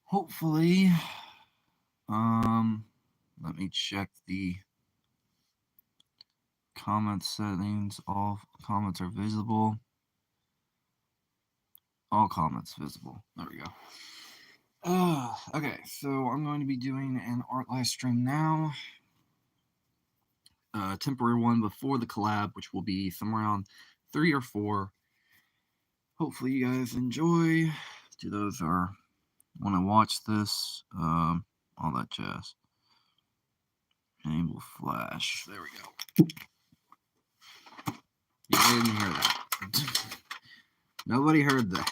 hopefully, let me check the comment settings. All comments are visible. All comments visible. There we go. Okay, so I'm going to be doing an art live stream now. Temporary one before the collab, which will be somewhere around 3 or 4. Hopefully you guys enjoy. To those who are want to watch this, all that jazz. Enable flash. There we go. You didn't hear that. Nobody heard that.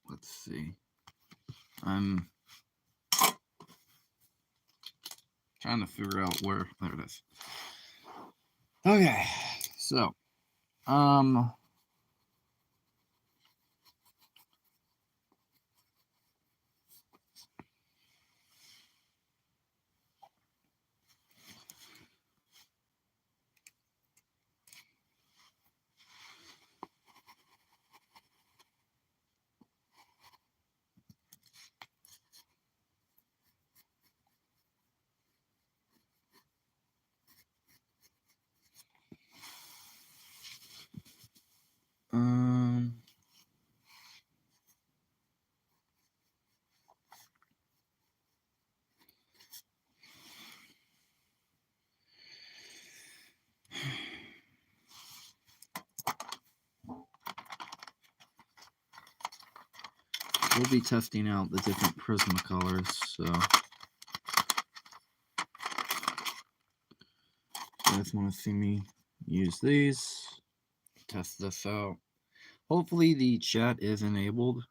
Let's see. I'm trying to figure out where. There it is. Okay, so, we'll be testing out the different Prismacolors, so you guys want to see me use these, test this out. Hopefully the chat is enabled.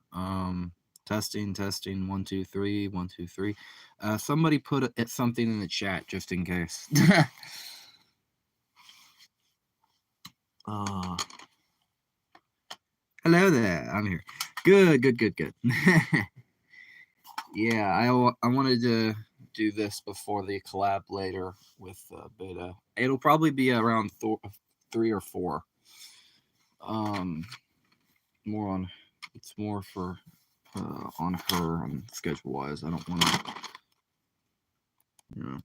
Testing, 1, 2, 3, 1, 2, 3. Somebody put something in the chat just in case. Hello there, I'm here. Good. Yeah, I wanted to do this before the collab later with beta. It'll probably be around 3 or 4. More on, it's more for on her on schedule wise. I don't want to, you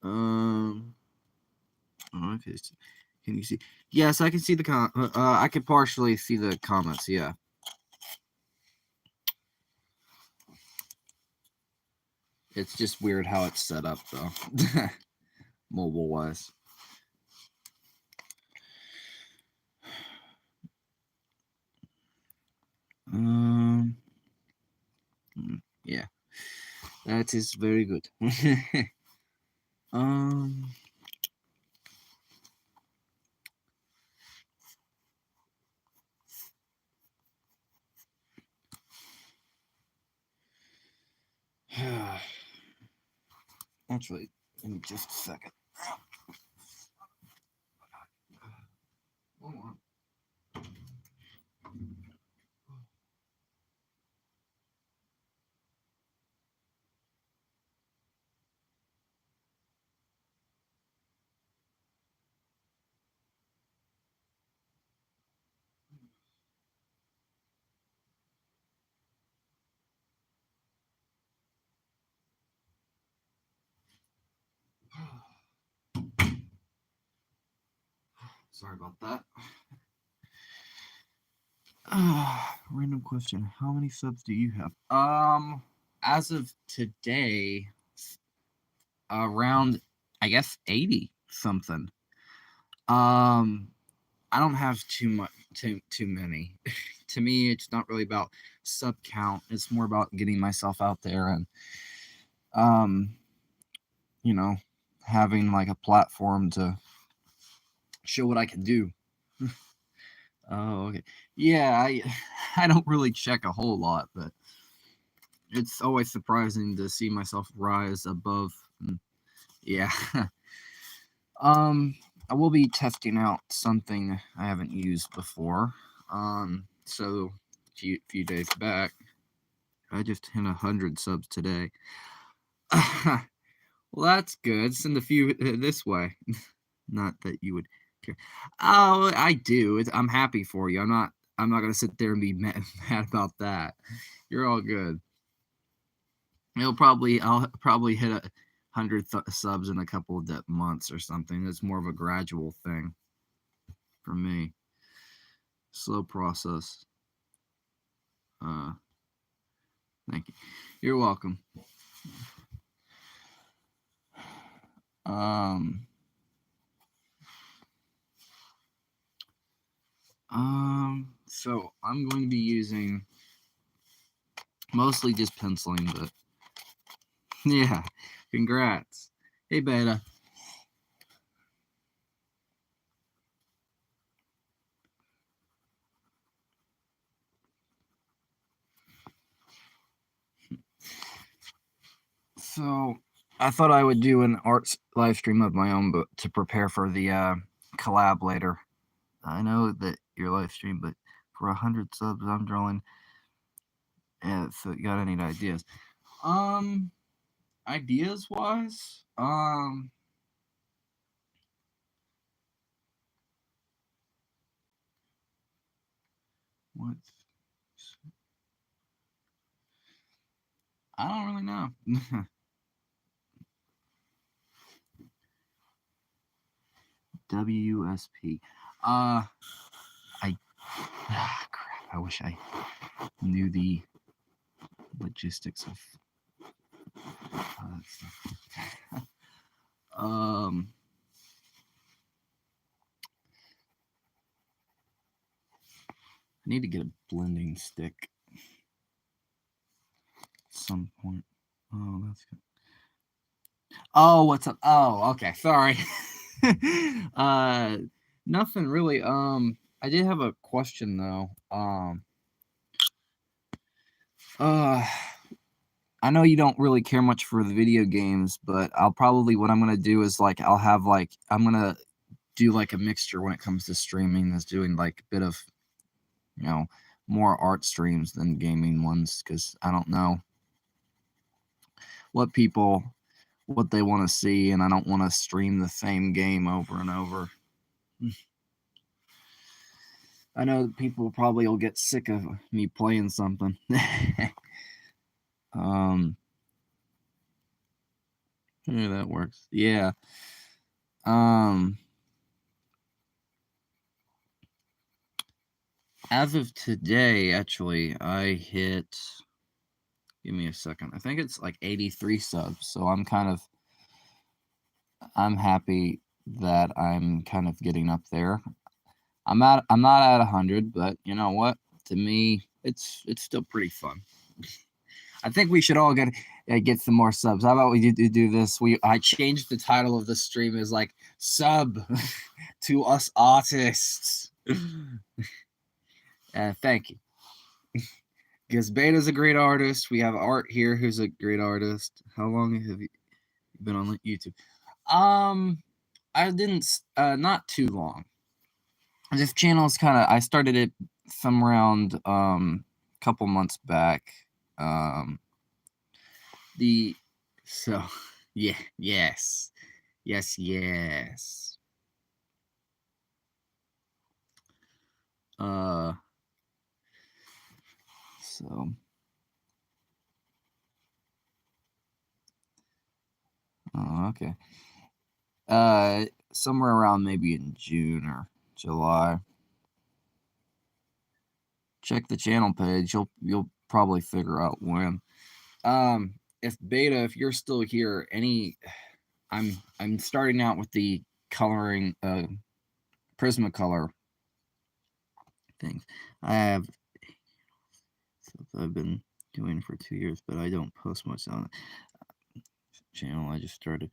know. Okay. Can you see? Yes, I can see the I can partially see the comments. Yeah. It's just weird how it's set up though, mobile wise. Yeah, that is very good. Actually, give me just a second. Hold on. Sorry about that. Random question. How many subs do you have? As of today, around, I guess, 80 something. I don't have too many. To me, it's not really about sub count. It's more about getting myself out there and, you know, having like a platform to show what I can do. Oh, okay. Yeah, I don't really check a whole lot, but it's always surprising to see myself rise above. Yeah. I will be testing out something I haven't used before. So few days back, I just hit 100 subs today. Well, that's good. Send a few this way. Not that you would care. Oh, I do. I'm happy for you. I'm not. I'm not gonna sit there and be mad about that. You're all good. I'll probably hit 100 subs in a couple of months or something. It's more of a gradual thing for me. Slow process. Thank you. You're welcome. Um. So I'm going to be using mostly just penciling, but yeah. Congrats. Hey, Beta. So I thought I would do an art live stream of my own, but to prepare for the collab later. I know that your live stream, but for 100 subs, I'm drawing. Yeah, so you got any ideas? Ideas wise, what? I don't really know. WSP. I crap. I wish I knew the logistics of that stuff. I need to get a blending stick at some point. Oh, that's good. Oh, what's up? Oh, okay. Sorry. Nothing really. I did have a question though. I know you don't really care much for the video games, but what I'm gonna do is like I'm gonna do like a mixture when it comes to streaming. Is doing like a bit of, you know, more art streams than gaming ones, because I don't know what they want to see, and I don't want to stream the same game over and over. I know that people probably will get sick of me playing something. Yeah, that works. Yeah. Um, as of today, actually, I hit. Give me a second. I think it's like 83 subs. So I'm happy that I'm kind of getting up there. I'm not at 100, but you know what? To me, it's still pretty fun. I think we should all get some more subs. How about we do this? I changed the title of the stream as like sub to us artists. Thank you. Because Beta's a great artist. We have Art here, who's a great artist. How long have you been on YouTube? I didn't. Not too long. This channel is I started it some around couple months back. The so yeah, yes. Uh so okay. Somewhere around maybe in June or July. Check the channel page. You'll probably figure out when. If Beta, if you're still here, I'm starting out with the coloring Prismacolor things. I have stuff I've been doing for 2 years, but I don't post much on the channel. I just started.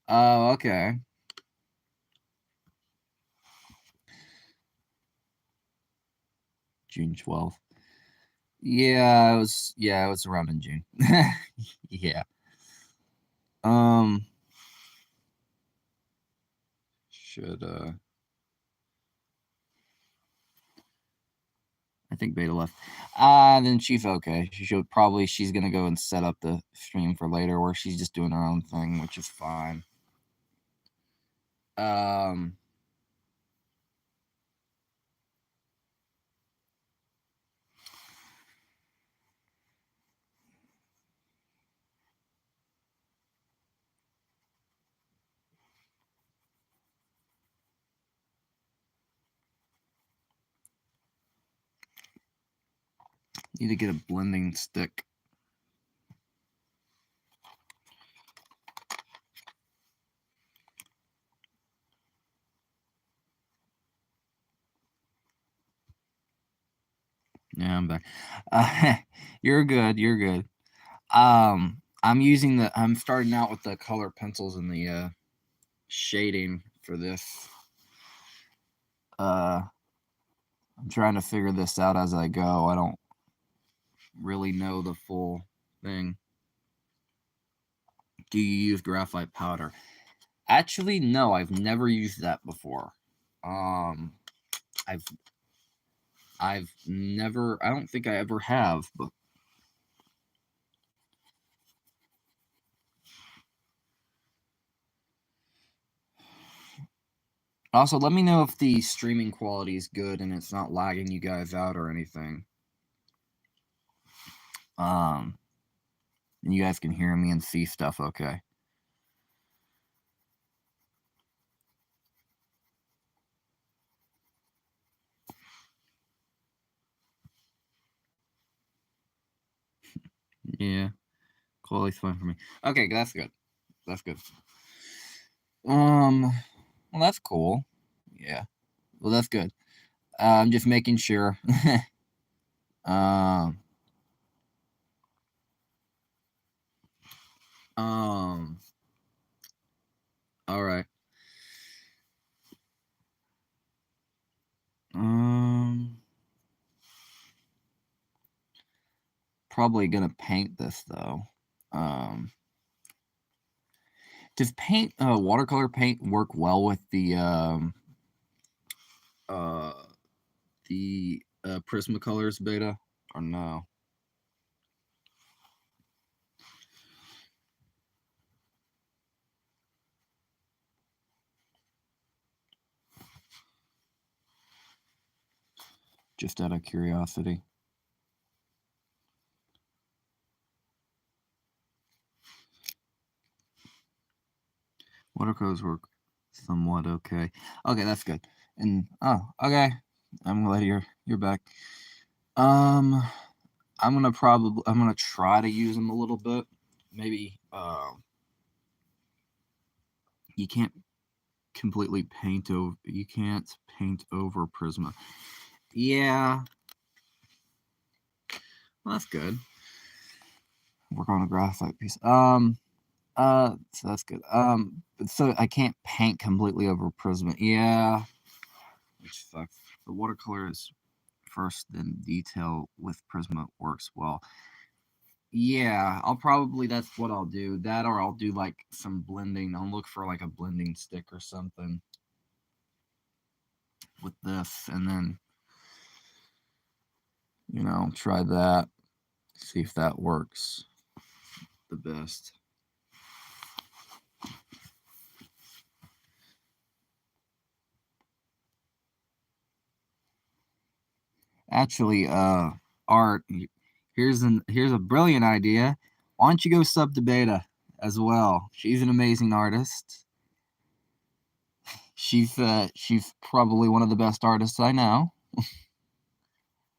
Oh, okay. June 12th. Yeah, it was around in June. Yeah. Should I think Beta left. Then she's okay. She's gonna go and set up the stream for later, or she's just doing her own thing, which is fine. Need to get a blending stick. Yeah, I'm back. You're good. You're good. I'm starting out with the color pencils and the shading for this. I'm trying to figure this out as I go. I don't really know the full thing. Do you use graphite powder? Actually, no, I've never used that before. I've never. I don't think I ever have. But also, let me know if the streaming quality is good and it's not lagging you guys out or anything. And you guys can hear me and see stuff okay. Yeah, quality's fine for me. Okay, that's good. That's good. Well, that's cool. Yeah. Well, that's good. I'm just making sure. um. Um. All right. Probably gonna paint this though. Does watercolor paint work well with uh the Prismacolors beta or no? Just out of curiosity. Watercolors work somewhat okay. Okay, that's good. And okay. I'm glad you're back. I'm gonna try to use them a little bit. Maybe you can't completely paint over. You can't paint over Prisma. Yeah, well, that's good. Work on a graphite piece. So that's good. So I can't paint completely over Prisma. Yeah, which sucks. The watercolor is first, then detail with Prisma works well. Yeah, that's what I'll do. That or I'll do like some blending. I'll look for like a blending stick or something with this, and then try that. See if that works the best. Actually, Art, here's a brilliant idea. Why don't you go sub to Beta as well? She's an amazing artist. She's probably one of the best artists I know.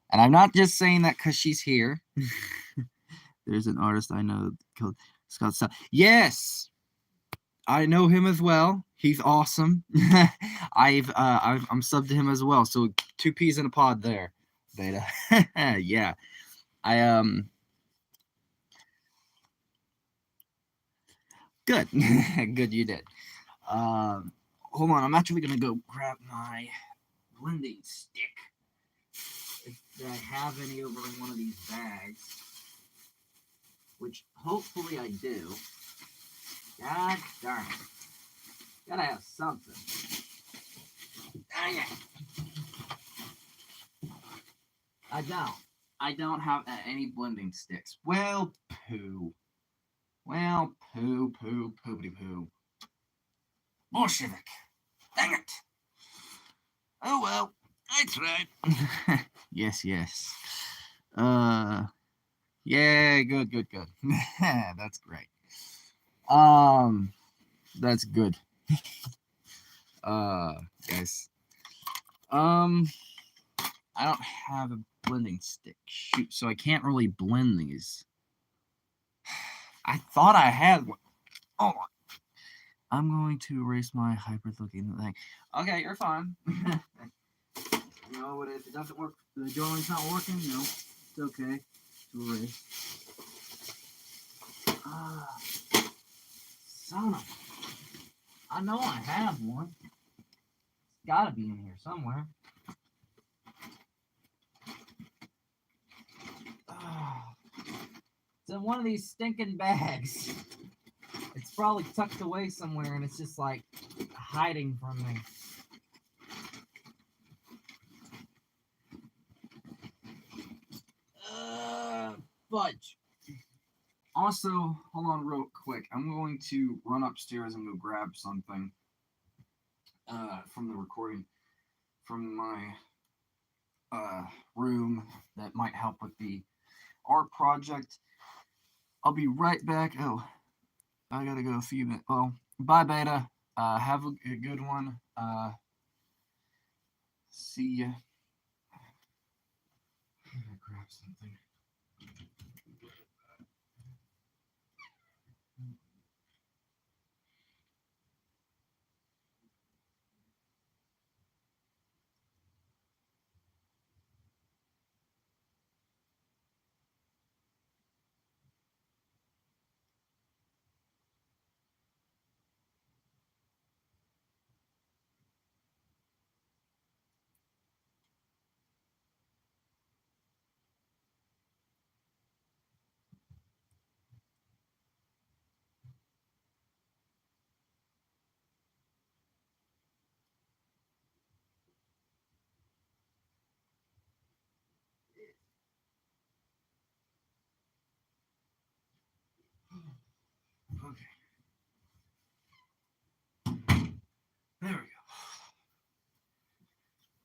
And I'm not just saying that because she's here. There's an artist I know called Scott. Yes, I know him as well. He's awesome. I'm subbed to him as well. So 2 peas in a pod there, Beta. Yeah, I Good, good you did. Hold on, I'm actually gonna go grab my blending stick. If I have any over in one of these bags, which hopefully I do. God darn it. Gotta have something. Dang it. I don't have any blending sticks. Well, poo. Well, poo. Bolshevik. Dang it. Oh well, I tried. Yes. Yeah, good. That's great. That's good. Guys. I don't have a blending stick. Shoot, so I can't really blend these. I thought I had one. Oh, I'm going to erase my hybrid looking thing. Okay, you're fine. You know, but if it doesn't work, the drawing's not working, you know, it's okay to erase. Son of, I know I have one. It's gotta be in here somewhere. It's in one of these stinking bags. It's probably tucked away somewhere and it's just like hiding from me. Fudge. Also, hold on real quick. I'm going to run upstairs and go grab something from the recording from my room that might help with the art project. I'll be right back. Oh, I gotta go a few minutes. Well, bye, Beta. Have a good one. See ya. I'm gonna grab something. Okay. There we go.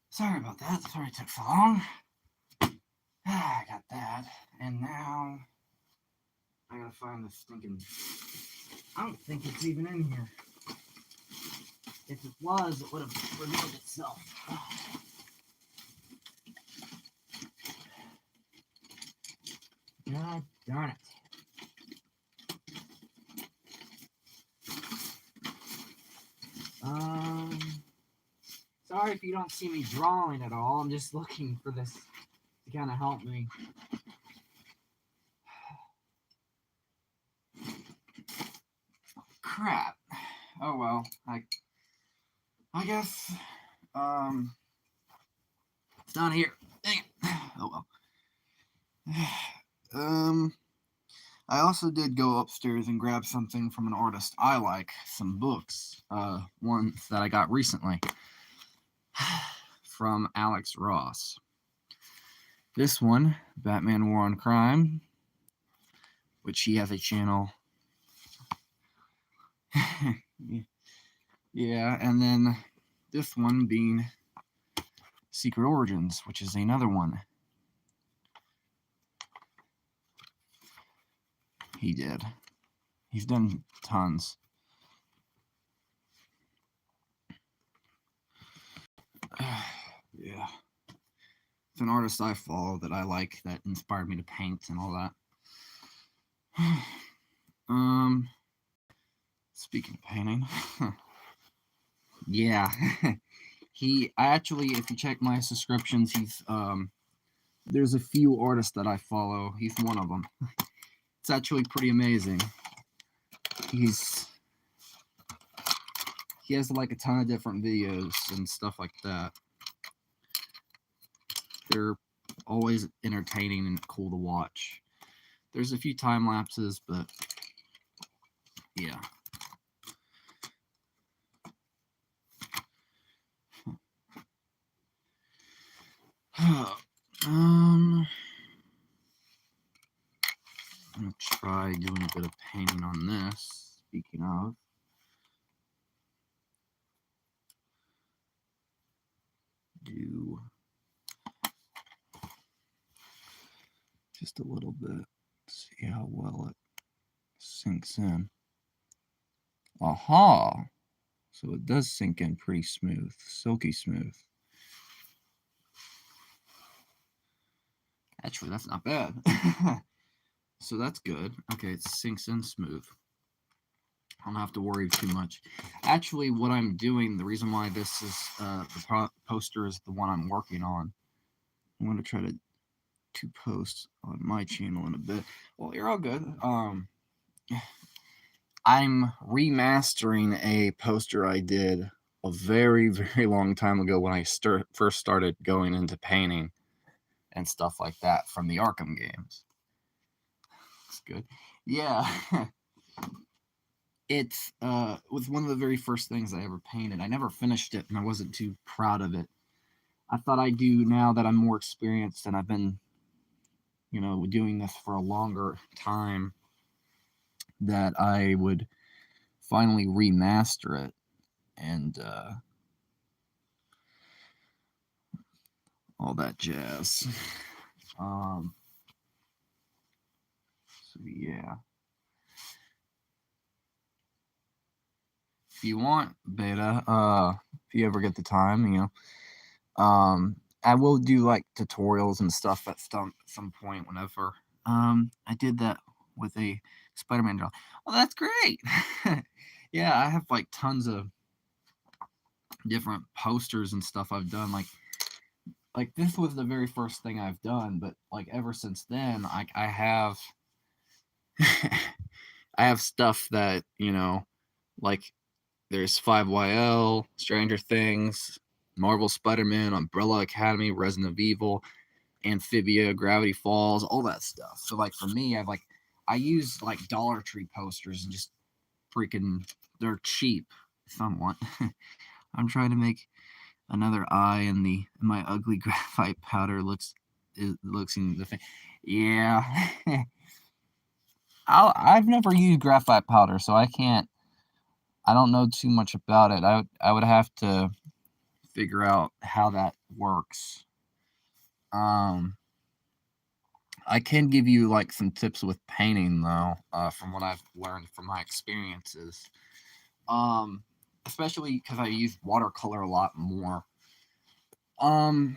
Sorry about that. Sorry it took so long. I got that. And now I gotta find the stinking. I don't think it's even in here. If it was, it would have revealed itself. God darn it. Sorry if you don't see me drawing at all. I'm just looking for this to kind of help me. Crap. Oh well. I guess it's not here. Dang it. Oh well. I also did go upstairs and grab something from an artist I like, some books. One that I got recently from Alex Ross. This one, Batman War on Crime, which he has a channel. Yeah, and then this one being Secret Origins, which is another one he did. He's done tons. Yeah. It's an artist I follow that I like that inspired me to paint and all that. Speaking of painting, yeah, I actually, if you check my subscriptions, there's a few artists that I follow. He's one of them. It's actually pretty amazing. He has like a ton of different videos and stuff like that. They're always entertaining and cool to watch. There's a few time lapses, but yeah. I'm gonna try doing a bit of painting on this. Speaking of, do just a little bit. See how well it sinks in. Aha! So it does sink in pretty smooth, silky smooth. Actually, that's not bad. So that's good. Okay, it sinks in smooth. I don't have to worry too much. Actually, what I'm doing, the reason why this is the poster is the one I'm working on. I'm going to try to post on my channel in a bit. Well, you're all good. I'm remastering a poster I did a very, very long time ago when I first started going into painting and stuff like that from the Arkham games. It's good. Yeah. It was one of the very first things I ever painted. I never finished it, and I wasn't too proud of it. I thought I do now that I'm more experienced and I've been, doing this for a longer time, that I would finally remaster it and all that jazz. So yeah. If you want, Beta, if you ever get the time, I will do like tutorials and stuff at some point whenever. I did that with a Spider-Man draw. Well, that's great. Yeah, I have like tons of different posters and stuff I've done. Like this was the very first thing I've done, but like ever since then, I have I have stuff that like there's 5YL, Stranger Things, Marvel Spider-Man, Umbrella Academy, Resident Evil, Amphibia, Gravity Falls, all that stuff. So like for me, I use like Dollar Tree posters and just freaking they're cheap somewhat. I'm trying to make another eye in my ugly graphite powder looks in the thing. Yeah. I've never used graphite powder, so I don't know too much about it. I would have to figure out how that works. I can give you like some tips with painting though, from what I've learned from my experiences. Especially because I use watercolor a lot more. Um,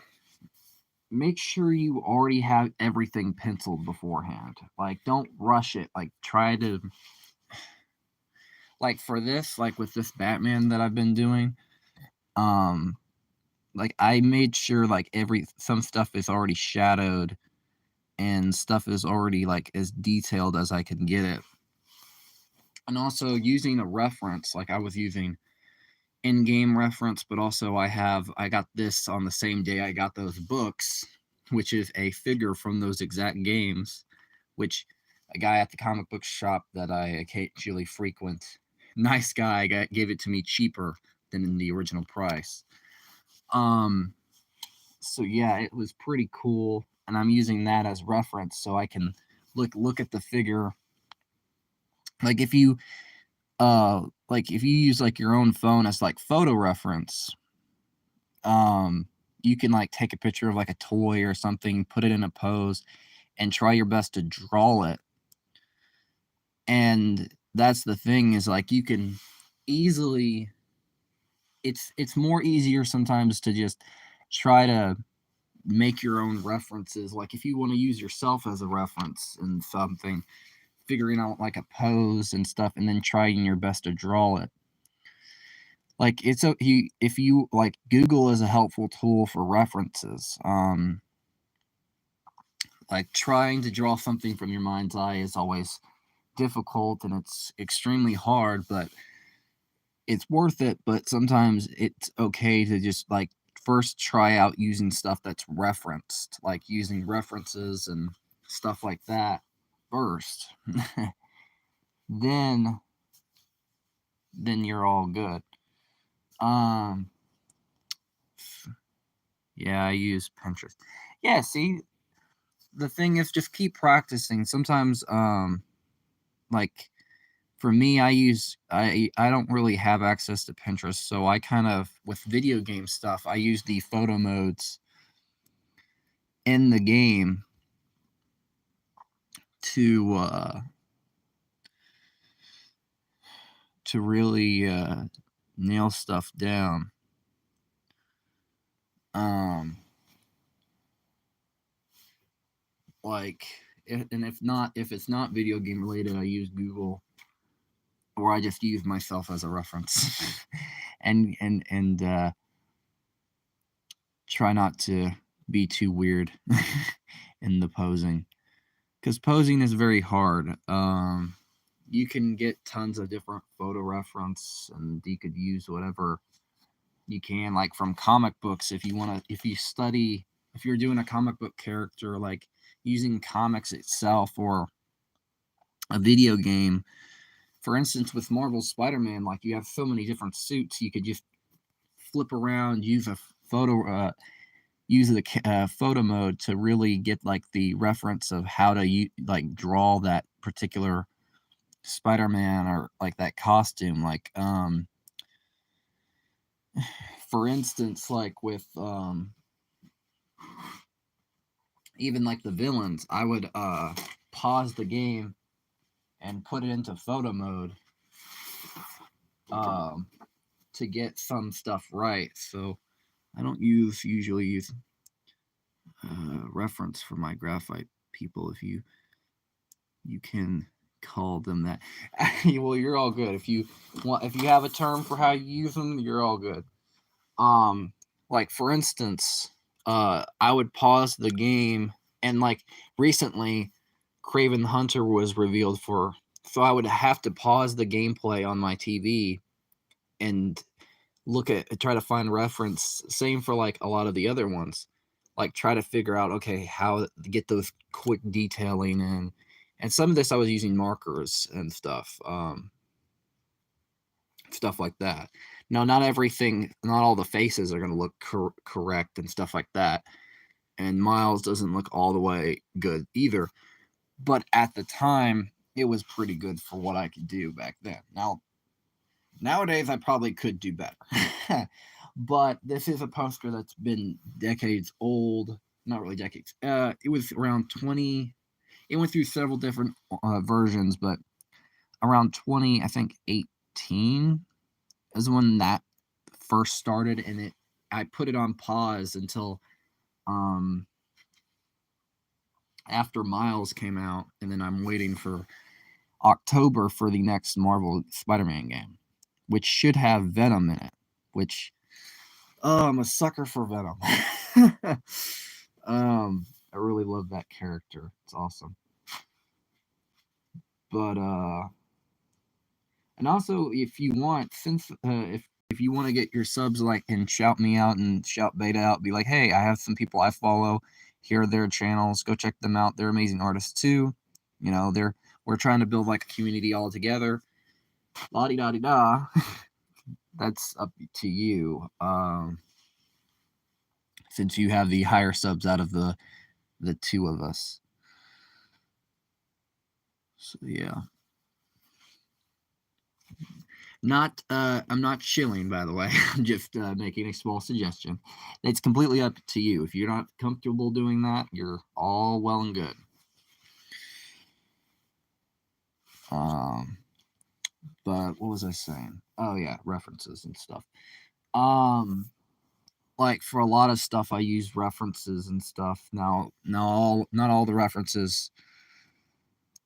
Make sure you already have everything penciled beforehand. Like, don't rush it. Like, try to like for this, like with this Batman that I've been doing. Um, like I made sure like some stuff is already shadowed and stuff is already like as detailed as I can get it. And also using a reference, like I was using in-game reference, but also I got this on the same day I got those books, which is a figure from those exact games, which a guy at the comic book shop that I occasionally frequent, nice guy, gave it to me cheaper than in the original price. So yeah, it was pretty cool, and I'm using that as reference so I can look at the figure. Like if you use like your own phone as like photo reference, you can like take a picture of like a toy or something, put it in a pose, and try your best to draw it. And that's the thing, is like you can easily it's more easier sometimes to just try to make your own references. Like if you want to use yourself as a reference in something, figuring out like a pose and stuff, and then trying your best to draw it. Like if you like, Google is a helpful tool for references. Like trying to draw something from your mind's eye is always difficult and it's extremely hard, but it's worth it. But sometimes it's okay to just like first try out using stuff that's referenced, like using references and stuff like that first. then you're all good. Um yeah, I use Pinterest. Yeah, see, the thing is just keep practicing. Sometimes like for me, I don't really have access to Pinterest, so I kind of, with video game stuff, I use the photo modes in the game to really nail stuff down. Um like, and if it's not video game related, I use Google, or I just use myself as a reference, and try not to be too weird in the posing, because posing is very hard. You can get tons of different photo reference, and you could use whatever you can, like from comic books. If you're doing a comic book character, like using comics itself or a video game. For instance, with Marvel's Spider-Man, like you have so many different suits, you could just flip around, use the photo mode to really get like the reference of how to like draw that particular Spider-Man or like that costume. Like for instance, like with even like the villains, I would pause the game and put it into photo mode um, to get some stuff right. So I don't usually use reference for my graphite people, if you can call them that. Well, you're all good. If you have a term for how you use them, you're all good. Like for instance, I would pause the game, and like recently, Craven the Hunter was revealed so I would have to pause the gameplay on my TV and try to find reference. Same for like a lot of the other ones, like try to figure out, okay, how to get those quick detailing in. And some of this I was using markers and stuff like that. Now, not all the faces are going to look correct and stuff like that. And Miles doesn't look all the way good either. But at the time, it was pretty good for what I could do back then. Nowadays, I probably could do better. But this is a poster that's been decades old. Not really decades. It was around 20. It went through several different versions, but around 20, I think 18 is when that first started, and I put it on pause until after Miles came out, and then I'm waiting for October for the next Marvel Spider-Man game, which should have Venom in it. Which, I'm a sucker for Venom. I really love that character. It's awesome. But and also, if you want, since if you want to get your subs like and shout me out and shout Beta out, be like, hey, I have some people I follow. Here are their channels. Go check them out. They're amazing artists too. You know, we're trying to build like a community all together. La di da di da. That's up to you. Since you have the higher subs out of the two of us. So yeah. I'm not shilling, by the way. I'm just making a small suggestion. It's completely up to you. If you're not comfortable doing that, you're all well and good. But what was I saying? Oh yeah, references and stuff. Like for a lot of stuff, I use references and stuff. Now, not all the references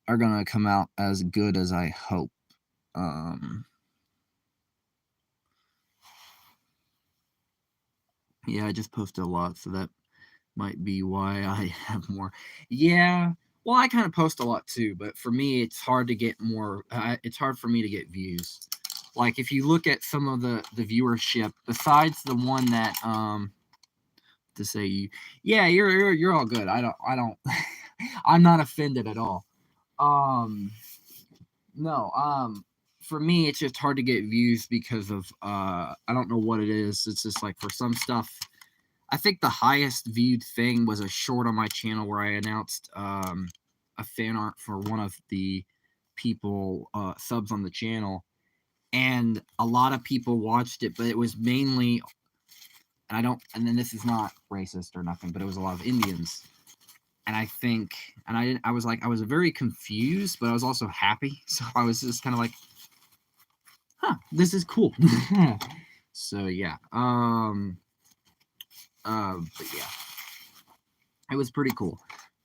are gonna come out as good as I hope. Yeah, I just posted a lot, so that might be why I have more. Yeah, well, I kind of post a lot too, but for me, it's hard to get more. It's hard for me to get views. Like if you look at some of the viewership, besides the one that to say yeah, you're all good. I don't I'm not offended at all. No, for me, it's just hard to get views because of I don't know what it is. It's just like for some stuff. I think the highest viewed thing was a short on my channel where I announced a fan art for one of the people subs on the channel, and a lot of people watched it, but it was mainly, and then this is not racist or nothing, but it was a lot of Indians. And I think, and I was like, I was very confused, but I was also happy. So I was just kind of like, huh, this is cool. So yeah. But yeah. It was pretty cool.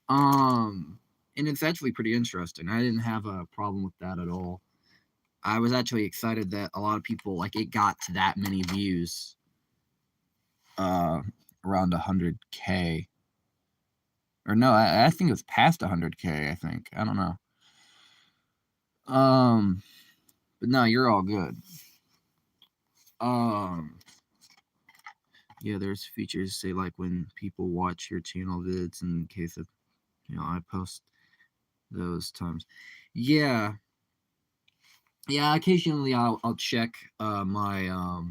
Um, and it's actually pretty interesting. I didn't have a problem with that at all. I was actually excited that a lot of people, like, it got to that many views, uh, around 100K. Or no, I think it was past 100K, I think. I don't know. But no, you're all good. Um, yeah, there's features say like when people watch your channel vids in case of, I post those times. Yeah. Yeah, occasionally I'll check my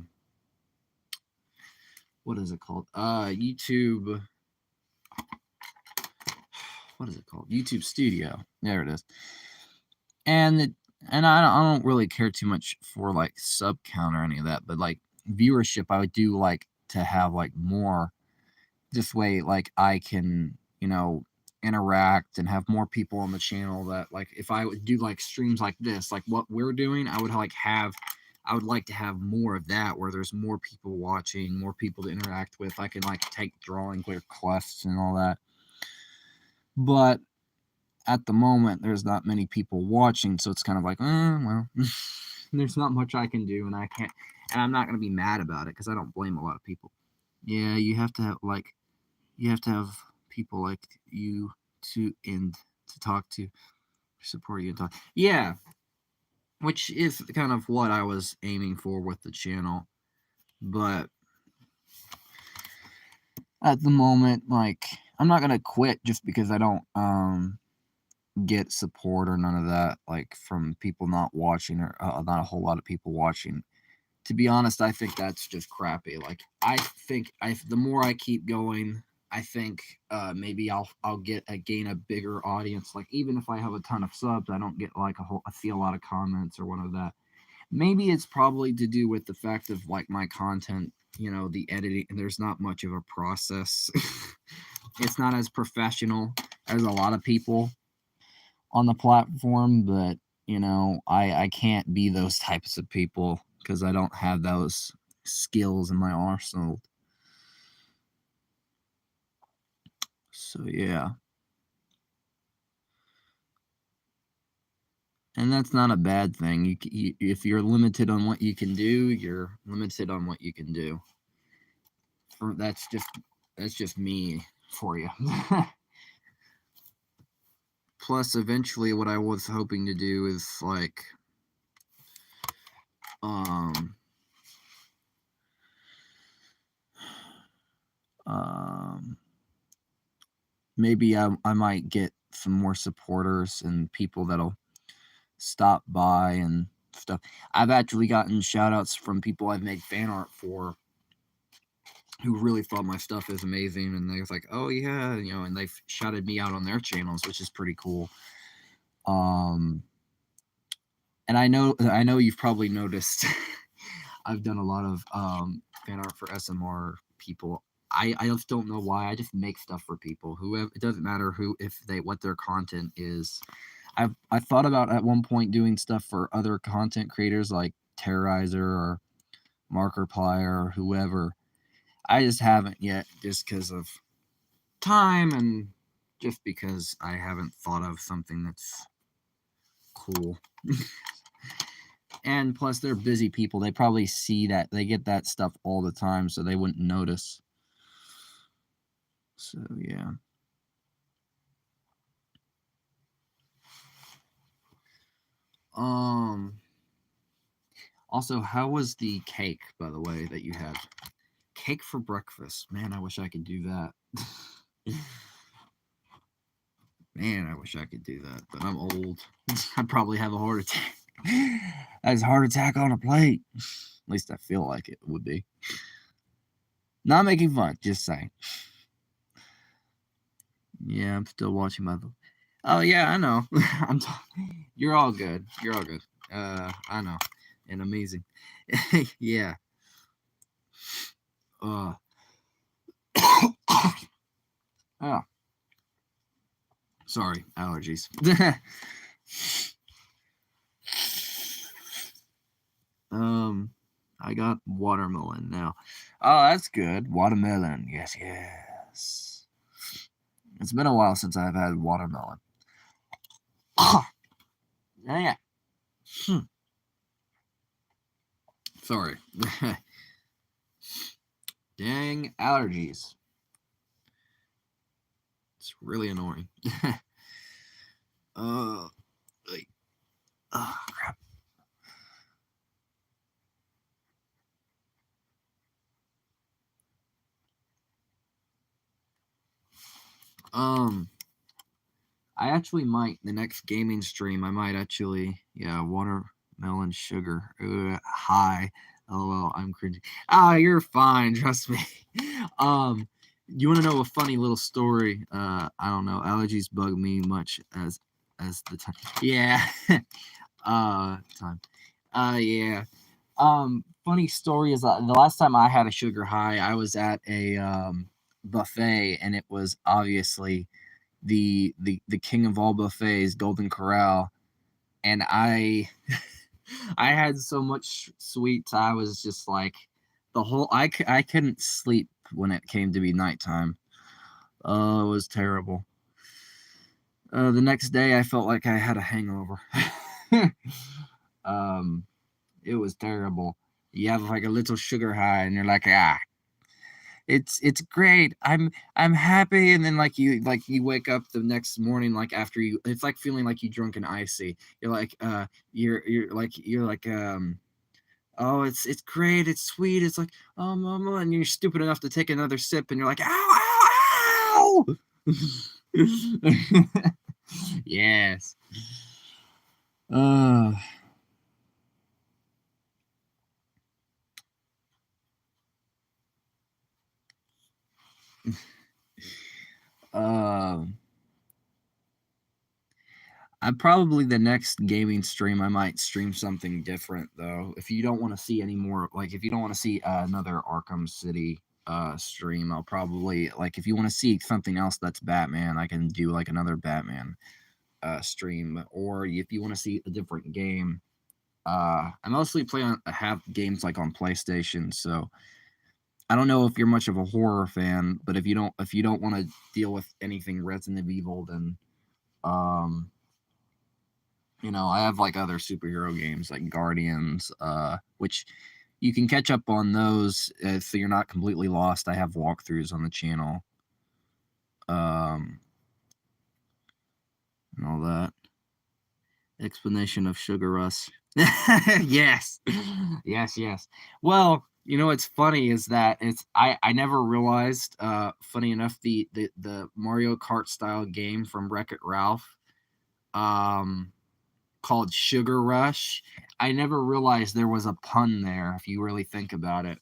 what is it called? YouTube, what is it called? YouTube Studio. There it is. And I don't really care too much for like sub count or any of that, but like viewership I would do like to have like more. This way like I can, interact and have more people on the channel that, like, if I would do like streams like this, like what we're doing, I would like to have more of that where there's more people watching, more people to interact with. I can like take drawing requests and all that. But at the moment there's not many people watching, so it's kind of like, well, there's not much I can do, and I can't, and I'm not going to be mad about it because I don't blame a lot of people. Yeah, you have to have people like you to talk to, support you and talk. Yeah, which is kind of what I was aiming for with the channel. But at the moment, like, I'm not gonna quit just because I don't get support or none of that, like, from people not watching, or not a whole lot of people watching. To be honest, I think that's just crappy. Like, I think the more I keep going, I think maybe I'll gain a bigger audience. Like, even if I have a ton of subs, I don't get like I see a lot of comments or one of that. Maybe it's probably to do with the fact of like my content, the editing. There's not much of a process. It's not as professional as a lot of people on the platform, but I can't be those types of people because I don't have those skills in my arsenal. So yeah, and that's not a bad thing. If you're limited on what you can do, you're limited on what you can do. That's just me for you. Plus, eventually, what I was hoping to do is like, um, um, maybe I might get some more supporters and people that'll stop by and stuff. I've actually gotten shout outs from people I've made fan art for who really thought my stuff is amazing, and they was like, "Oh yeah," and they've shouted me out on their channels, which is pretty cool. And I know you've probably noticed I've done a lot of fan art for SMR people. I just don't know why. I just make stuff for people. Whoever, it doesn't matter who, if they, what their content is. I thought about at one point doing stuff for other content creators like Terrorizer or Markiplier or whoever. I just haven't yet, just because of time and just because I haven't thought of something that's cool. And plus, they're busy people. They probably see that. They get that stuff all the time, so they wouldn't notice. So, yeah. Also, how was the cake, by the way, that you had? Cake for breakfast. Man, I wish I could do that. Man, I wish I could do that, but I'm old. I'd probably have a heart attack. That's a heart attack on a plate. At least I feel like it would be. Not making fun, just saying. Yeah, I'm still watching my. Oh yeah, I know. You're all good. You're all good. I know, and amazing. Yeah. Uh. Oh, sorry, allergies. I got watermelon now. Oh, that's good. Watermelon. Yes, yes. It's been a while since I've had watermelon. Yeah. Sorry. Dang allergies. It's really annoying. Like, crap. I actually might, the next gaming stream, I might actually, yeah, watermelon sugar. Hi. LOL, I'm cringing. You're fine, trust me. You want to know a funny little story? I don't know. Allergies bug me much as the time. Yeah. Time. Yeah. Funny story is the last time I had a sugar high, I was at a buffet, and it was obviously the king of all buffets, Golden Corral, and I I had so much sweets. I was just like I couldn't sleep when it came to be nighttime. Oh, it was terrible. The next day, I felt like I had a hangover. um, it was terrible. You have like a little sugar high, and you're like, it's great. I'm happy, and then like you wake up the next morning, like after you, it's like feeling like you drunk an icy. You're like you're like oh, it's great, it's sweet. It's like, oh mama, and you're stupid enough to take another sip, and you're like, ow, ow, ow. Yes. Uh, um, I probably the next gaming stream I might stream something different though. If you don't want to see any more, like if you don't want to see another Arkham City stream, I'll probably like if you want to see something else that's Batman, I can do like another Batman stream. Or if you want to see a different game, I mostly play on have games like on PlayStation, so I don't know if you're much of a horror fan, but if you don't want to deal with anything Resident Evil, then um I have like other superhero games like Guardians, which you can catch up on those so you're not completely lost. I have walkthroughs on the channel, um, and all that. Explanation of Sugar Rush. Yes, yes. Well, what's funny is that I never realized. Funny enough, the Mario Kart style game from Wreck-It Ralph. Called Sugar Rush. I never realized there was a pun there, if you really think about it.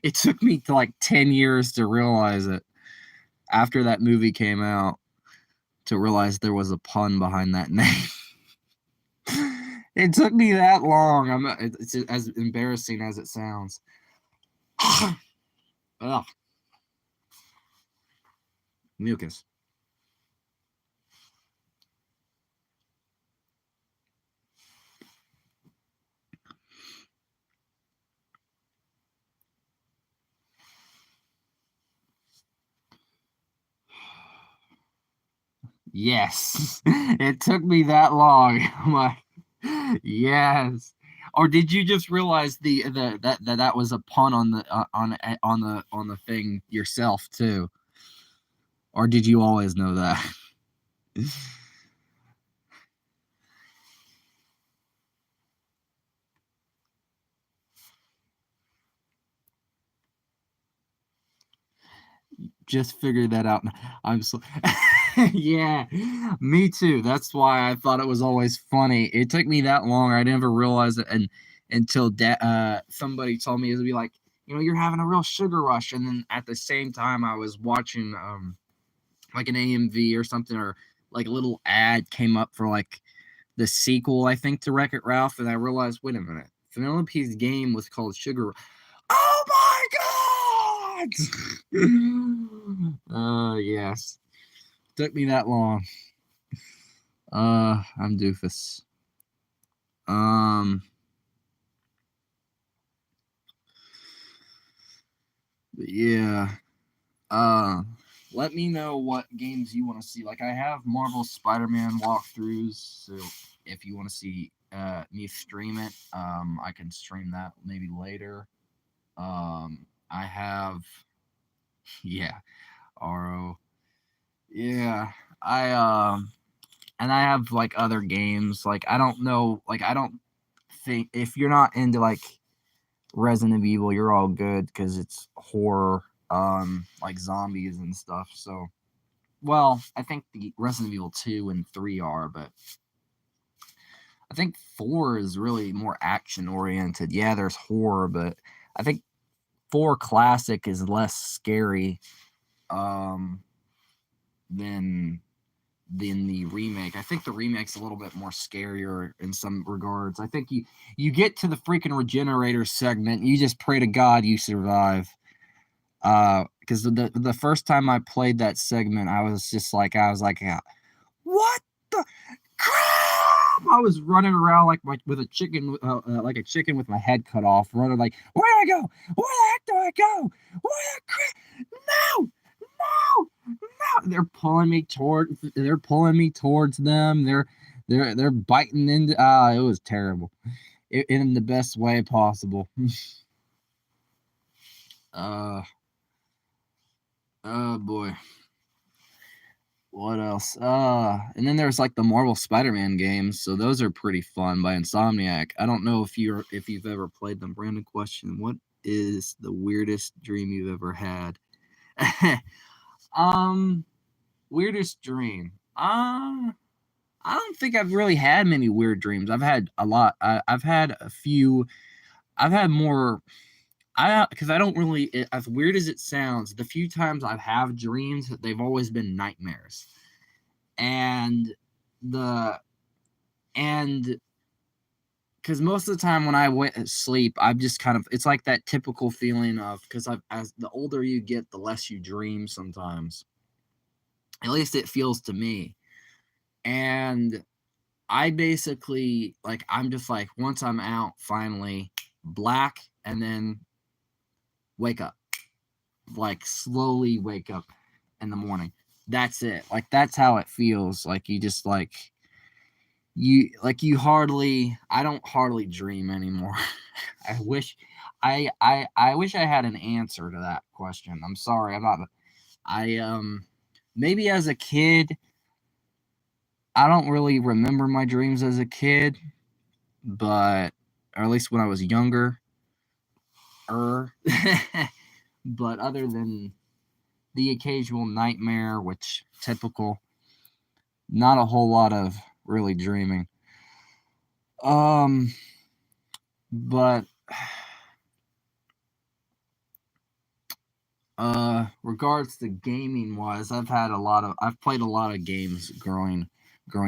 It took me to like 10 years to realize it after that movie came out to realize there was a pun behind that name. It took me that long. It's as embarrassing as it sounds. Ugh, mucus. Yes. It took me that long. I'm like, yes. Or did you just realize that was a pun on the thing yourself too? Or did you always know that? Just figured that out. I'm so yeah, me too. That's why I thought it was always funny. It took me that long. I never realized it, and until somebody told me it'd be like, you're having a real sugar rush, and then at the same time I was watching like an AMV or something, or like a little ad came up for like the sequel, I think, to Wreck-It Ralph, and I realized, wait a minute, Penelope's game was called Sugar. Oh my god! Yes. Took me that long. I'm doofus. Um, yeah. Uh, let me know what games you want to see. Like I have Marvel Spider-Man walkthroughs, so if you want to see me stream it, I can stream that maybe later. I have yeah, RO. Yeah, I and I have like other games. Like I don't know, like I don't think if you're not into like Resident Evil, you're all good because it's horror, like zombies and stuff. So, well, I think the Resident Evil 2 and 3 are, but I think 4 is really more action oriented. Yeah, there's horror, but I think 4 classic is less scary um than the remake. I think the remake's a little bit more scarier in some regards. I think you get to the freaking regenerator segment, you just pray to God you survive. Because the first time I played that segment, I was like, yeah, what the crap? I was running around like with a chicken, like a chicken with my head cut off, running like, where do I go? Where the heck do I go? Where the crap? No, no, no! They're pulling me towards them. They're biting into. It was terrible, in the best way possible. uh, oh boy. What else? And then there's like the Marvel Spider-Man games, so those are pretty fun by Insomniac. I don't know if you've ever played them. Random question: what is the weirdest dream you've ever had? um, weirdest dream. I don't think I've really had many weird dreams. I've had a lot. I've had a few. I've had more. Because I don't really, as weird as it sounds, the few times I've had dreams, they've always been nightmares. And the and because most of the time when I went to sleep, I'm just kind of, it's like that typical feeling of, because as the older you get, the less you dream sometimes. At least it feels to me. And I basically like, I'm just like, once I'm out, finally black, and then wake up, like slowly wake up in the morning. That's it. Like that's how it feels. Like you just you hardly, I don't hardly dream anymore. I wish I wish I had an answer to that question. I'm sorry. I'm not I maybe as a kid, I don't really remember my dreams as a kid, but or at least when I was younger. But other than the occasional nightmare, which typical, not a whole lot of really dreaming. But regards to gaming wise, I've played a lot of games growing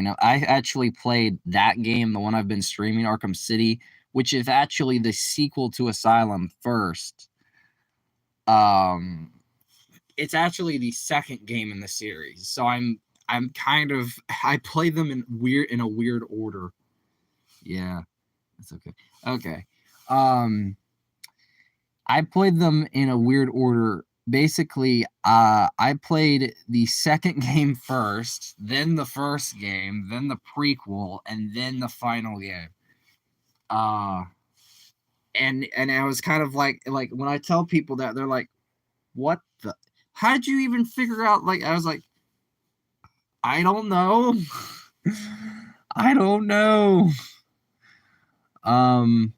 up. I actually played that game, the one I've been streaming, Arkham City, which is actually the sequel to Asylum first. Um it's actually the second game in the series. So I'm kind of, I play them in a weird order. Yeah, that's okay. Okay. Um I played them in a weird order. Basically, I played the second game first, then the first game, then the prequel, and then the final game. Uh, and I was kind of like when I tell people that, they're like, "What the? How'd you even figure out?" Like I was like, "I don't know, I don't know." Um,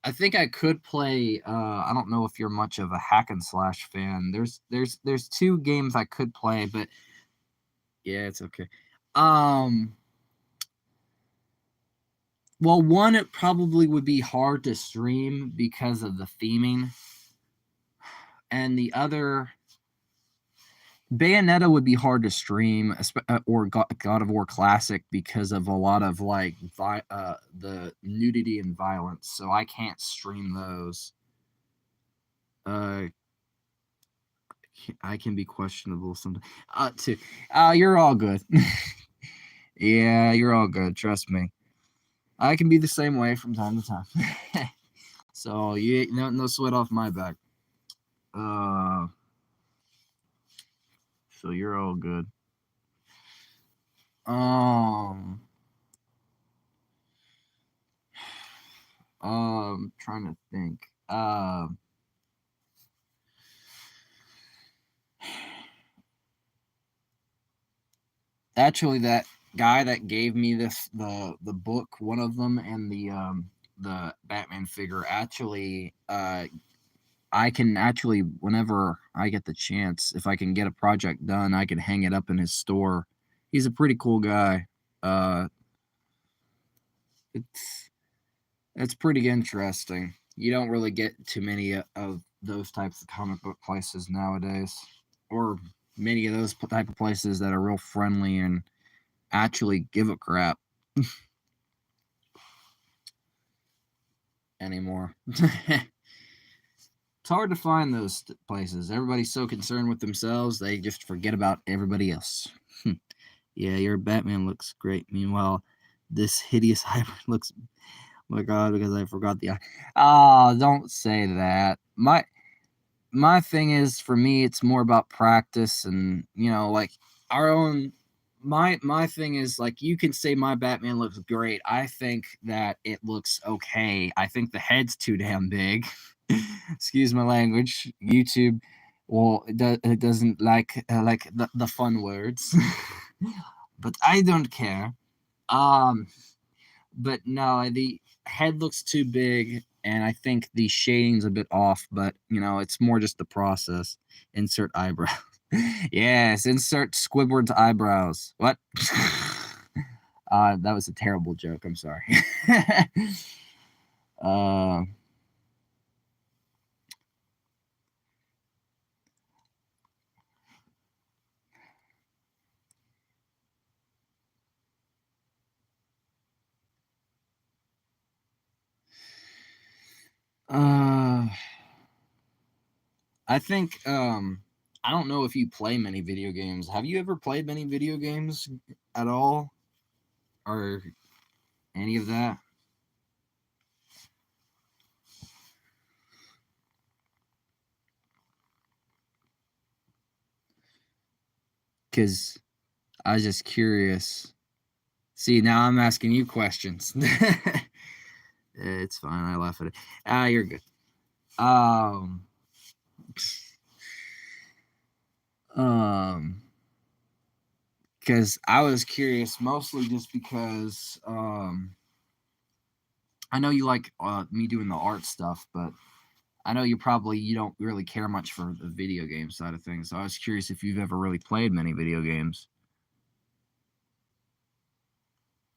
I think I could play. I don't know if you're much of a hack and slash fan. There's two games I could play, but yeah, it's okay. Um, well, one it probably would be hard to stream because of the theming, and the other Bayonetta would be hard to stream, or God of War Classic because of a lot of like the nudity and violence. So I can't stream those. Uh, I can be questionable sometimes. Too. You're all good. Yeah, you're all good. Trust me. I can be the same way from time to time. So no sweat off my back. Uh, so you're all good. Um, trying to think. Actually, that guy that gave me the book, one of them, and the Batman figure, actually, I can actually, whenever I get the chance, if I can get a project done, I can hang it up in his store. He's a pretty cool guy. Uh, it's it's pretty interesting. You don't really get too many of those types of comic book places nowadays, or many of those type of places that are real friendly and actually give a crap anymore. It's hard to find those places. Everybody's so concerned with themselves, they just forget about everybody else. Yeah, your Batman looks great. Meanwhile, this hideous hybrid looks, oh my god, because I forgot the eye. Oh, don't say that. My thing is, for me, it's more about practice, and like our own. My thing is, like, you can say my Batman looks great. I think that it looks okay. I think the head's too damn big. Excuse my language. YouTube, well, it doesn't like the fun words, but I don't care. Um, but no, the head looks too big, and I think the shading's a bit off. But it's more just the process. Insert eyebrow. Yes, insert Squidward's eyebrows. What? That was a terrible joke. I'm sorry. uh, uh, I think I don't know if you play many video games. Have you ever played many video games at all, or any of that? Because I was just curious. See, now I'm asking you questions. It's fine. I laugh at it. You're good. Um, um, because I was curious mostly just because I know you like me doing the art stuff, but I know you don't really care much for the video game side of things. So I was curious if you've ever really played many video games,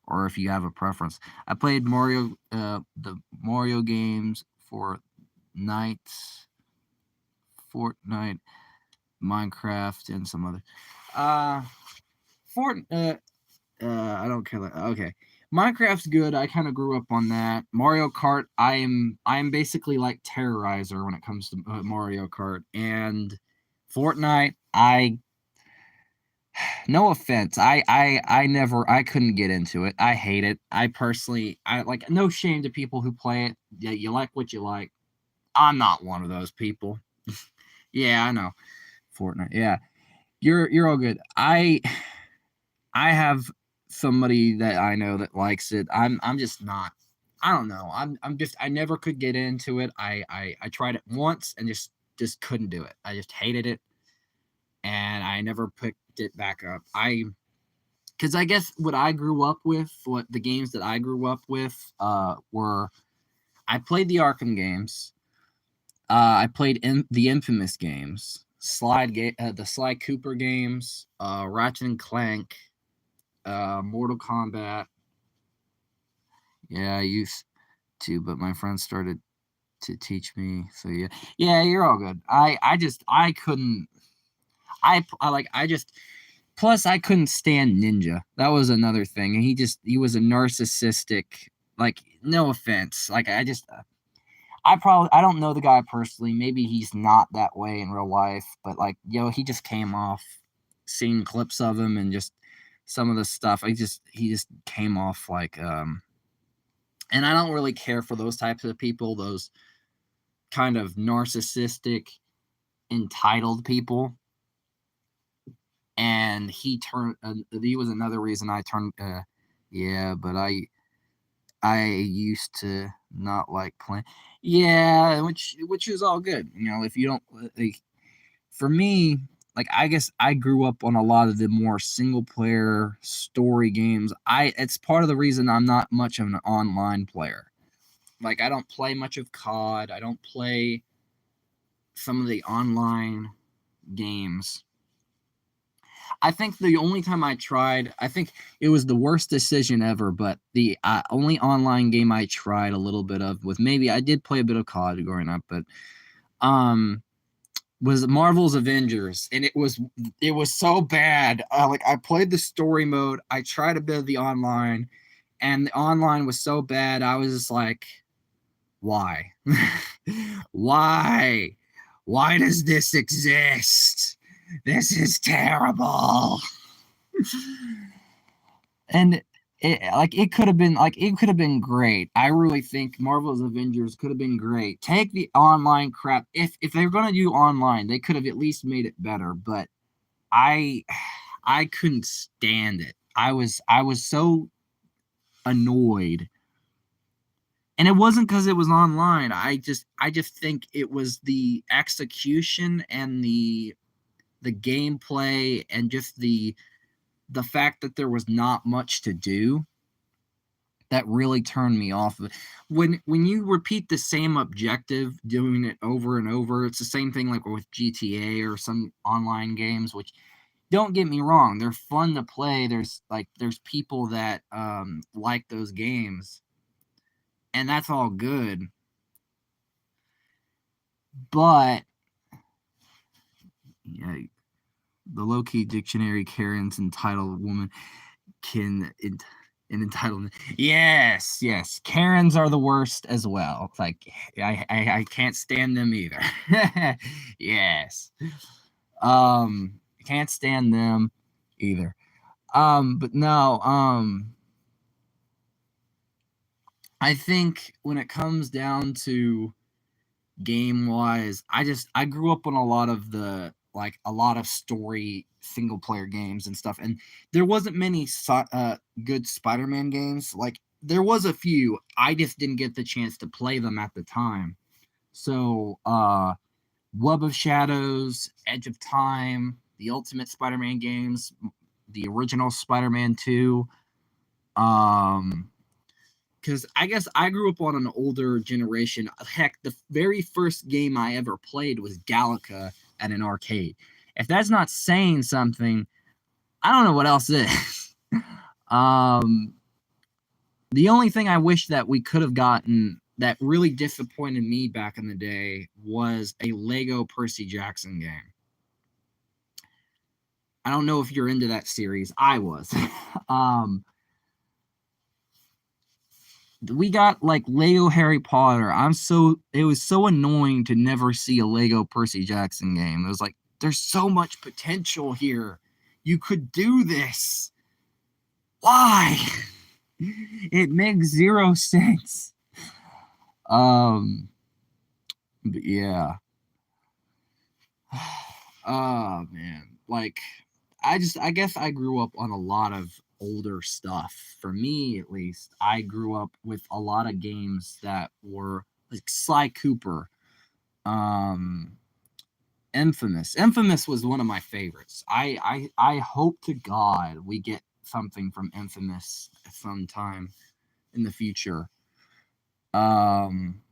or if you have a preference. I played the Mario games for Nights, Fortnite, Minecraft, and some other. Uh, Fort. I don't care. Okay, Minecraft's good. I kind of grew up on that. Mario Kart. I'm basically like Terrorizer when it comes to Mario Kart, and Fortnite. No offense. I couldn't get into it. I hate it. I personally, I like, no shame to people who play it. Yeah, you like what you like. I'm not one of those people. Yeah, I know. Fortnite. Yeah. You're all good. I have somebody that I know that likes it. I'm just not. I don't know. I'm just, I never could get into it. I tried it once and just couldn't do it. I just hated it, and I never picked it back up. Because I guess what the games that I grew up with were, I played the Arkham games. I played the Infamous games, the Sly Cooper games, Ratchet and Clank, Mortal Kombat. Yeah, I used to, but my friends started to teach me. So yeah, yeah, you're all good. I couldn't. I like I just. Plus, I couldn't stand Ninja. That was another thing. And he was a narcissistic. Like, no offense. Like, I don't know the guy personally. Maybe he's not that way in real life, but like, he just came off, seeing clips of him and just some of the stuff. He just came off like and I don't really care for those types of people, those kind of narcissistic, entitled people. and he was another reason I turned. Yeah, but I used to not like playing. Yeah, which is all good. If you don't like, for me, like I guess I grew up on a lot of the more single player story games. It's part of the reason I'm not much of an online player. Like I don't play much of COD. I don't play some of the online games. I think the only time I tried, I think it was the worst decision ever, but the only online game I tried a little bit of was maybe I did play a bit of COD growing up, but um was Marvel's Avengers, and it was so bad. Like I played the story mode, I tried a bit of the online, and the online was so bad. I was just like, why? Why? Why does this exist? This is terrible. And it could have been great. I really think Marvel's Avengers could have been great. Take the online crap. If they were gonna do online, they could have at least made it better. But I I couldn't stand it. I was so annoyed. And it wasn't because it was online. I just think it was the execution and the gameplay and just the fact that there was not much to do that really turned me off of it. When you repeat the same objective, doing it over and over, it's the same thing like with GTA or some online games, which don't get me wrong, they're fun to play. There's people that like those games, and that's all good. But yeah, the low key dictionary Karen's entitled woman can an entitlement. Yes, yes. Karens are the worst as well. Like I can't stand them either. Yes. Can't stand them either. But no, I think when it comes down to game wise, I grew up on a lot of a lot of story single player games and stuff, and there wasn't many good Spider-Man games. Like there was a few, I just didn't get the chance to play them at the time. So Web of Shadows, Edge of Time, the Ultimate Spider-Man games, the original Spider-Man 2, um because I guess I grew up on an older generation. Heck, the very first game I ever played was Galaga at an arcade. If that's not saying something, I don't know what else is. um, the only thing I wish that we could have gotten that really disappointed me back in the day was a Lego Percy Jackson game. I don't know if you're into that series. I was. um, we got like Lego Harry Potter. It was so annoying to never see a Lego Percy Jackson game. It was like there's so much potential here. You could do this. Why? It makes zero sense. But yeah. Oh man. Like I guess I grew up on a lot of older stuff. For me, at least, I grew up with a lot of games that were like Sly Cooper, um, Infamous. Infamous was one of my favorites. I hope to God we get something from Infamous sometime in the future. Um,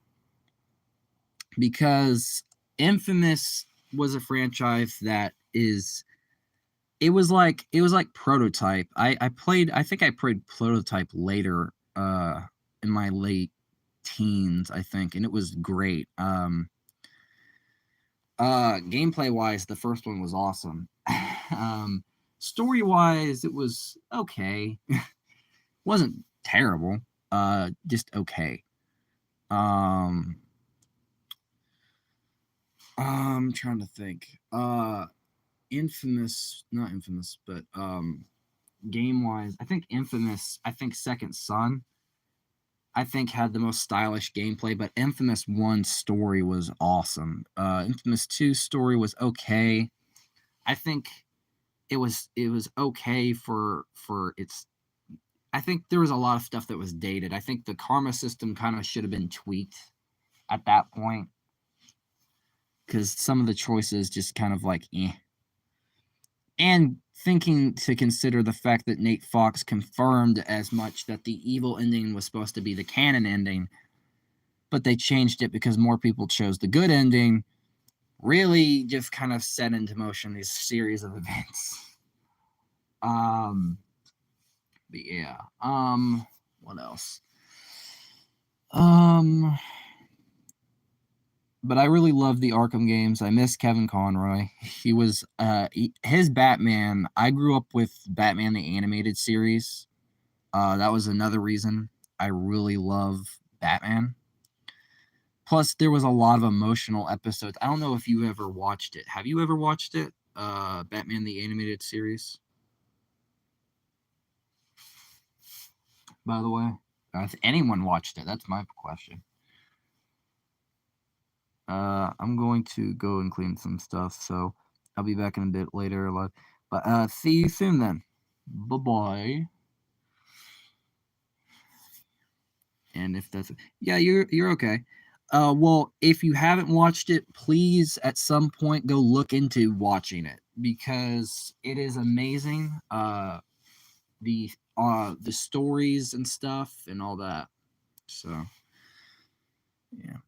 because Infamous was a franchise that is it was like Prototype. I think I played Prototype later in my late teens, I think, and it was great. Gameplay wise, the first one was awesome. um Story wise, it was okay. Wasn't terrible. Just okay. Um I'm trying to think. Infamous, not Infamous, but game wise, I think Infamous, I think Second Son, I think had the most stylish gameplay, but Infamous 1 story was awesome. Infamous 2 story was okay. I think it was okay for its. I think there was a lot of stuff that was dated. I think the karma system kind of should have been tweaked at that point, because some of the choices just kind of like eh. And thinking to consider the fact that Nate Fox confirmed as much that the evil ending was supposed to be the canon ending, but they changed it because more people chose the good ending, really just kind of set into motion these series of events. But yeah. What else? But I really love the Arkham games. I miss Kevin Conroy. He was his Batman. I grew up with Batman the animated series. That was another reason I really love Batman. Plus, there was a lot of emotional episodes. I don't know if you ever watched it. Have you ever watched it? Batman the animated series. By the way, if anyone watched it, that's my question. I'm going to go and clean some stuff, so I'll be back in a bit later. But see you soon then. Bye bye. And if that's yeah, you're okay. Well, if you haven't watched it, please at some point go look into watching it because it is amazing. The stories and stuff and all that. So yeah.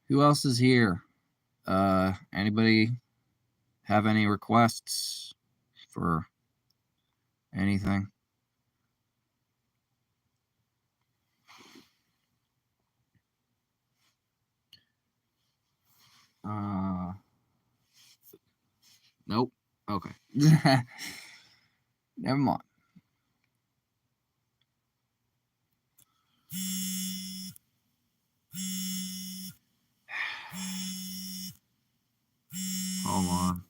Who else is here? Anybody have any requests for anything? Uh, nope. Okay. Never mind. Hold on.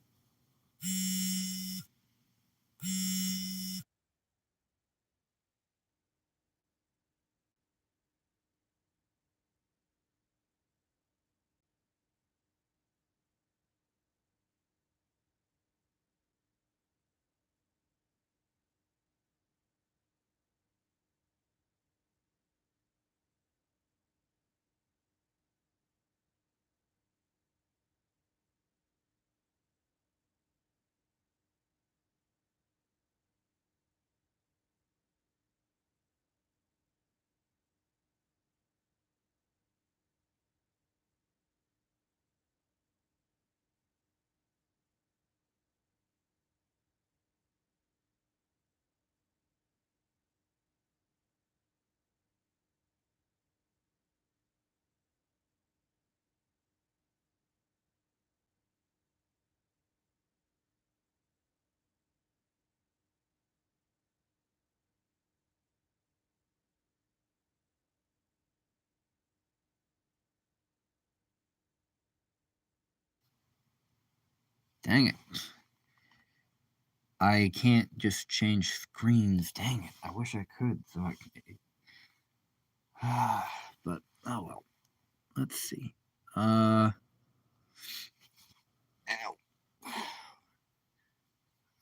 Dang it. I can't just change screens. Dang it. I wish I could. So I could. But, oh well. Let's see. Ow.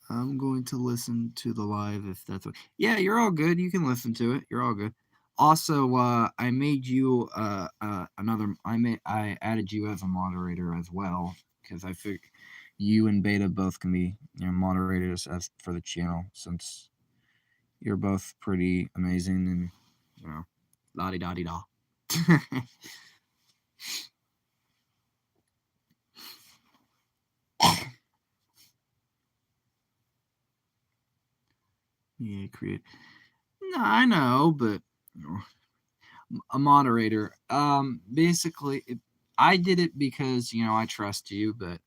I'm going to listen to the live if that's what. Yeah, you're all good. You can listen to it. You're all good. Also, I made you another. I added you as a moderator as well because I think you and Beta both can be moderators as for the channel since you're both pretty amazing and la di da di da. Yeah, create. No, I know, but a moderator. Basically, I did it because I trust you, but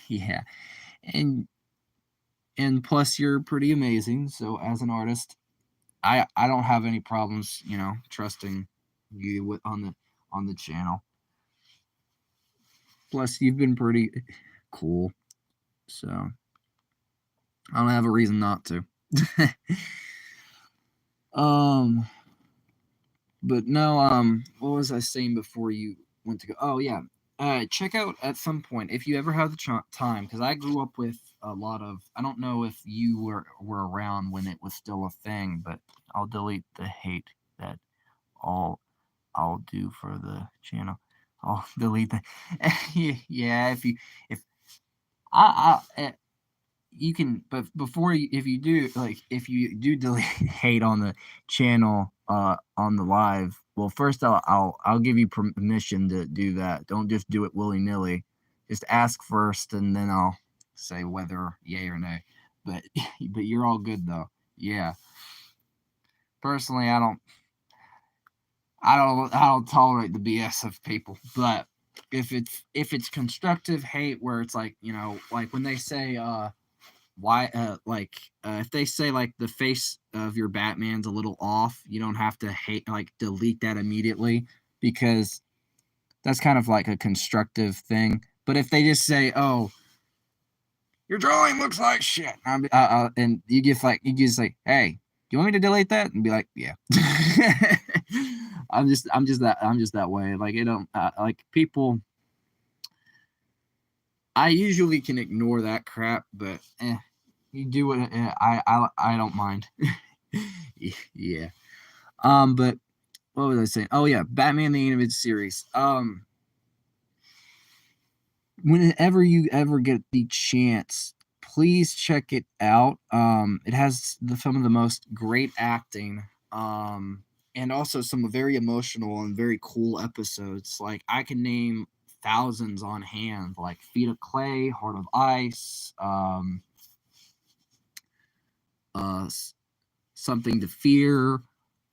yeah, and plus you're pretty amazing. So as an artist, I don't have any problems, trusting you on the channel. Plus, you've been pretty cool, so I don't have a reason not to. um, But no, what was I saying before you went to go? Oh yeah, check out at some point if you ever have the time, because I grew up with a lot of. I don't know if you were around when it was still a thing, but I'll delete the hate that all I'll do for the channel. I'll delete the. Yeah, if you can, but before you, if you do, like, if you do delete hate on the channel, on the live, well, first I'll give you permission to do that. Don't just do it willy-nilly. Just ask first, and then I'll say whether yay or nay. But but you're all good though. Yeah. Personally, I don't tolerate the BS of people. But if it's constructive hate, where it's like, like when they say why like if they say like the face of your Batman's a little off, you don't have to hate, like, delete that immediately, because that's kind of like a constructive thing. But if they just say, oh, your drawing looks like shit, and you just like, hey, do you want me to delete that? And be like, yeah. I'm just that way. Like, it don't like people. I usually can ignore that crap, but you do it. I don't mind. Yeah. But what was I saying? Oh yeah, Batman the Animated Series. Whenever you ever get the chance, please check it out. It has some of the most great acting. And also some very emotional and very cool episodes. Like, I can name thousands on hand, like Feet of Clay, Heart of Ice, uh, Something to Fear.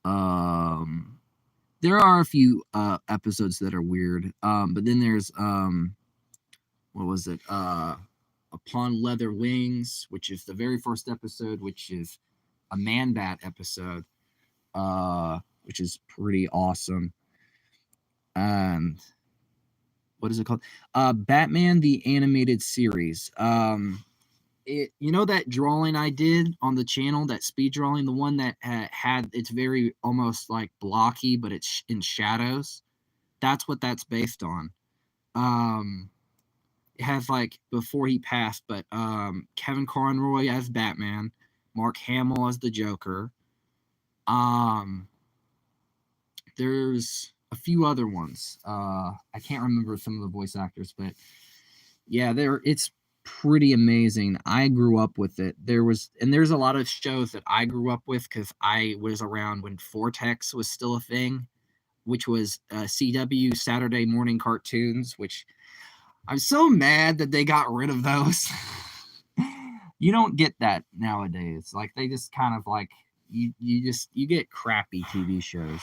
There are a few episodes that are weird. But then there's what was it? Upon Leather Wings, which is the very first episode, which is a Man Bat episode, which is pretty awesome. And what is it called? Batman the Animated Series. That drawing I did on the channel, that speed drawing, the one that had, it's very almost like blocky, but it's in shadows. That's what that's based on. It has, like, before he passed, but Kevin Conroy as Batman, Mark Hamill as the Joker. There's a few other ones. I can't remember some of the voice actors, but yeah, it's pretty amazing. I grew up with it. There's a lot of shows that I grew up with because I was around when Vortex was still a thing, which was CW Saturday morning cartoons, which I'm so mad that they got rid of those. You don't get that nowadays. Like, they just kind of like, you get crappy TV shows.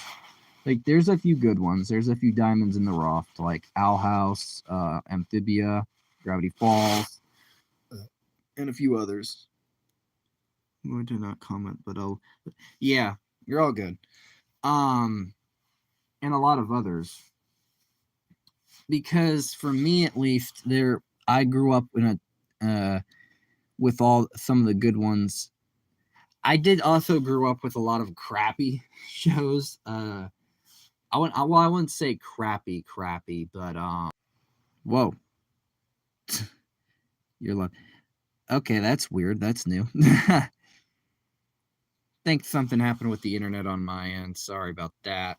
Like, there's a few good ones. There's a few diamonds in the rough, like Owl House, Amphibia, Gravity Falls, and a few others. I did not comment, but yeah, you're all good. And a lot of others. Because for me, at least, I grew up in with some of the good ones. I did also grow up with a lot of crappy shows. I wouldn't say crappy, but whoa, you're like, okay, that's weird. That's new. Think something happened with the internet on my end. Sorry about that.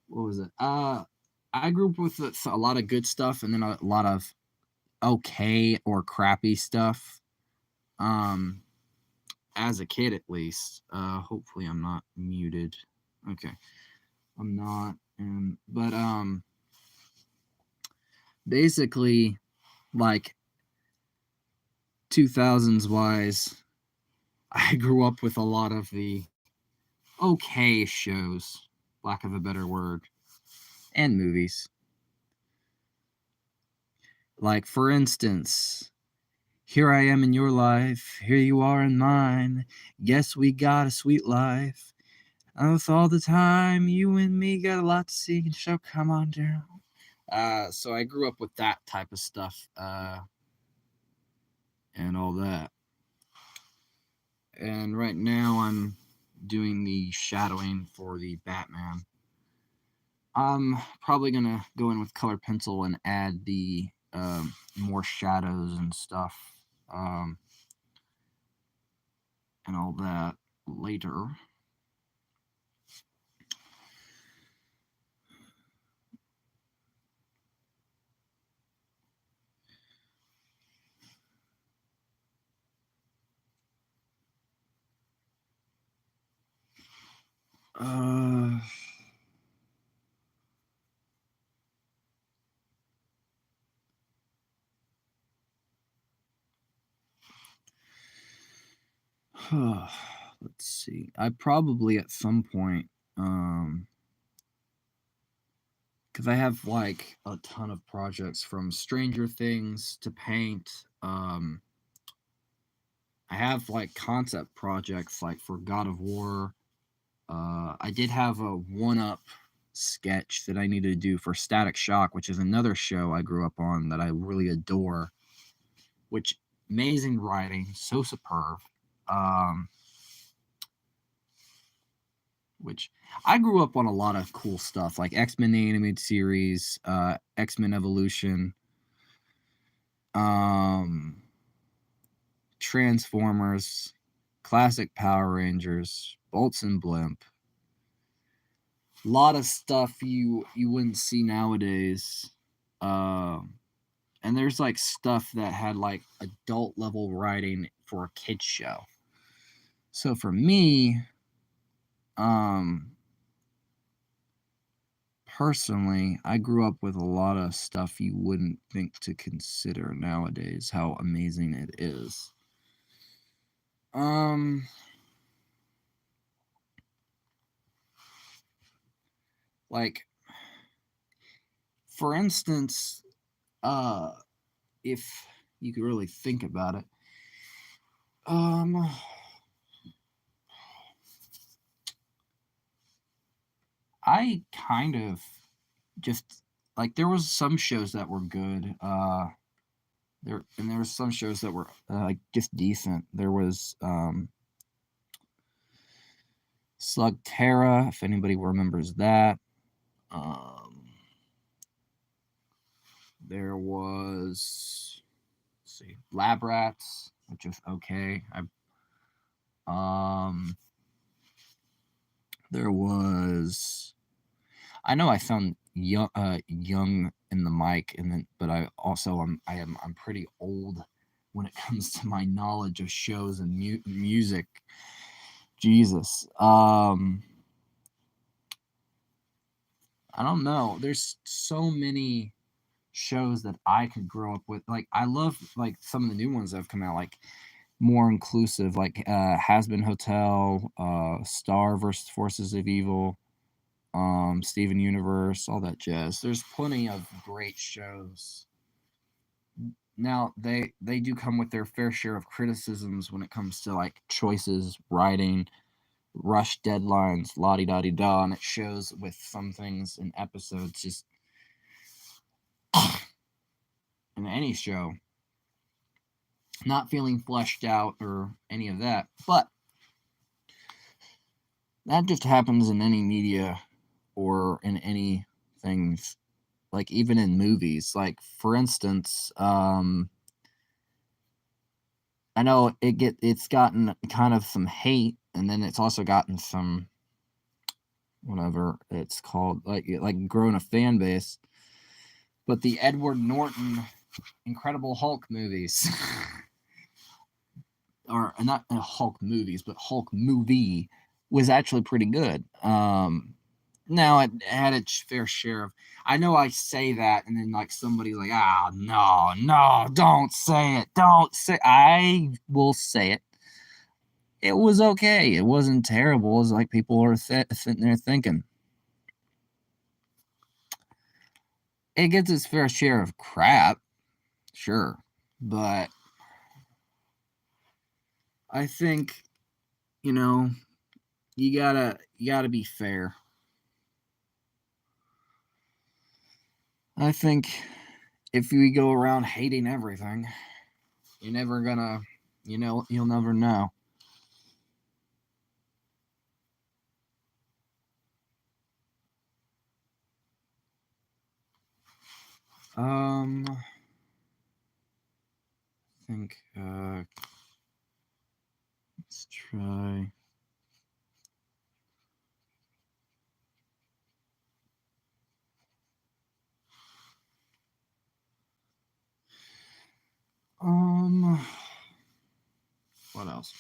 What was it? I grew up with a lot of good stuff, and then a lot of okay or crappy stuff. As a kid, at least. Hopefully I'm not muted. Okay, I'm not. But basically, like, 2000s wise, I grew up with a lot of the okay shows, lack of a better word, and movies. Like, for instance, here I am in your life, here you are in mine. Guess we got a sweet life. With all the time, you and me got a lot to see, so come on down. So I grew up with that type of stuff, and all that. And right now I'm doing the shadowing for the Batman. I'm probably gonna go in with color pencil and add the more shadows and stuff, um, and all that later. Uh, let's see. I probably at some point, because I have like a ton of projects from Stranger Things to paint. I have like concept projects like for God of War. I did have a one-up sketch that I needed to do for Static Shock, which is another show I grew up on that I really adore. Which amazing writing, so superb. Um, which I grew up on a lot of cool stuff like X-Men the animated series, X-Men Evolution, um, Transformers, classic Power Rangers, Bolts and Blimp. A lot of stuff you wouldn't see nowadays. And there's like stuff that had like adult level writing for a kids show. So for me, um, personally, I grew up with a lot of stuff you wouldn't think to consider nowadays. How amazing it is. Um, like for instance, uh, if you could really think about it, um, I kind of just like there was some shows that were good. There was some shows that were like just decent. There was Slug Terra, if anybody remembers that. Um, there was let's see, Lab Rats, which is okay. Um, there was I know I sound young in the mic, and then but I also I'm pretty old when it comes to my knowledge of shows and music. Jesus. I don't know. There's so many shows that I could grow up with. Like I love like some of the new ones that have come out, like more inclusive, like Has Been Hotel, Star versus Forces of Evil, Steven Universe, all that jazz. There's plenty of great shows. Now they do come with their fair share of criticisms when it comes to like choices, writing, rush deadlines, la di da di da, and it shows with some things in episodes just in any show not feeling fleshed out or any of that. But that just happens in any media or in any things, like even in movies. Like for instance, I know it's gotten kind of some hate, and then it's also gotten some whatever it's called, like grown a fan base. But the Edward Norton Incredible Hulk movies, or not Hulk movies, but Hulk movie was actually pretty good. Now it had its fair share of. I know I say that, and then like somebody's like, "Ah, no, no, don't say it, don't say." I will say it. It was okay. It wasn't terrible. It was like people are sitting there thinking. It gets its fair share of crap, sure, but I think you know you gotta be fair. I think if we go around hating everything, you're never gonna, you'll never know. I think let's try. What else?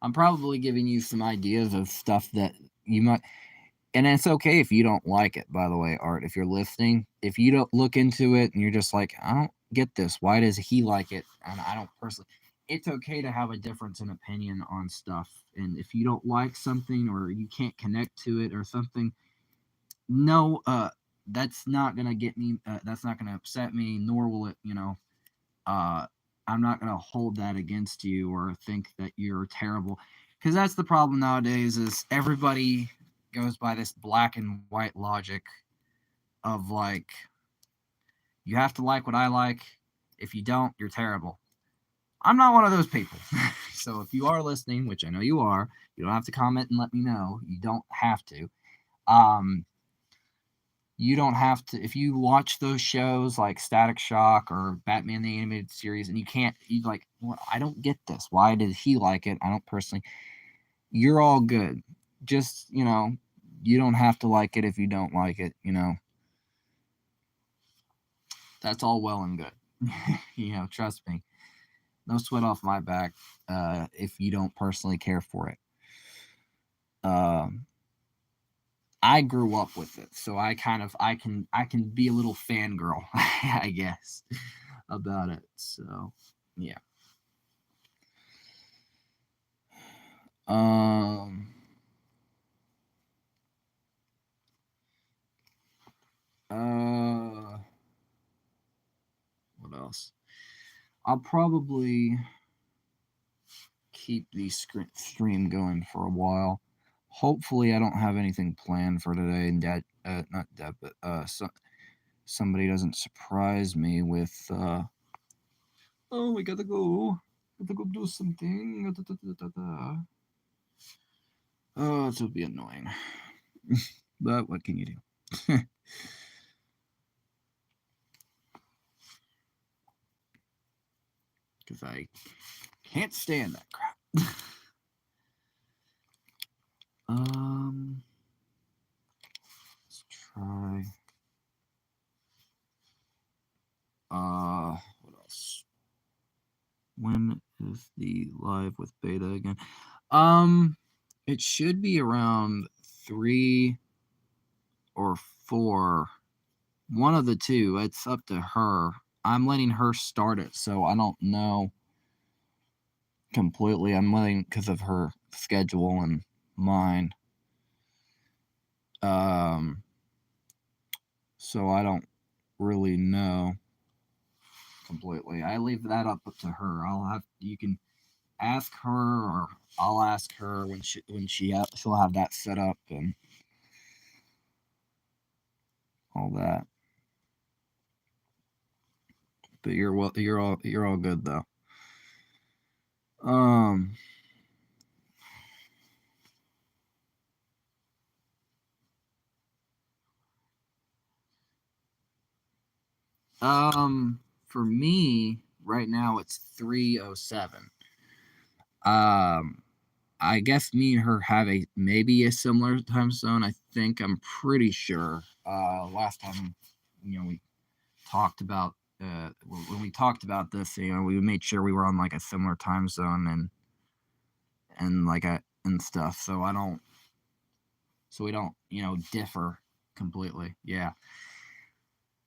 I'm probably giving you some ideas of stuff that you might, and it's okay if you don't like it, by the way, Art. If you're listening, if you don't look into it and you're just like, I don't get this, why does he like it? And I don't personally, it's okay to have a difference in opinion on stuff. And if you don't like something or you can't connect to it or something, no, that's not gonna get me, that's not gonna upset me, nor will it, uh, I'm not gonna hold that against you or think that you're terrible, because that's the problem nowadays. Is everybody goes by this black and white logic of like, you have to like what I like. If you don't, you're terrible. I'm not one of those people. So if you are listening, which I know you are, you don't have to comment and let me know. You don't have to. Um, you don't have to, if you watch those shows like Static Shock or Batman the Animated Series and you like, well, I don't get this, why did he like it, I don't personally, you're all good. Just, you don't have to like it if you don't like it. That's all well and good. Trust me, no sweat off my back if you don't personally care for it. I grew up with it, so I can be a little fangirl, I guess, about it. So yeah. Um. Uh. What else? I'll probably keep the stream going for a while. Hopefully, I don't have anything planned for today, and not Dad, but somebody doesn't surprise me with. Oh, we gotta go. Gotta go do something. Oh, this will be annoying. But what can you do? Because I can't stand that crap. Let's try. What else? When is the live with beta again? It should be around 3 or 4. One of the two. It's up to her. I'm letting her start it, so I don't know completely. I'm letting because of her schedule and mine. Um, so I don't really know completely. I leave that up to her. You can ask her, or I'll ask her she'll have that set up and all that. But you're all good though. Um for me right now it's 3:07. Um I guess me and her have maybe a similar time zone. I'm pretty sure. Last time, we talked about when we talked about this, we made sure we were on like a similar time zone and like and stuff. So we don't, differ completely. Yeah.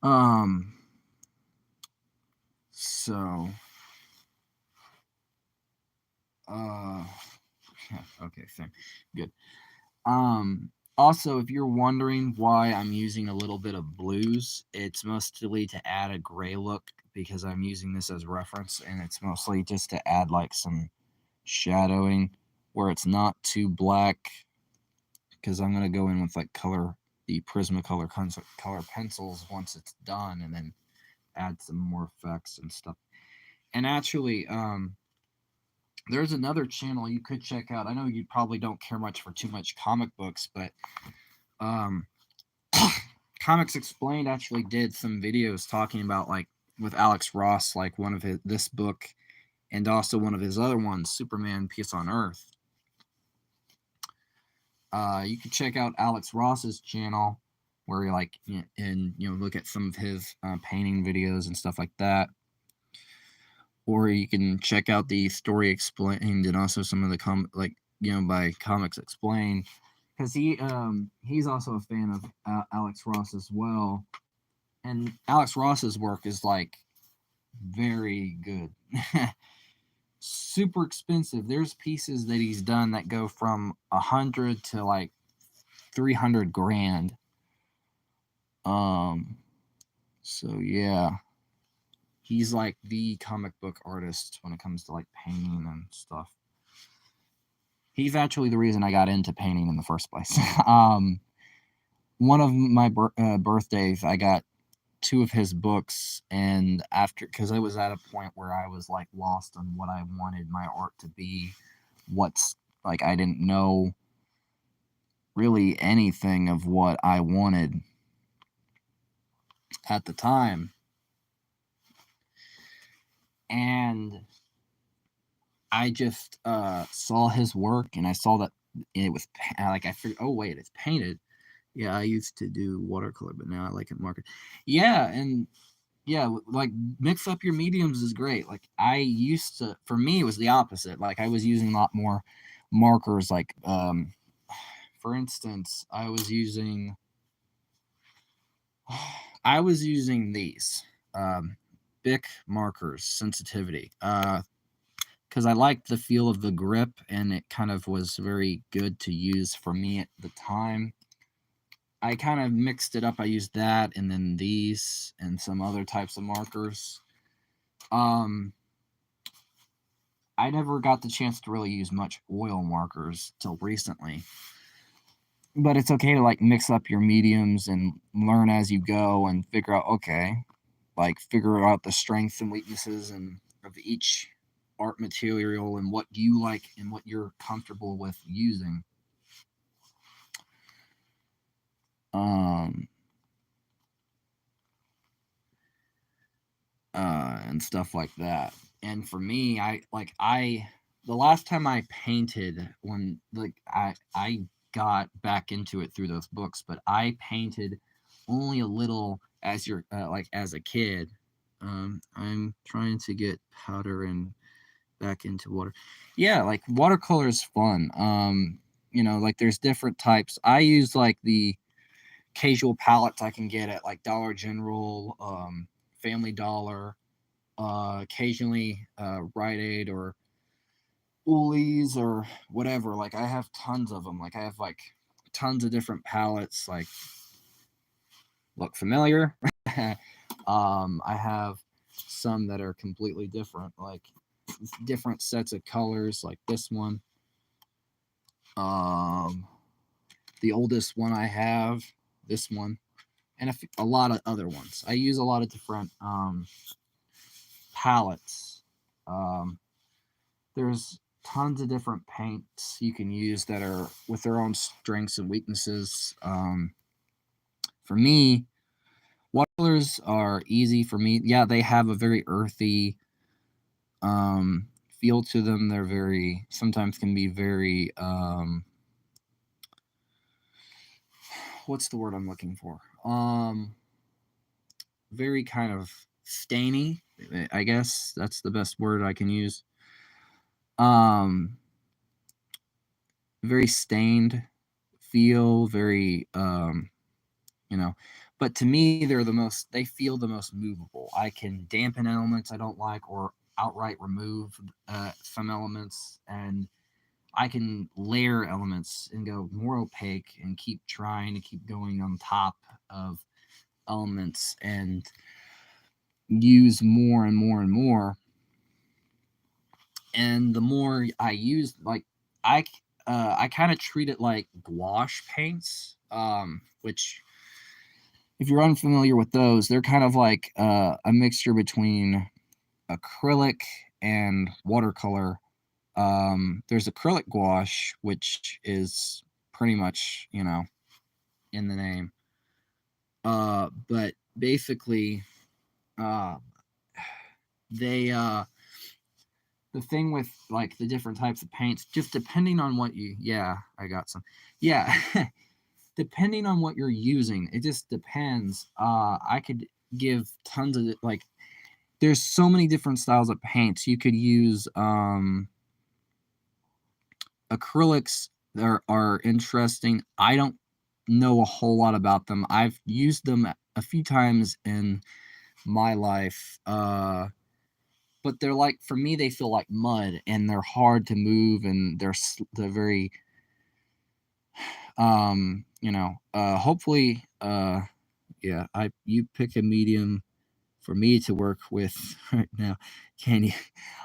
Um. So. Uh. Okay. Same. Good. Also, if you're wondering why I'm using a little bit of blues, it's mostly to add a gray look because I'm using this as reference, and it's mostly just to add like some shadowing where it's not too black, because I'm going to go in with like the Prismacolor color pencils once it's done, and then add some more effects and stuff. And actually, there's another channel you could check out. I know you probably don't care much for too much comic books, but um, Comics Explained actually did some videos talking about, like, with Alex Ross, like one of this book, and also one of his other ones, Superman: Peace on Earth. You can check out Alex Ross's channel, where you like and look at some of his painting videos and stuff like that. Or you can check out the Story Explained and also some of the by Comics Explained, because he's also a fan of Alex Ross as well, and Alex Ross's work is like very good. Super expensive. There's pieces that he's done that go from 100 to like 300 grand. So yeah, he's like the comic book artist when it comes to like painting and stuff. He's actually the reason I got into painting in the first place. One of my birthdays, I got 2 of his books, and because I was at a point where I was like lost on what I wanted my art to be, what's like I didn't know really anything of what I wanted at the time. And I just saw his work, and I saw that it was like, I figured, oh wait, it's painted. Yeah, I used to do watercolor, but now I like it marker. Yeah, and yeah, like mix up your mediums is great. Like I used to, for me, it was the opposite. Like I was using a lot more markers. Like for instance, I was using these Bic markers, sensitivity, because I liked the feel of the grip, and it kind of was very good to use for me at the time. I kind of mixed it up. I used that, and then these, and some other types of markers. I never got the chance to really use much oil markers till recently. But it's okay to like mix up your mediums and learn as you go and figure out, okay, like figure out the strengths and weaknesses and of each art material and what you like and what you're comfortable with using. And stuff like that. And for me, the last time I painted, when like I got back into it through those books, but I painted only a little as as a kid. I'm trying to get powder and back into water. Yeah, like watercolor is fun. Like there's different types. I use like the casual palettes I can get at like Dollar General, Family Dollar, occasionally Rite Aid or Woolies or whatever. Like I have tons of them. Like I have like tons of different palettes. Like look familiar. I have some that are completely different, like different sets of colors, like this one. The oldest one I have, this one, and a lot of other ones. I use a lot of different palettes. There's tons of different paints you can use that are with their own strengths and weaknesses. For me, watercolors are easy for me. Yeah, they have a very earthy feel to them. They're sometimes can be very what's the word I'm looking for? Very kind of stainy, I guess that's the best word I can use. Very stained feel, very but to me they feel the most movable. I can dampen elements I don't like or outright remove some elements, and I can layer elements and go more opaque and keep trying to keep going on top of elements and use more and more and more. And the more I use, like I kind of treat it like gouache paints, which if you're unfamiliar with those, they're kind of like a mixture between acrylic and watercolor. There's acrylic gouache, which is pretty much in the name. But basically, uh, they the thing with like the different types of paints, just depending on what you, yeah, I got some, yeah, depending on what you're using, it just depends. I could give tons of like, there's so many different styles of paints. You could use acrylics are interesting. I don't know a whole lot about them. I've used them a few times in my life. But they're like, for me, they feel like mud and they're hard to move, and they're very hopefully yeah, I you pick a medium for me to work with right now. Can you?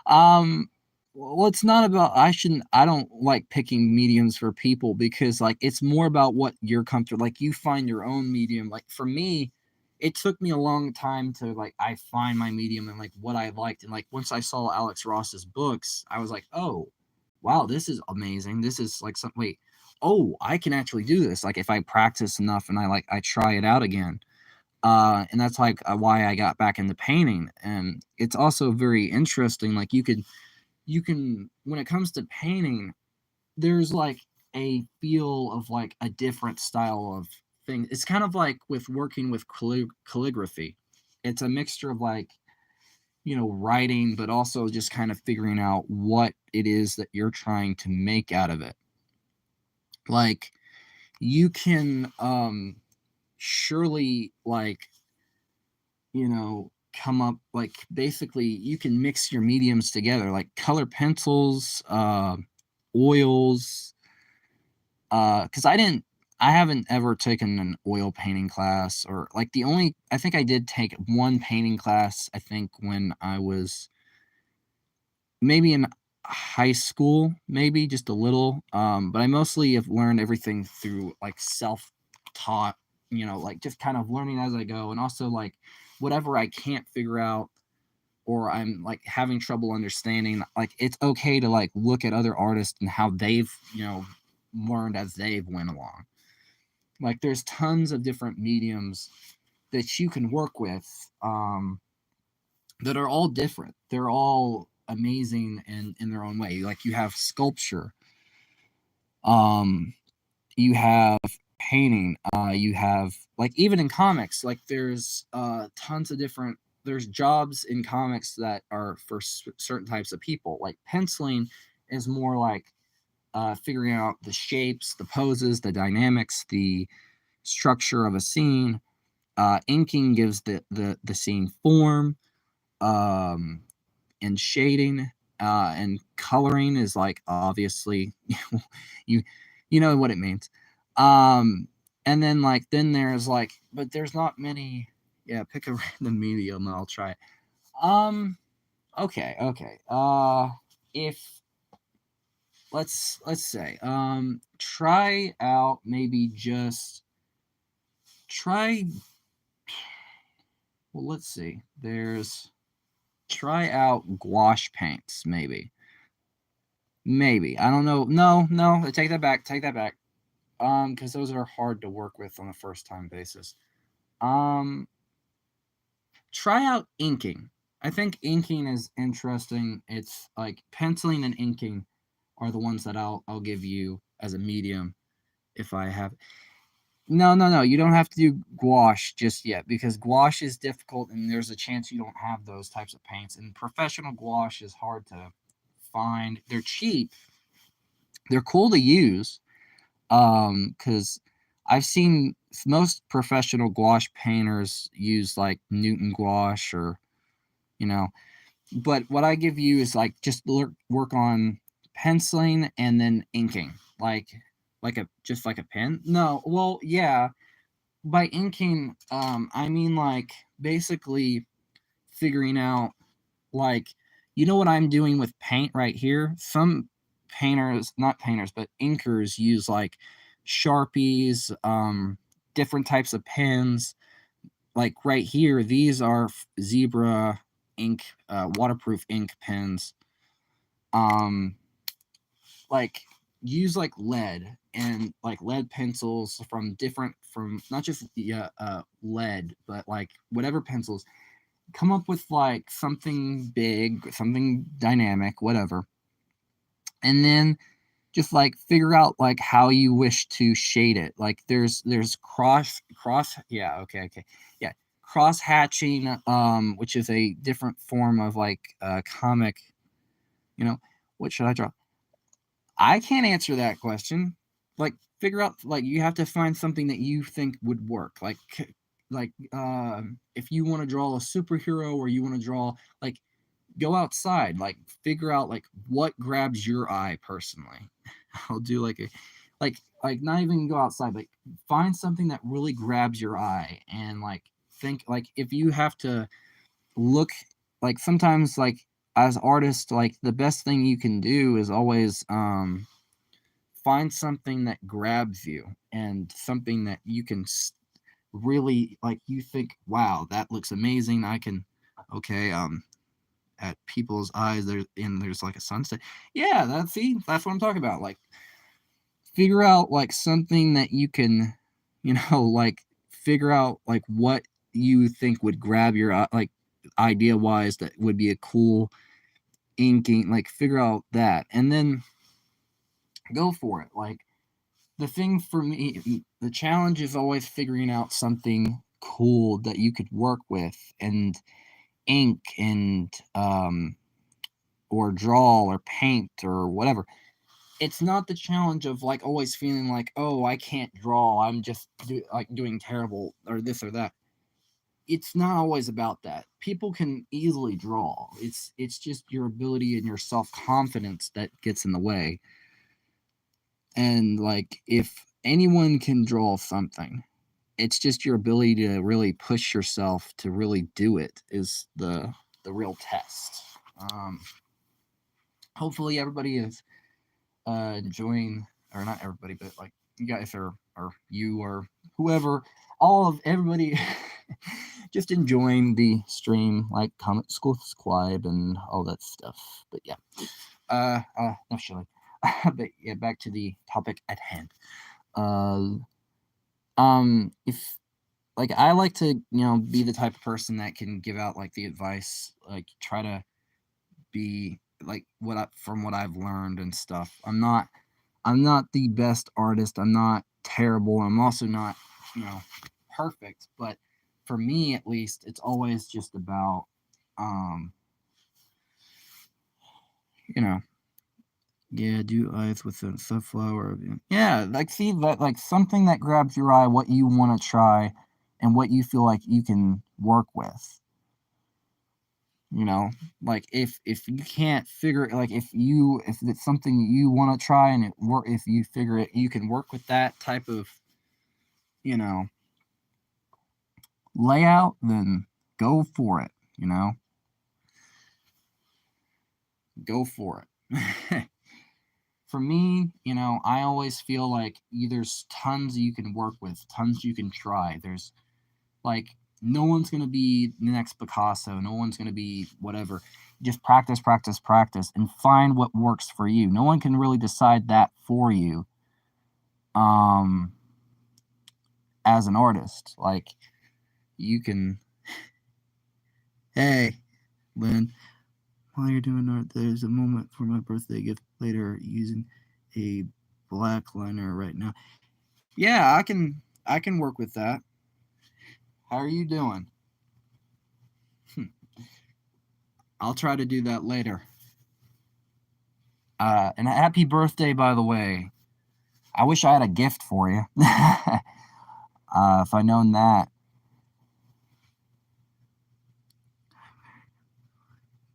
Um, well, it's not about, I don't like picking mediums for people, because like it's more about what you're comfortable. Like you find your own medium. Like for me, it took me a long time to like I find my medium and like what I liked. And like once I saw Alex Ross's books, I was like, oh, wow, this is amazing. This is like some wait, oh, I can actually do this. Like if I practice enough and I try it out again, and that's like why I got back into painting. And it's also very interesting. Like you can when it comes to painting, there's like a feel of like a different style of thing. It's kind of like with working with calligraphy. It's a mixture of like, writing, but also just kind of figuring out what it is that you're trying to make out of it. Like you can surely like, come up like basically you can mix your mediums together, like color pencils, oils, because I haven't ever taken an oil painting class, or like I think I did take one painting class, I think when I was maybe in high school, maybe just a little. But I mostly have learned everything through like self-taught, like just kind of learning as I go. And also like whatever I can't figure out or I'm like having trouble understanding, like it's okay to like look at other artists and how they've, learned as they've went along. Like there's tons of different mediums that you can work with, that are all different. They're all amazing in their own way. Like you have sculpture, um, you have painting, you have like even in comics, like there's tons of different. There's jobs in comics that are for certain types of people. Like penciling is more like figuring out the shapes, the poses, the dynamics, the structure of a scene. Inking gives the scene form. Um, and shading, and coloring is like obviously you you know what it means. Um, and then there's like, but there's not many. Yeah, pick a random medium and I'll try it. Um, okay. If let's say try out maybe just try. Well, let's see. There's try out gouache paints maybe. Maybe. I don't know. No, I take that back. Take that back. Because those are hard to work with on a first time basis. Um, try out inking. I think inking is interesting. It's like penciling and inking are the ones that I'll give you as a medium if I have. No. You don't have to do gouache just yet, because gouache is difficult and there's a chance you don't have those types of paints. And professional gouache is hard to find. They're cheap. They're cool to use, because I've seen most professional gouache painters use like Newton gouache, or you know but what I give you is like just work on penciling and then inking, like a just like a pen. No, well, yeah, by inking, I mean like basically figuring out, like, what I'm doing with paint right here. Some painters, not painters, but inkers use like Sharpies, different types of pens. Like right here, these are zebra ink, waterproof ink pens. Um, like use like lead and like lead pencils from not just lead, but like whatever pencils. Come up with like something big, something dynamic, whatever, and then just like figure out like how you wish to shade it. Like there's cross yeah, cross hatching, which is a different form of like comic. You know, what should I draw? I can't answer that question. Like figure out, like you have to find something that you think would work. If you want to draw a superhero or you want to draw like go outside, like figure out like what grabs your eye personally. I'll do like a like not even go outside, but find something that really grabs your eye and like think like if you have to look like sometimes like as artists like the best thing you can do is always find something that grabs you and something that you can really like you think wow that looks amazing I can okay at people's eyes there's like a sunset. Yeah, that's what I'm talking about. Like figure out like something that you can like figure out like what you think would grab your like idea wise that would be a cool inking, like figure out that and then go for it. Like the thing for me, the challenge is always figuring out something cool that you could work with and ink and or draw or paint or whatever. It's not the challenge of like always feeling like, oh, I can't draw, I'm just doing terrible or this or that. It's not always about that. People can easily draw. It's just your ability and your self-confidence that gets in the way. And like if anyone can draw something, it's just your ability to really push yourself to really do it is the real test. Um, Hopefully everybody is enjoying, or not everybody, but like you guys are, or you or whoever, all of everybody, just enjoying the stream, like comment, subscribe, and all that stuff. But yeah, no, Shirley. But yeah, back to the topic at hand. If like I like to, be the type of person that can give out like the advice, like try to be like from what I've learned and stuff. I'm not the best artist. I'm not terrible. I'm also not, perfect. But for me, at least, it's always just about, um, you know, yeah, do eyes with a sunflower. Yeah, like see that, like something that grabs your eye, what you want to try, and what you feel like you can work with. Like if you can't figure like if it's something you want to try and it work, if you figure it you can work with that type of you know layout, then go for it. Go for it. For me, I always feel like there's tons you can work with, tons you can try. There's like no one's gonna be the next Picasso, no one's gonna be whatever. Just practice, practice, practice, and find what works for you. No one can really decide that for you. Um, as an artist, like you can. Hey, Lynn, while you're doing art, there's a moment for my birthday gift later using a black liner right now. Yeah, I can work with that. How are you doing? I'll try to do that later. And a happy birthday, by the way. I wish I had a gift for you. If I known that.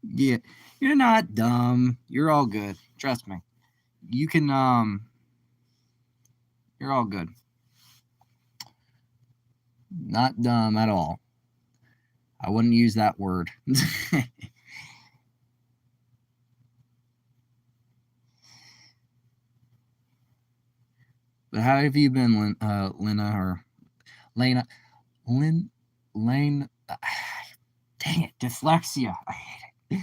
Yeah, you're not dumb. You're all good. Trust me. You can you're all good. Not dumb at all. I wouldn't use that word. But how have you been, Lena or Lena? Lane. Dang it, dyslexia. I hate it.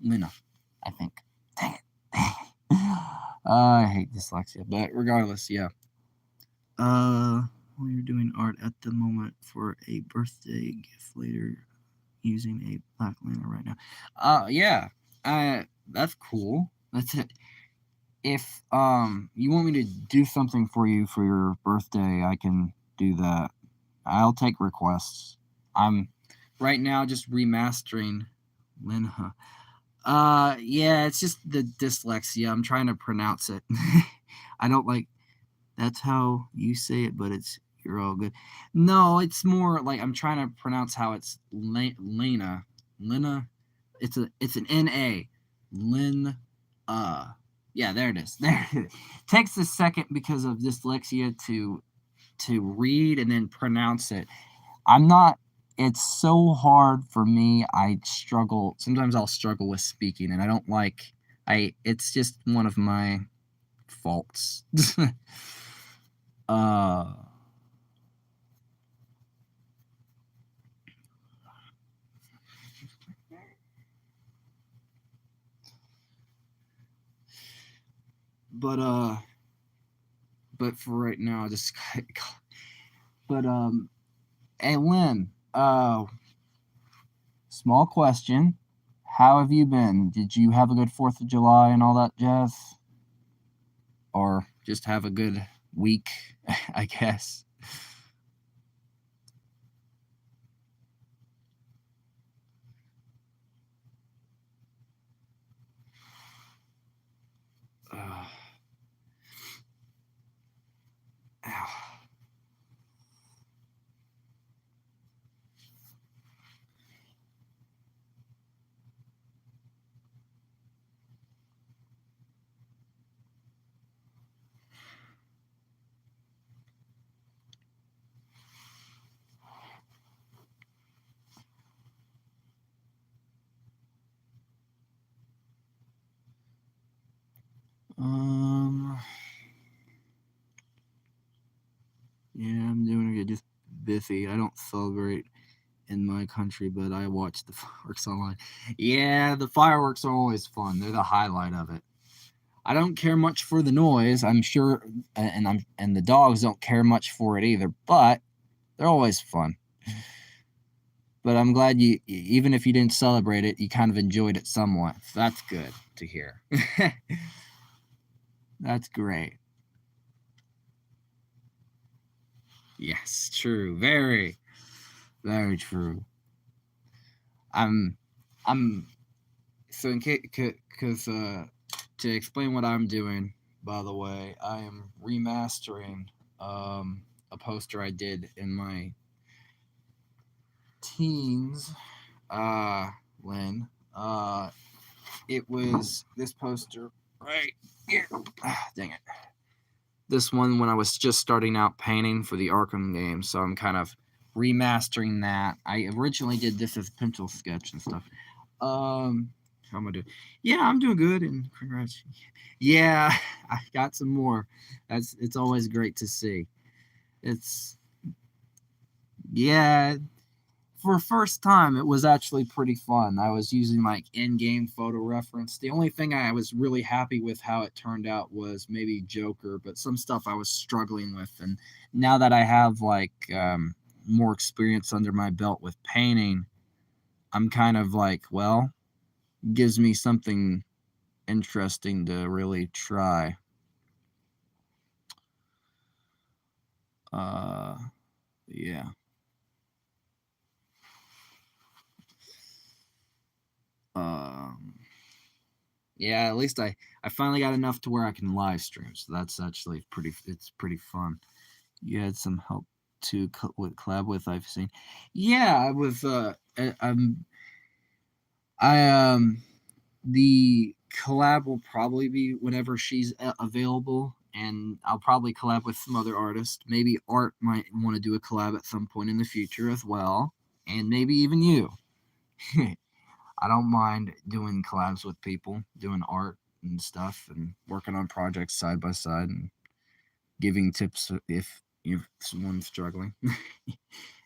Lena, I think. Dang it. I hate dyslexia, but regardless, yeah. Uh, well, you're doing art at the moment for a birthday gift later using a black liner right now. Yeah. That's cool. That's it. If you want me to do something for you for your birthday, I can do that. I'll take requests. I'm right now just remastering Linha. Yeah, it's just the dyslexia. I'm trying to pronounce it. I don't like that's how you say it, but it's you're all good. No, it's more like I'm trying to pronounce how it's Lena. Lena. It's an N-A. Lin yeah, there it is. There it is. Takes a second because of dyslexia to read and then pronounce it. I'm not it's so hard for me. I struggle. Sometimes I'll struggle with speaking and I don't like I it's just one of my faults. uh but but for right now just but hey Lynn, small question. How have you been? Did you have a good 4th of July and all that jazz? Or just have a good week, I guess. Uh, um, yeah, I'm doing good. Just busy. I don't celebrate in my country, but I watch the fireworks online. Yeah, the fireworks are always fun. They're the highlight of it. I don't care much for the noise. I'm sure, and the dogs don't care much for it either. But they're always fun. But I'm glad even if you didn't celebrate it, you kind of enjoyed it somewhat. That's good to hear. That's great. Yes, true. Very, very true. I'm, I'm. So in case, because to explain what I'm doing, by the way, I am remastering a poster I did in my teens. Uh, Lynn. It was this poster right here. Dang it. This one when I was just starting out painting for the Arkham game, so I'm kind of remastering that. I originally did this as a pencil sketch and stuff. How am I doing? Yeah, I'm doing good, and congrats. Yeah, I got some more. It's always great to see. It's yeah, for first time it was actually pretty fun. I was using like in-game photo reference. The only thing I was really happy with how it turned out was maybe Joker, but some stuff I was struggling with. And now that I have like more experience under my belt with painting, I'm kind of like, well, gives me something interesting to really try. uh yeah. um yeah, at least I finally got enough to where I can live stream, so that's actually it's pretty fun. You had some help to with collab with, I've seen. Yeah, I was I the collab will probably be whenever she's available, and I'll probably collab with some other artists. Maybe Art might want to do a collab at some point in the future as well, and maybe even you. I don't mind doing collabs with people, doing art and stuff, and working on projects side by side, and giving tips if someone's struggling.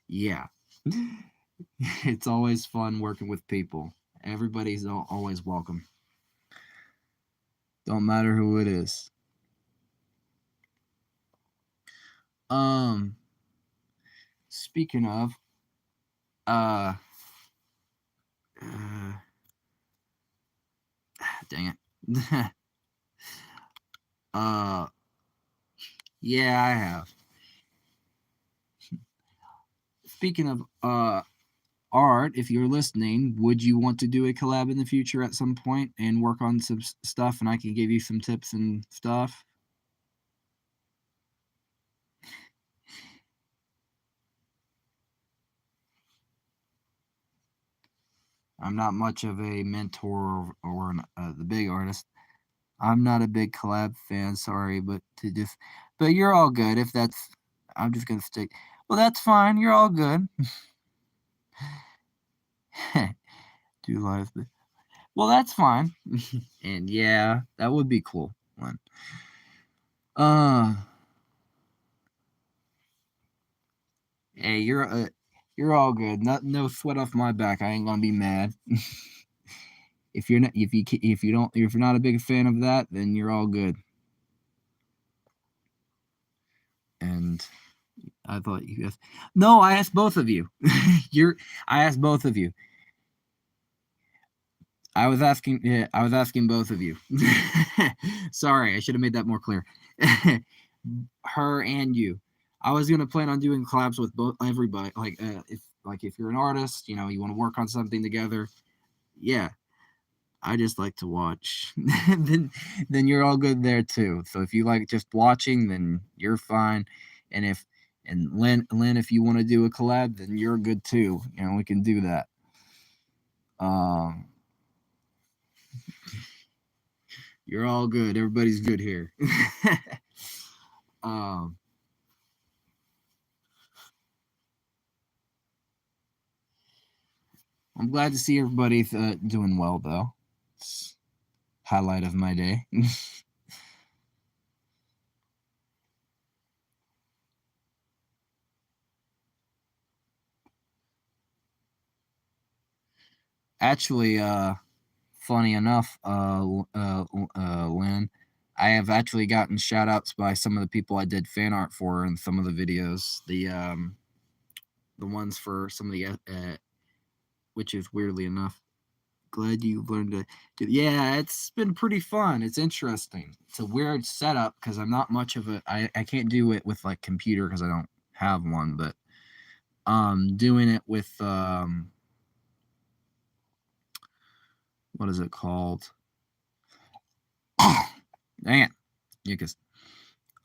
Yeah, it's always fun working with people. Everybody's always welcome. Don't matter who it is. Speaking of, uh, uh dang it. uh, yeah, I have. Speaking of, art, if you're listening, would you want to do a collab in the future at some point and work on some stuff and I can give you some tips and stuff? I'm not much of a mentor or the big artist. I'm not a big collab fan, sorry, but you're all good if that's, I'm just gonna stick. Well, that's fine. You're all good. Do live, but well, that's fine. And yeah, that would be cool. One. Uh, hey, you're all good. No sweat off my back. I ain't gonna be mad. If you're not, if you don't, if you're not a big fan of that, then you're all good. And I thought you guys. No, I asked both of you. I asked both of you. I was asking. Yeah, I was asking both of you. Sorry, I should have made that more clear. Her and you. I was gonna plan on doing collabs with both everybody. If you're an artist, you want to work on something together. Yeah, I just like to watch. then you're all good there too. So if you like just watching, then you're fine. And if and Lynn, if you want to do a collab, then you're good too. We can do that. Um, you're all good. Everybody's good here. um, I'm glad to see everybody doing well though. It's highlight of my day. Actually, funny enough, Lynn, I have actually gotten shout outs by some of the people I did fan art for in some of the videos. The ones for some of the which is weirdly enough. Glad you learned to do. Yeah, it's been pretty fun. It's interesting. It's a weird setup because I'm not much of a. I can't do it with like computer because I don't have one. But doing it with what is it called? Dang it, Mucus.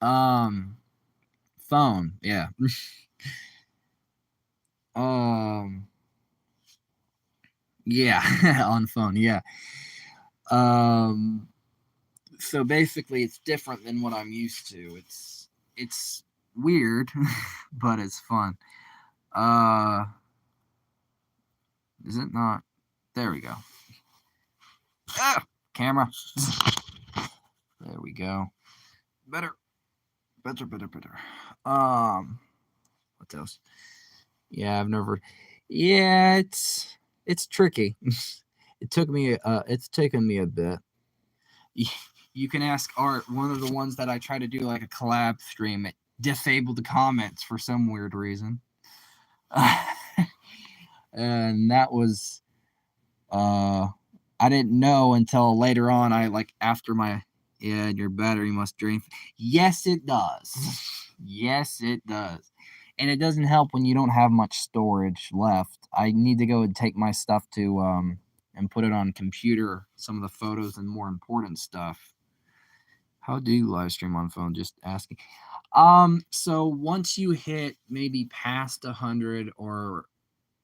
Um, phone. Yeah. um. Yeah, on phone. Yeah. Um. So basically, it's different than what I'm used to. It's weird, but it's fun. Uh, is it not? There we go. Ah, camera. There we go. Better, better. Um, what else? Yeah, I've never. Yeah, it's tricky. It's taken me a bit. You can ask Art. One of the ones that I try to do like a collab stream, it disabled the comments for some weird reason. And that was uh I didn't know until later on. I like after my yeah, your battery must drain. Yes, it does. Yes, it does. And it doesn't help when you don't have much storage left. I need to go and take my stuff to and put it on computer, some of the photos and more important stuff. How do you live stream on phone? Just asking. So once you hit maybe past 100 or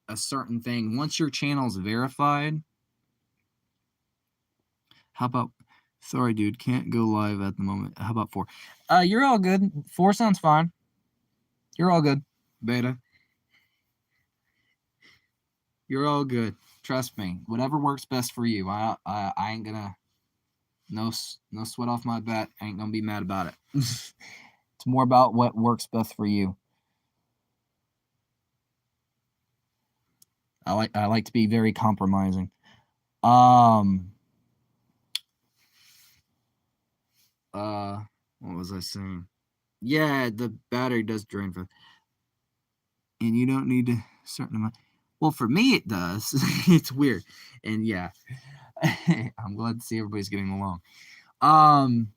a certain thing, once your channel's verified, how about sorry dude, can't go live at the moment. How about 4? You're all good. 4 sounds fine. You're all good. Beta. You're all good. Trust me. Whatever works best for you. I ain't gonna no sweat off my back. I ain't gonna be mad about it. It's more about what works best for you. I like to be very compromising. Um What was I saying? Yeah, the battery does drain fast, and you don't need a certain amount. Well, for me, it does. It's weird, and yeah, I'm glad to see everybody's getting along. Um,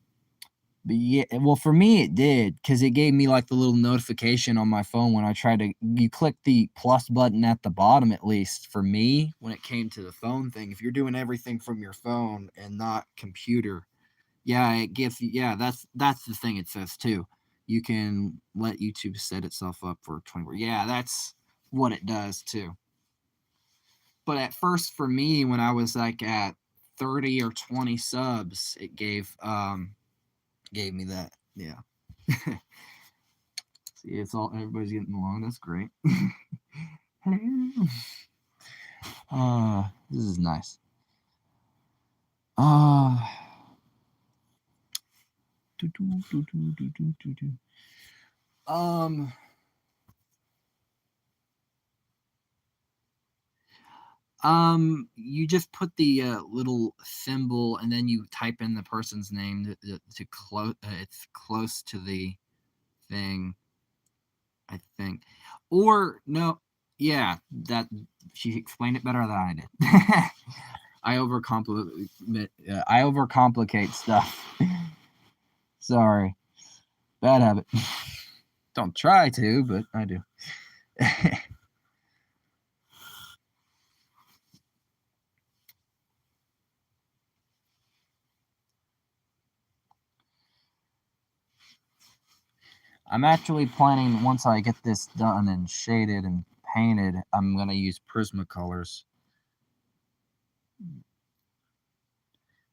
but yeah, well, for me, it did because it gave me like the little notification on my phone when I tried to. You click the plus button at the bottom, at least for me, when it came to the phone thing. If you're doing everything from your phone and not computer, yeah, it gives you. Yeah, that's the thing it says too. You can let YouTube set itself up for 24. Yeah, that's what it does too. But at first, for me, when I was like at 30 or 20 subs, it gave me that. Yeah. See, it's all everybody's getting along. That's great. Hello. This is nice. Uh, doo, doo, doo, doo, doo, doo, doo, doo. Um, you just put the little symbol and then you type in the person's name to close. It's close to the thing, I think. Or no, yeah, that she explained it better than I did. I overcomplicate stuff. Sorry, bad habit. Don't try to, but I do. I'm actually planning, once I get this done and shaded and painted, I'm gonna use Prismacolors.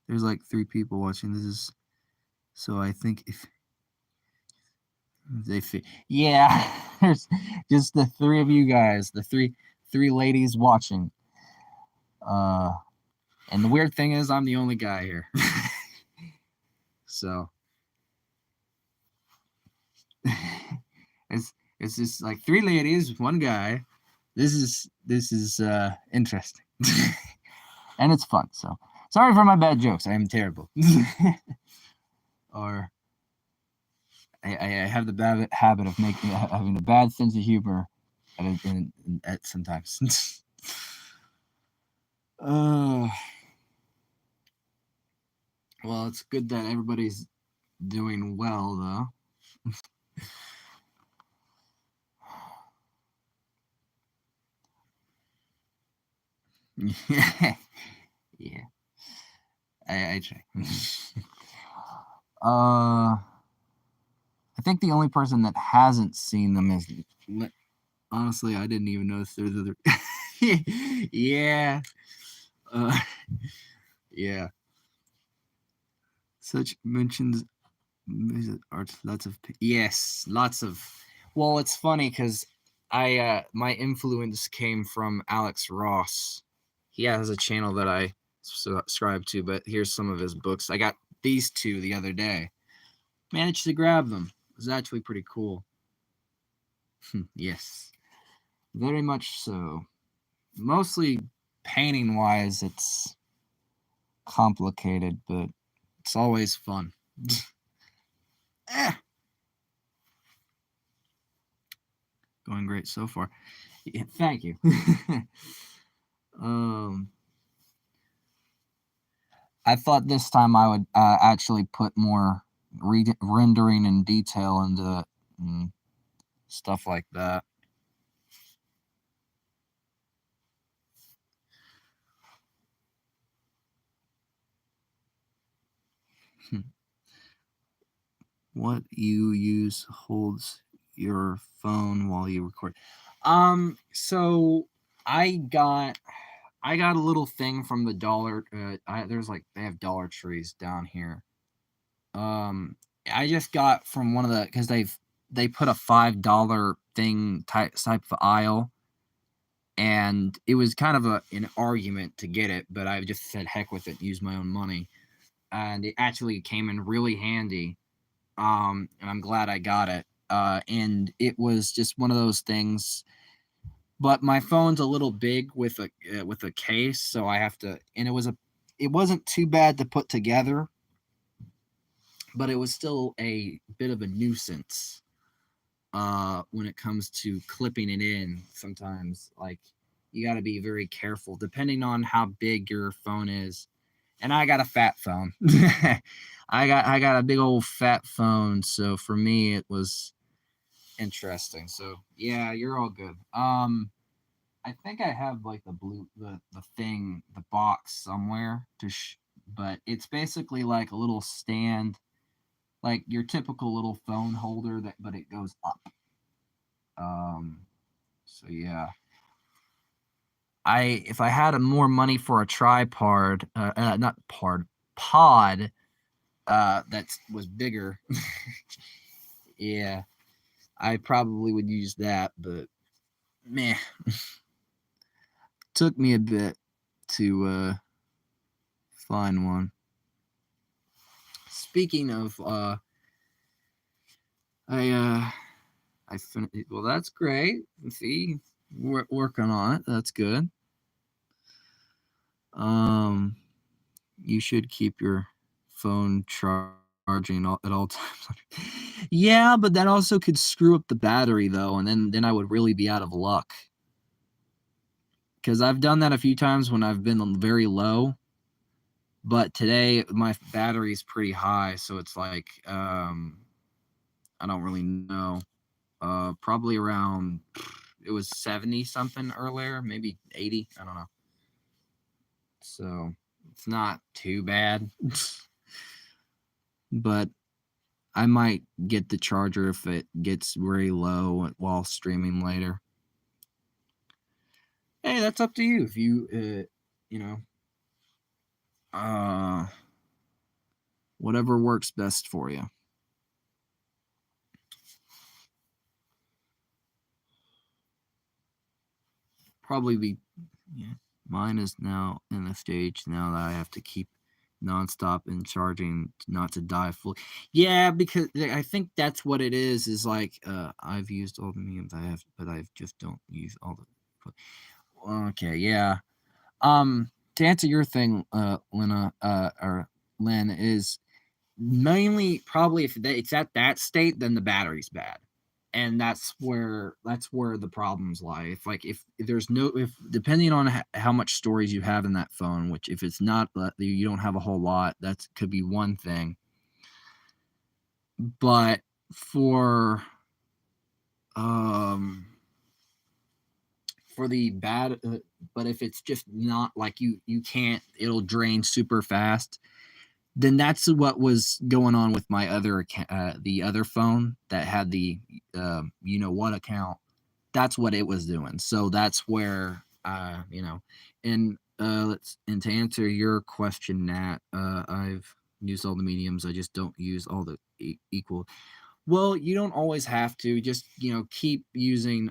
There's like 3 people watching. This is so I think if they fit, yeah, there's just the 3 of you guys, the three ladies watching. Uh, and the weird thing is, I'm the only guy here. So it's just like 3 ladies, 1 guy. This is interesting. And it's fun. So sorry for my bad jokes. I am terrible. Or I have the bad habit of having a bad sense of humor at sometimes. uh, well, it's good that everybody's doing well, though. Yeah, yeah. I try. I think the only person that hasn't seen them is. Honestly, I didn't even notice there's other. Yeah. Uh, yeah. Such mentions art. Lots of. Yes, lots of. Well, it's funny because my influence came from Alex Ross. He has a channel that I subscribe to, but here's some of his books. I got these 2 the other day. Managed to grab them. It was actually pretty cool. Yes, very much so. Mostly painting wise, it's complicated, but it's always fun. Eh, going great so far. Yeah, thank you. um, I thought this time I would actually put more rendering and detail into it and stuff like that. What you use holds your phone while you record. So I got a little thing from the dollar. There's like they have Dollar Trees down here. Um, I just got from one of the because they put a $5 thing type of aisle, and it was kind of an argument to get it, but I just said heck with it, use my own money, and it actually came in really handy. And I'm glad I got it. And it was just one of those things. But my phone's a little big with a case, so I have to. And it wasn't too bad to put together. but it was still a bit of a nuisance when it comes to clipping it in. Sometimes, like, you got to be very careful depending on how big your phone is. And I got a fat phone. I got a big old fat phone, so for me it was interesting. So yeah, you're all good. I think I have like the thing, the box somewhere but it's basically like a little stand, like your typical little phone holder but it goes up. Um, so yeah, if I had more money for a tripod, not pod, pod, that was bigger, yeah, I probably would use that. But meh, took me a bit to find one. Speaking of, I finished. Well, that's great. See, working on it. That's good. Um, you should keep your phone charging at all times. Yeah, but that also could screw up the battery though, and then I would really be out of luck. Because I've done that a few times when I've been very low. But today my battery's pretty high, so it's like I don't really know. Probably around, it was 70 something earlier, maybe 80. I don't know. So it's not too bad. But I might get the charger if it gets very low while streaming later. Hey, that's up to you. If you, you know, uh, whatever works best for you. Probably be, yeah. Mine is now in the stage now that I have to keep nonstop and charging not to die fully. Yeah, because I think that's what it is. Is like I've used all the mediums I have, but I just don't use all the. Okay, yeah. To answer your thing, Lena, or Lynn, is mainly probably if it's at that state, then the battery's bad, and that's where the problems lie. If there's no, if depending on how much storage you have in that phone, which if it's not, you don't have a whole lot, that could be one thing. But for um for the bad, but if it's just not like you can't, it'll drain super fast, then that's what was going on with my other the other phone that had the you know what account. That's what it was doing. So that's where and and to answer your question, Nat, I've used all the mediums. I just don't use all the equal. Well, you don't always have to. Just keep using.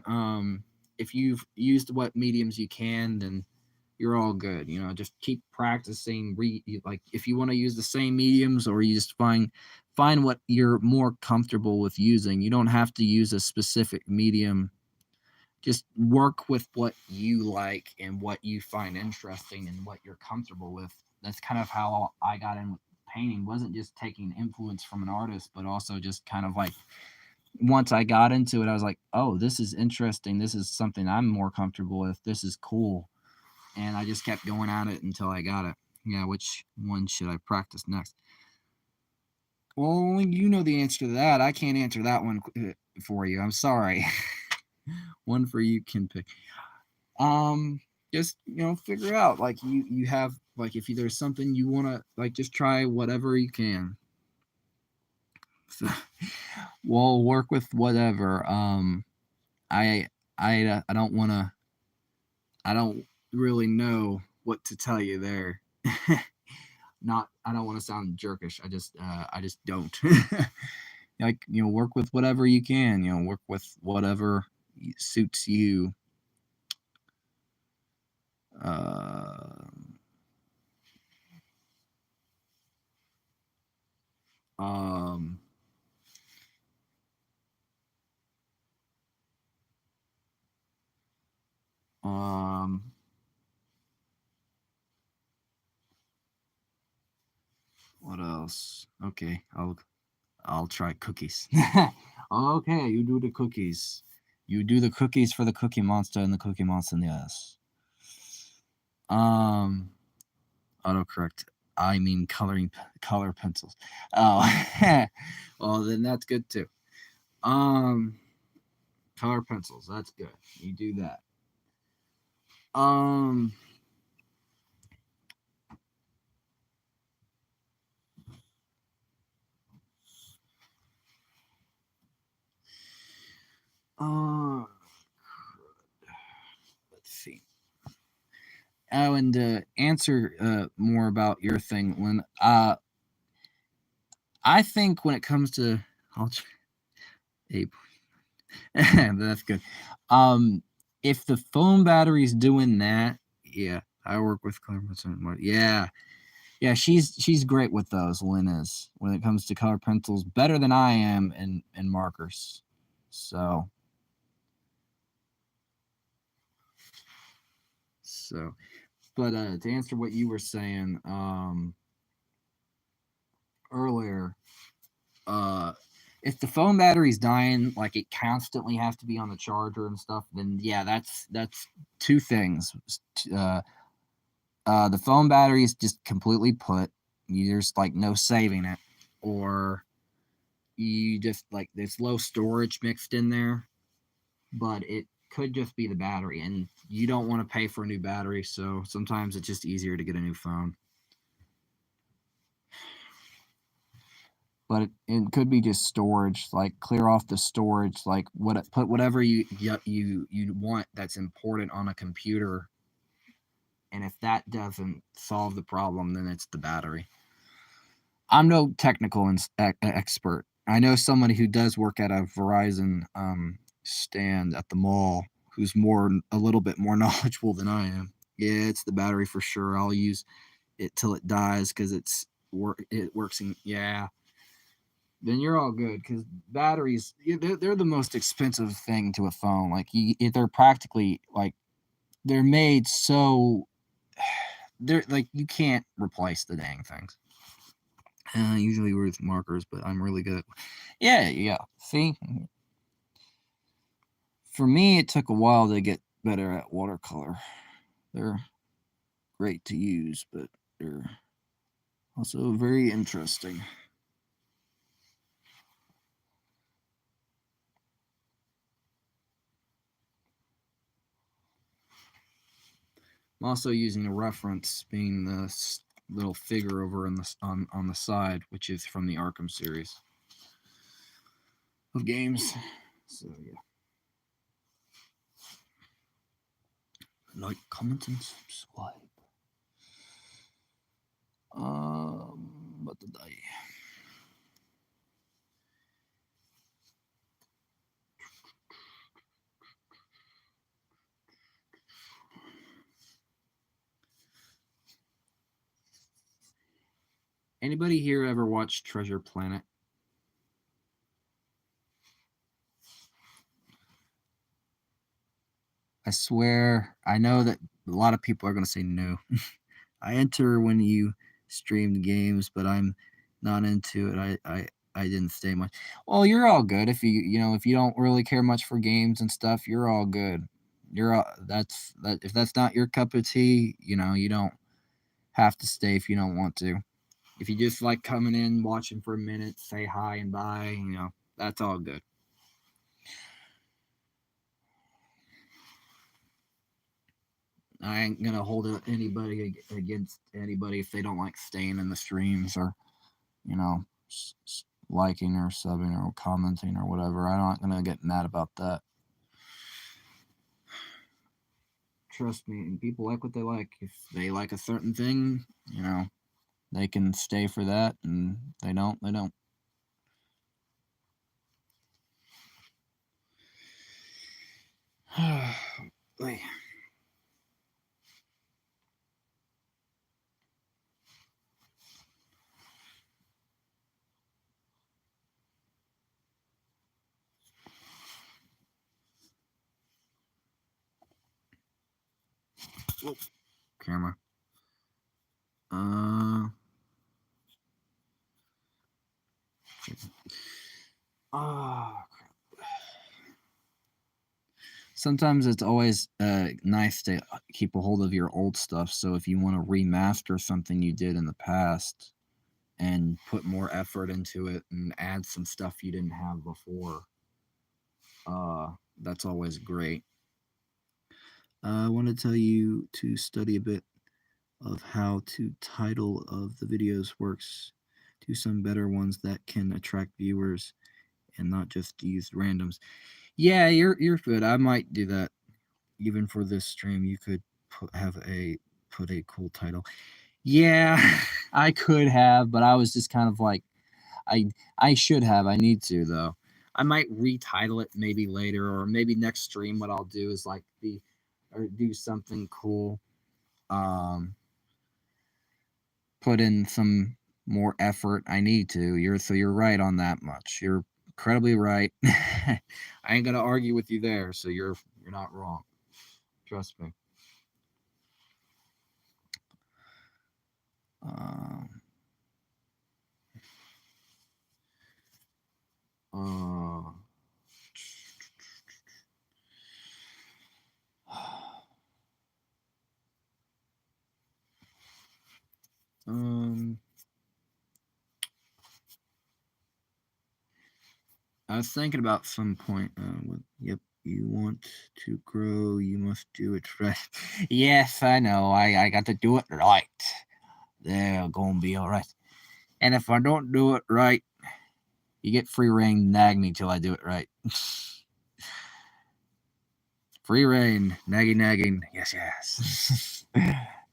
If you've used what mediums you can, then you're all good. Just keep practicing. Like if you want to use the same mediums, or you just find what you're more comfortable with using. You don't have to use a specific medium. Just work with what you like and what you find interesting and what you're comfortable with. That's kind of how I got in with painting. Wasn't just taking influence from an artist, but also just kind of like once I got into it, I was like, oh, this is interesting. This is something I'm more comfortable with. This is cool. And I just kept going at it until I got it. Yeah, which one should I practice next? Well, you know the answer to that. I can't answer that one for you. I'm sorry. One for you can pick. Um, just figure out like you have like if there's something you want to like, just try whatever you can. So, well, work with whatever. I I don't want to. I don't really know what to tell you there. Not, I don't want to sound jerkish. I just don't. Like, work with whatever you can. Work with whatever suits you. Uh, um, um, what else? Okay, I'll I'll try cookies. Okay, you do the cookies. You do the cookies for the Cookie Monster and the Cookie Monster, yes. Autocorrect. I mean color pencils. Oh, well then that's good too. Color pencils. That's good. You do that. Um. Uh, let's see. Oh, and to answer more about your thing, when I think when it comes to, I'll try, that's good. If the phone battery's doing that, yeah, I work with Claremont. Yeah, yeah, she's great with those. Lynn is when it comes to color pencils, better than I am in markers. So so, but to answer what you were saying earlier, uh if the phone battery's dying, like it constantly has to be on the charger and stuff, then yeah, that's two things. Uh, the phone battery is just completely put. There's like no saving it, or you just like there's low storage mixed in there, but it could just be the battery, and you don't want to pay for a new battery, so sometimes it's just easier to get a new phone. But it could be just storage, like clear off the storage, like put whatever you want that's important on a computer, and if that doesn't solve the problem, then it's the battery. I'm no technical expert. I know somebody who does work at a Verizon stand at the mall who's a little bit more knowledgeable than I am. Yeah, it's the battery for sure. I'll use it till it dies because it works in, yeah. Then you're all good because batteries, they're the most expensive thing to a phone. Like they're practically like they're made so they're like you can't replace the dang things. Usually with markers, but I'm really good. Yeah, yeah. See, for me, it took a while to get better at watercolor. They're great to use, but they're also very interesting. I'm also using a reference, being the little figure over on the side, which is from the Arkham series of games. So yeah, like, comment, and subscribe. What did I? Anybody here ever watched Treasure Planet? I swear, I know that a lot of people are going to say no. I enter when you stream the games, but I'm not into it. I didn't stay much. Well, you're all good if if you don't really care much for games and stuff. You're all good. You're all, that's that if that's not your cup of tea, you don't have to stay if you don't want to. If you just like coming in, watching for a minute, say hi and bye, that's all good. I ain't gonna hold anybody against anybody if they don't like staying in the streams or you know liking or subbing or commenting or whatever. I'm not gonna get mad about that. Trust me, and people like what they like. If they like a certain thing, they can stay for that, and they don't, they don't. Wait. Whoa. Camera. Uh. Oh, sometimes it's always nice to keep a hold of your old stuff. So if you want to remaster something you did in the past and put more effort into it and add some stuff you didn't have before, uh, that's always great. I want to tell you to study a bit of how to title of the videos works to some better ones that can attract viewers and not just use randoms. Yeah, you're good. I might do that even for this stream. You could put a cool title. Yeah, I could have, but I was just kind of like I I should have. I need to though. I might retitle it maybe later or maybe next stream. What I'll do is like be or do something cool. Um, put in some more effort. I need to. You're right on that much. You're incredibly right. I ain't gonna argue with you there. So you're not wrong. Trust me. Um, uh, um, I was thinking about some point. Yep, you want to grow, you must do it right. Yes, I know. I got to do it right. They're gonna be all right. And if I don't do it right, you get free reign. Nag me till I do it right. Free reign, nagging. Yes, yes.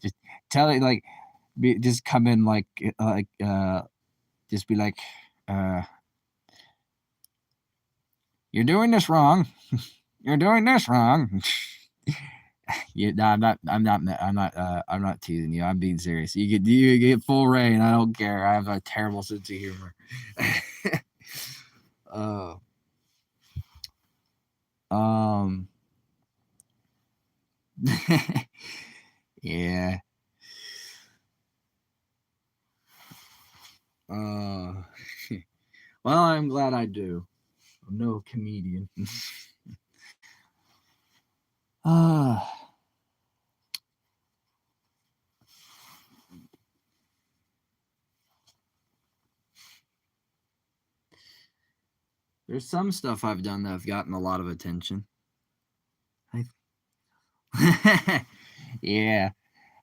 Just tell it like, just come in just be like, uh, you're doing this wrong. You're doing this wrong. Yeah, no, I'm not teasing you. I'm being serious. You get full reign. I don't care. I have a terrible sense of humor. uh, um, yeah. Uh, well, I'm glad I do. I'm no comedian. uh, there's some stuff I've done that have gotten a lot of attention. Yeah,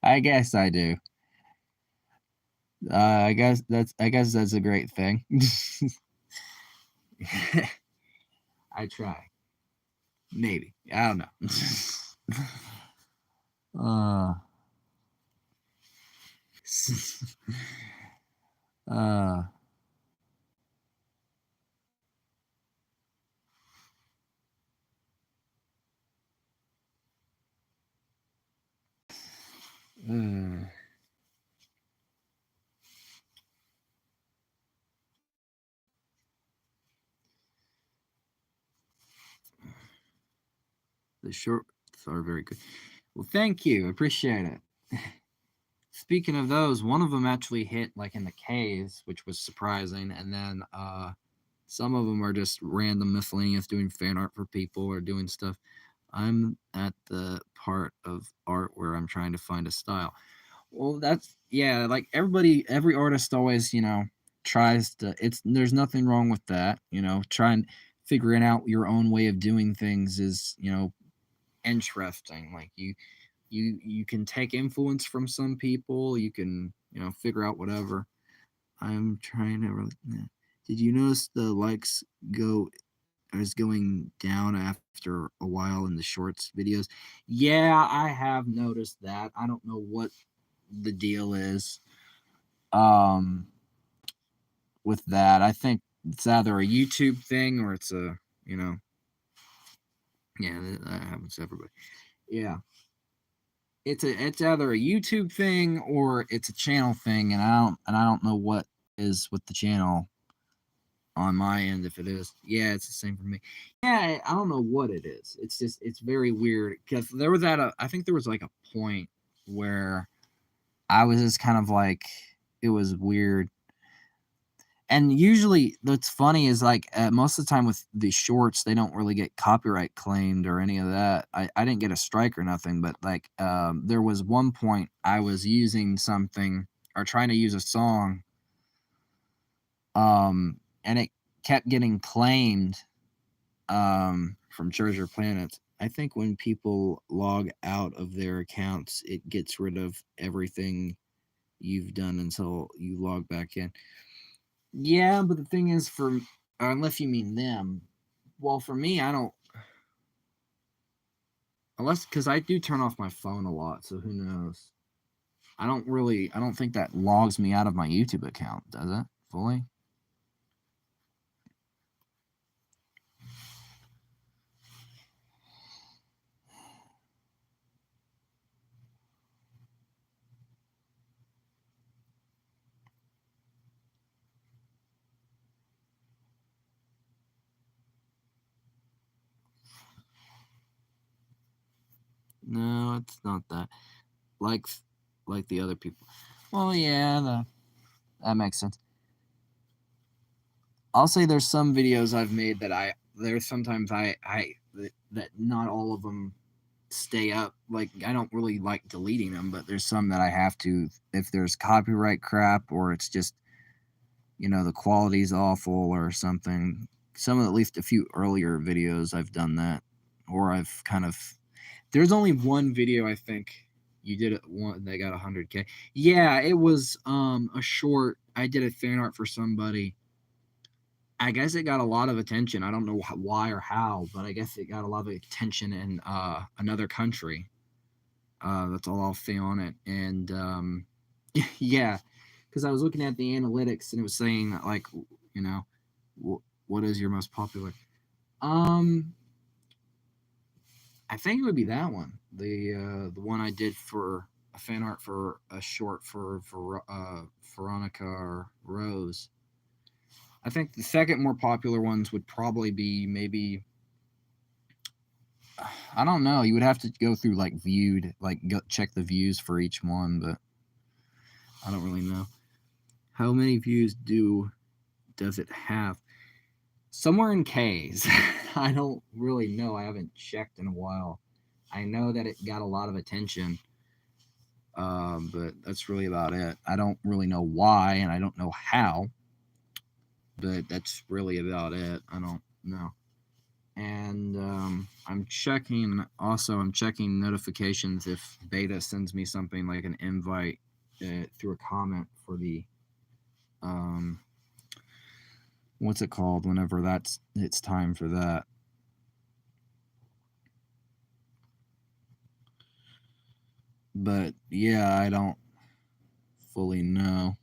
I guess I do. I guess that's a great thing. I try. Maybe. I don't know. uh, uh, uh, the shorts are very good. Well, thank you. Appreciate it. Speaking of those, one of them actually hit like in the K's, which was surprising, and then some of them are just random miscellaneous doing fan art for people or doing stuff. I'm at the part of art where I'm trying to find a style. Well, that's yeah, like every artist always, tries to it's there's nothing wrong with that, trying figuring out your own way of doing things is, interesting. Like you can take influence from some people, you can, figure out whatever. I'm trying to did you notice the likes go is going down after a while in the shorts videos? Yeah, I have noticed that. I don't know what the deal is um with that. I think it's either a YouTube thing or it's a, you know, yeah, that happens to everybody. Yeah. It's either a YouTube thing or it's a channel thing, and I don't know what is with the channel on my end. If it is, yeah, it's the same for me. Yeah, I don't know what it is. It's just it's very weird because there was I think there was like a point where I was just kind of like, it was weird. And usually, what's funny is like most of the time with the shorts, they don't really get copyright claimed or any of that. I didn't get a strike or nothing, but like there was one point I was using something or trying to use a song, and it kept getting claimed from Treasure Planets. I think when people log out of their accounts, it gets rid of everything you've done until you log back in. Yeah, but the thing is, for unless you mean them, well, for me, I don't unless because I do turn off my phone a lot, so who knows? I don't think that logs me out of my YouTube account, does it? Fully? No, it's not that. Like, like the other people. Well, yeah, that makes sense. I'll say there's some videos I've made that there's sometimes that not all of them stay up. Like I don't really like deleting them, but there's some that I have to if there's copyright crap or it's just the quality's awful or something. Some at least a few earlier videos I've done that, or I've kind of. There's only one video I think you did it one that got 100K. Yeah, it was a short. I did a fan art for somebody. I guess it got a lot of attention. I don't know why or how, but I guess it got a lot of attention in another country. That's all I'll say on it. And yeah, because I was looking at the analytics and it was saying that, like, you know, what is your most popular? Um, I think it would be that one, the one I did for a fan art for a short for Veronica or Rose. I think the second more popular ones would probably be maybe I don't know. You would have to go through like viewed, like go check the views for each one, but I don't really know. How many views does it have? Somewhere in K's. I don't really know. I haven't checked in a while. I know that it got a lot of attention, but that's really about it. I don't really know why, and I don't know how, but that's really about it. I don't know. And I'm checking. Also, I'm checking notifications if Beta sends me something like an invite through a comment for the um, what's it called? Whenever it's time for that. But yeah, I don't fully know.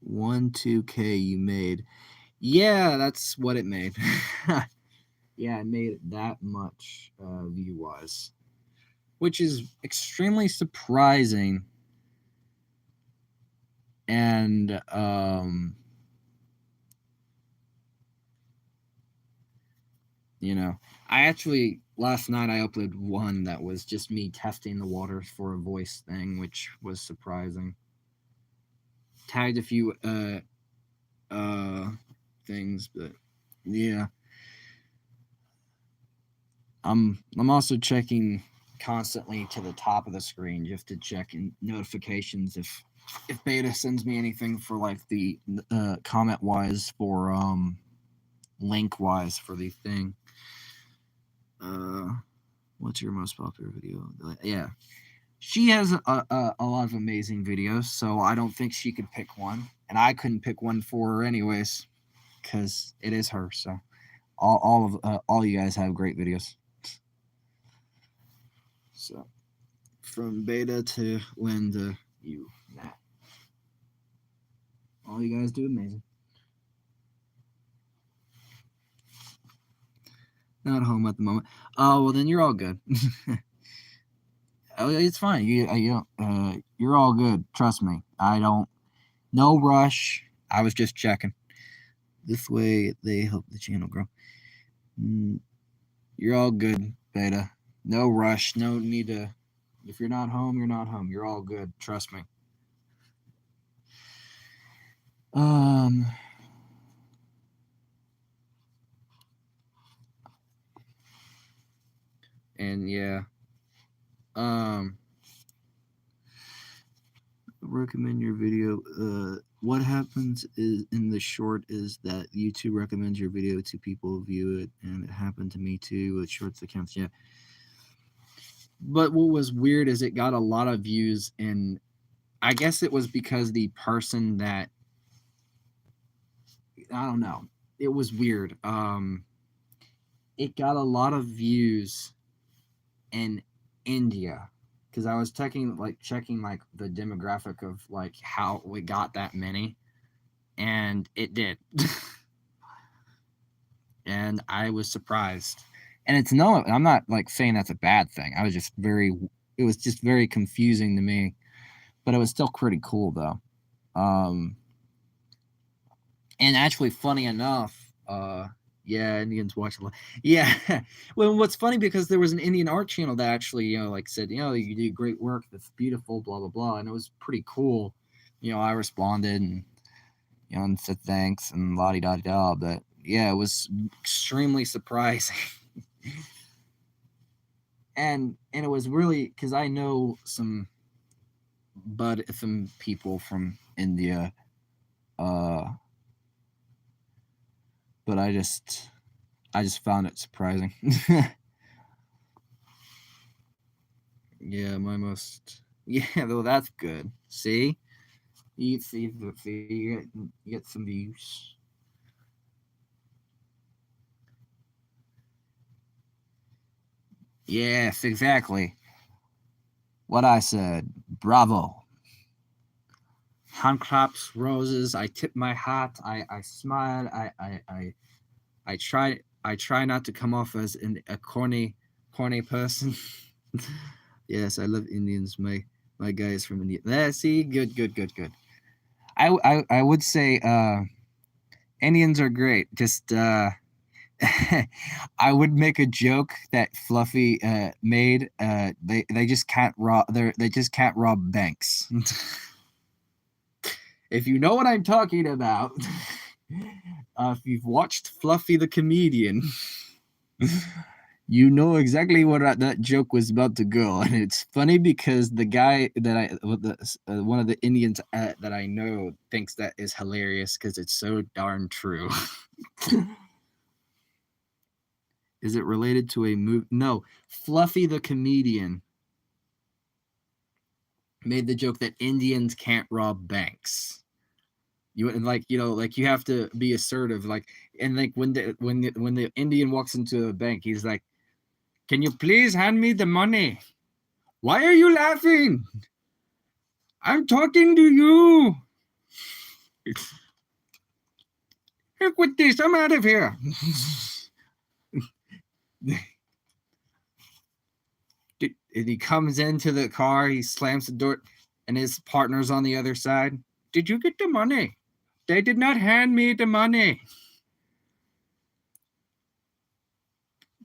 2K you made. Yeah, that's what it made. Yeah, it made it that much view wise, which is extremely surprising. And I actually last night I uploaded one that was just me testing the waters for a voice thing, which was surprising. Tagged a few uh things, but yeah. I'm also checking constantly to the top of the screen just to check in notifications if Beta sends me anything for like the comment wise for link wise for the thing. What's your most popular video? Yeah, she has a lot of amazing videos, so I don't think she could pick one, and I couldn't pick one for her anyways, because it is her. So all you guys have great videos. So from Beta to Lynn to you, Matt, all you guys do amazing. Not home at the moment. Oh well, then you're all good. Oh, it's fine. You're all good. Trust me. I don't. No rush. I was just checking. This way, they help the channel grow. You're all good, Beta. No rush. No need to. If you're not home, you're not home. You're all good. Trust me. Um, and yeah. Um, recommend your video. What happens is in the short is that YouTube recommends your video to people who view it, and it happened to me too with shorts accounts. Yeah, but what was weird is it got a lot of views, and I guess it was because the person that I don't know. It was weird. It got a lot of views in India because I was checking like the demographic of like how we got that many, and it did. And I was surprised. And it's no, I'm not like saying that's a bad thing. I was just very, it was just very confusing to me, but it was still pretty cool though. Um, and actually, funny enough, yeah, Indians watch a lot. Yeah, well, what's funny because there was an Indian art channel that actually, like said, you do great work, that's beautiful, blah blah blah, and it was pretty cool. I responded and and said thanks and la di da da. But yeah, it was extremely surprising. And it was really because I know some people from India, uh, but I just found it surprising. Yeah, my most. Yeah, though that's good. See, you get some views. Yes, exactly. What I said. Bravo. Hand claps, roses. I tip my hat. I smile. I try not to come off as a corny person. Yes, I love Indians. My guy is from India. Yeah, see, good, good, good, good. I would say Indians are great. Just I would make a joke that Fluffy made. They just can't rob. They just can't rob banks. If you know what I'm talking about, if you've watched Fluffy the comedian, you know exactly what that joke was about to go, and it's funny because the guy that one of the Indians that I know thinks that is hilarious because it's so darn true. Is it related to a movie? No, Fluffy the comedian made the joke that Indians can't rob banks. Like you have to be assertive, like, and like when the Indian walks into a bank, he's like, "Can you please hand me the money? Why are you laughing? I'm talking to you. Heck with this. I'm out of here." And he comes into the car, he slams the door, and his partner's on the other side. Did you get the money? They did not hand me the money.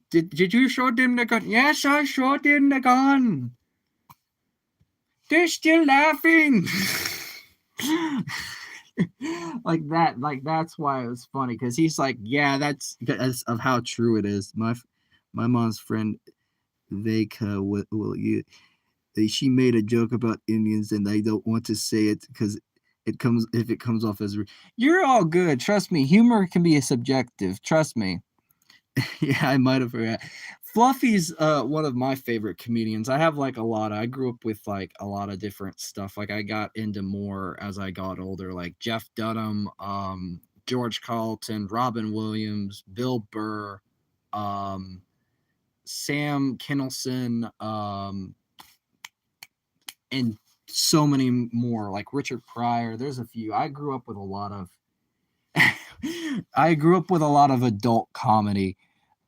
Did you show them the gun? Yes, I showed them the gun. They're still laughing. Like that, like that's why it was funny because he's like, yeah, that's of how true it is. My mom's friend Veka will you she made a joke about Indians and I don't want to say it because it comes off as you're all good. Trust me, humor can be a subjective. Trust me. Yeah, I might have forgot. Fluffy's one of my favorite comedians. I have like a lot. I grew up with like a lot of different stuff. Like I got into more as I got older, like Jeff Dunham, George Carlton, Robin Williams, Bill Burr, um, Sam Kinelson, and so many more. Like Richard Pryor. There's a few. I grew up with a lot of. I grew up with a lot of adult comedy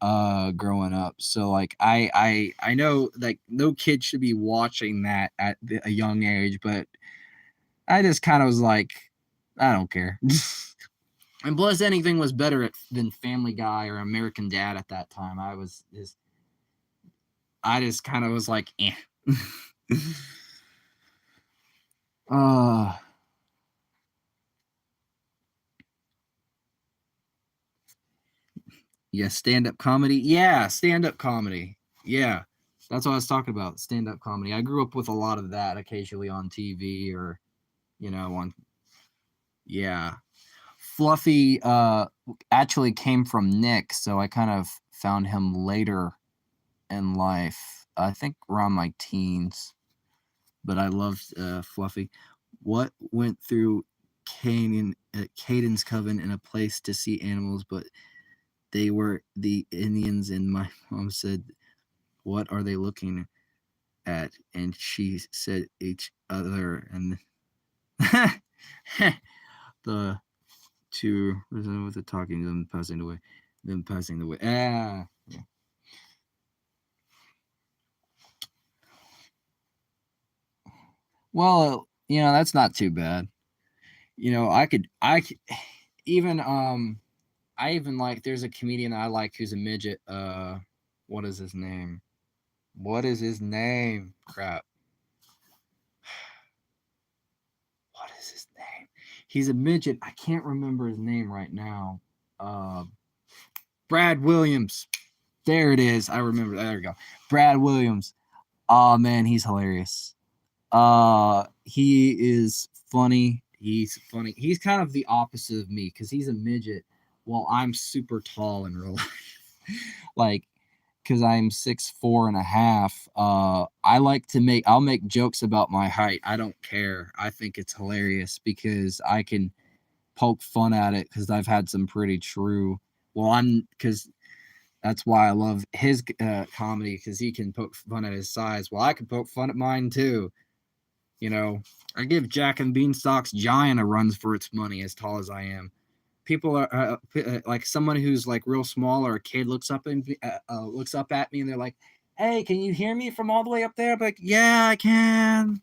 growing up, so like I know like no kid should be watching that at a young age, but I just kind of was like, I don't care. And plus anything was better than Family Guy or American Dad at that time. I just kind of was like, eh. uh yeah, stand-up comedy. Yeah, stand-up comedy. Yeah. That's what I was talking about, stand-up comedy. I grew up with a lot of that occasionally on TV or, on yeah. Fluffy actually came from Nick, so I kind of found him later in life. I think around my teens, but I loved Fluffy. What went through Caden's coven in a place to see animals, but they were the Indians, and my mom said, "What are they looking at?" And she said, "Each other." And the two with the talking, them passing away, them passing away. Ah, yeah. Well, that's not too bad. I could even I even like there's a comedian I like who's a midget. What is his name? What is his name? Crap. What is his name? He's a midget. I can't remember his name right now. Uh, Brad Williams. There it is. I remember. There we go. Brad Williams. Oh man, he's hilarious. He is funny. He's funny. He's kind of the opposite of me because he's a midget, while I'm super tall in real life. Like, because I'm 6'4.5". I like to I'll make jokes about my height. I don't care. I think it's hilarious because I can poke fun at it because I've had some pretty true. Well, because that's why I love his comedy because he can poke fun at his size. Well, I can poke fun at mine too. You know, I give Jack and Beanstalk's giant a run for its money, as tall as I am. People are like someone who's like real small or a kid looks up at me and they're like, "Hey, can you hear me from all the way up there?" I'm like, "Yeah, I can."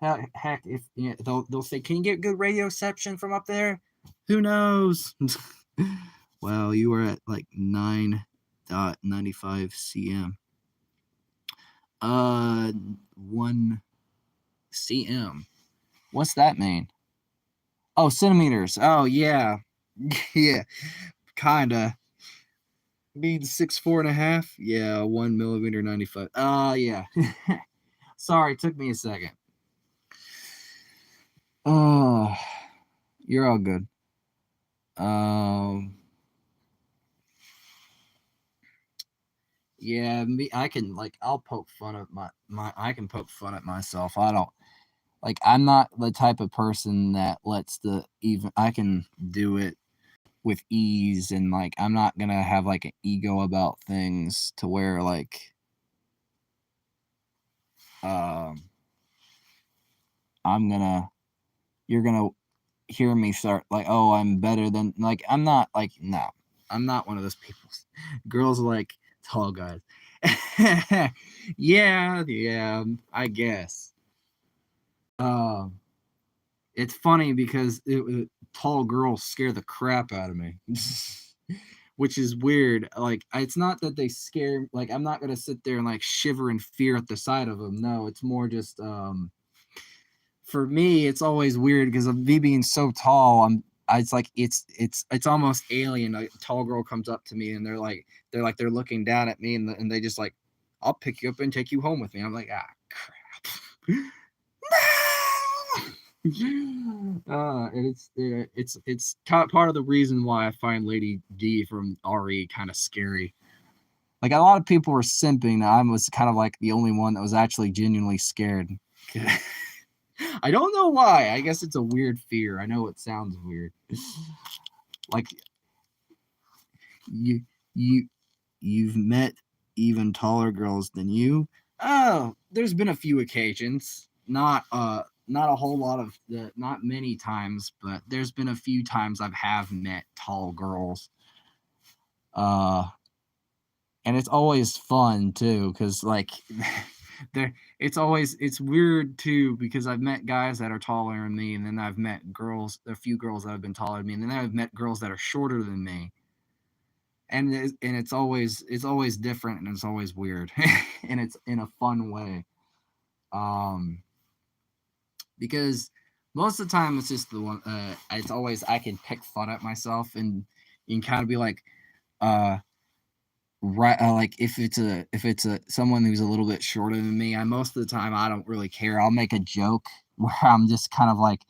Heck, if they'll say, "Can you get good radio reception from up there?" Who knows? Well, you were at like 9.95 cm. 1 cm. What's that mean? Oh, centimeters. Oh, yeah. Yeah, kinda. Means 6'4.5". Yeah, 1 millimeter 95. Yeah. Sorry, took me a second. Oh, you're all good. Um, yeah, me. I can I'll poke fun at I can poke fun at myself. I don't I'm not the type of person that lets the even. I can do it with ease, and I'm not gonna have an ego about things to where um I'm gonna you're gonna hear me start oh, I'm better than I'm not no. I'm not one of those people. Girls like tall guys. Yeah, yeah, I guess. Um it's funny because tall girls scare the crap out of me. Which is weird. It's not that they scare. I'm not gonna sit there and shiver in fear at the sight of them. No, it's more just for me. It's always weird because of me being so tall. It's it's almost alien. A tall girl comes up to me and they're looking down at me and they just I'll pick you up and take you home with me. I'm like, ah, crap. And it's part of the reason why I find Lady D from RE kind of scary. A lot of people were simping. I was kind of the only one that was actually genuinely scared. I don't know why. I guess it's a weird fear. I know it sounds weird. Like you you you've met even taller girls than you. Oh, there's been a few occasions. Not a whole lot of not many times, but there's been a few times have met tall girls. Uh and it's always fun too cuz there it's weird too because I've met guys that are taller than me and then I've met a few girls that have been taller than me and then I've met girls that are shorter than me. and it's always different, and it's always weird, and it's in a fun way. Um, because most of the time it's just the one. It's always I can pick fun at myself, and you can kind of be like, uh, right, like if it's a someone who's a little bit shorter than me, I most of the time I don't really care. I'll make a joke where I'm just kind of like,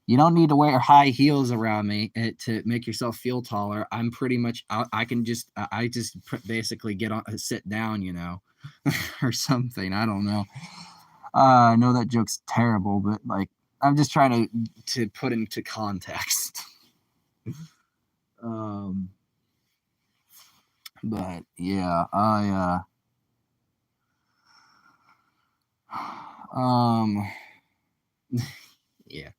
you don't need to wear high heels around me to make yourself feel taller. I'm pretty much I can just I just basically get on sit down, or something. I don't know. I know that joke's terrible, but like I'm just trying to put into context. um, but yeah, um, yeah.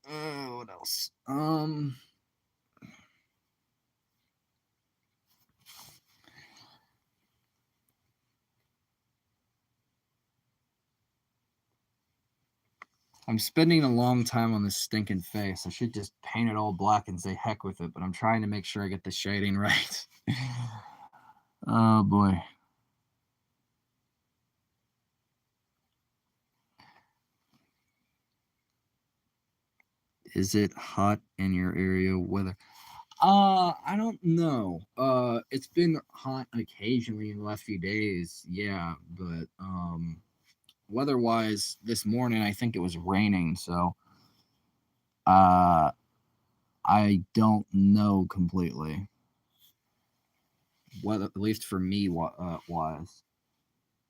What else? I'm spending a long time on this stinking face. I should just paint it all black and say heck with it, but I'm trying to make sure I get the shading right. Oh boy. Is it hot in your area weather? I don't know. It's been hot occasionally in the last few days. Yeah, but weather-wise this morning I think it was raining, so uh I don't know completely. Weather, at least for me, wise.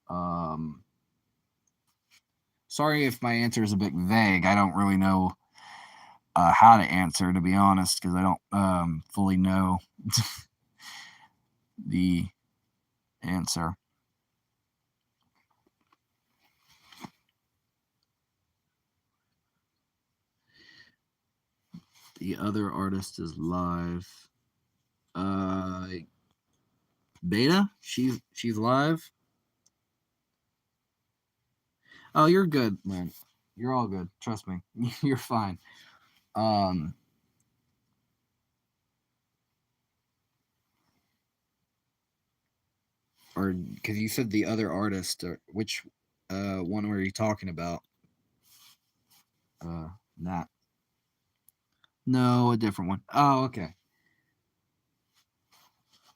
Um Sorry if my answer is a bit vague. I don't really know how to answer, to be honest, because I don't fully know the answer. The other artist is live. Uh, Beta, she's live. Oh, you're good, man. You're all good. Trust me, you're fine. Um, or because you said the other artist, or which one were you talking about? Not. No, a different one. Oh, okay.